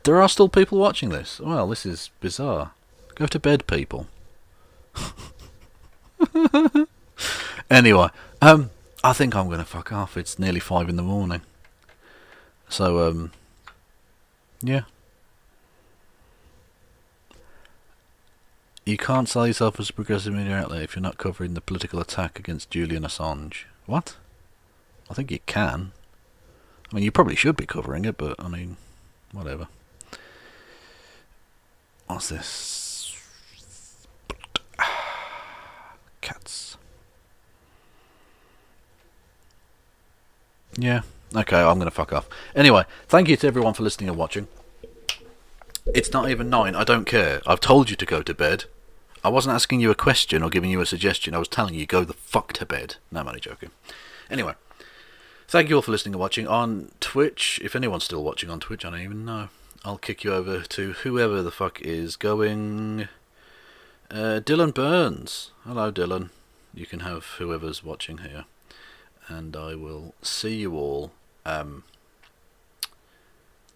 There are still people watching this. Well, this is bizarre. Go to bed, people. Anyway, I think I'm going to fuck off. It's nearly 5 in the morning. So, yeah. You can't sell yourself as a progressive media outlet if you're not covering the political attack against Julian Assange. What? I think you can. I mean, you probably should be covering it, but, I mean, whatever. What's this? Cats. Yeah. Okay, I'm going to fuck off. Anyway, thank you to everyone for listening and watching. It's not even 9. I don't care. I've told you to go to bed. I wasn't asking you a question or giving you a suggestion. I was telling you go the fuck to bed. No, I'm only joking. Anyway, thank you all for listening and watching on Twitch. If anyone's still watching on Twitch, I don't even know. I'll kick you over to whoever the fuck is going. Dylan Burns. Hello, Dylan. You can have whoever's watching here. And I will see you all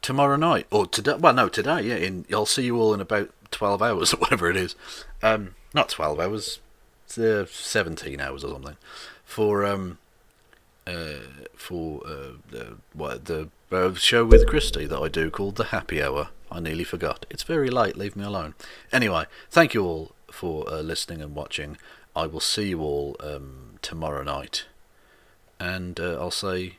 tomorrow night. Or today. Well, no, today, yeah. I'll see you all in about 12 hours or whatever it is. Not 12 hours. It's 17 hours or something. For the show with Christy that I do called The Happy Hour. I nearly forgot. It's very late, leave me alone. Anyway, thank you all for listening and watching. I will see you all tomorrow night. And I'll say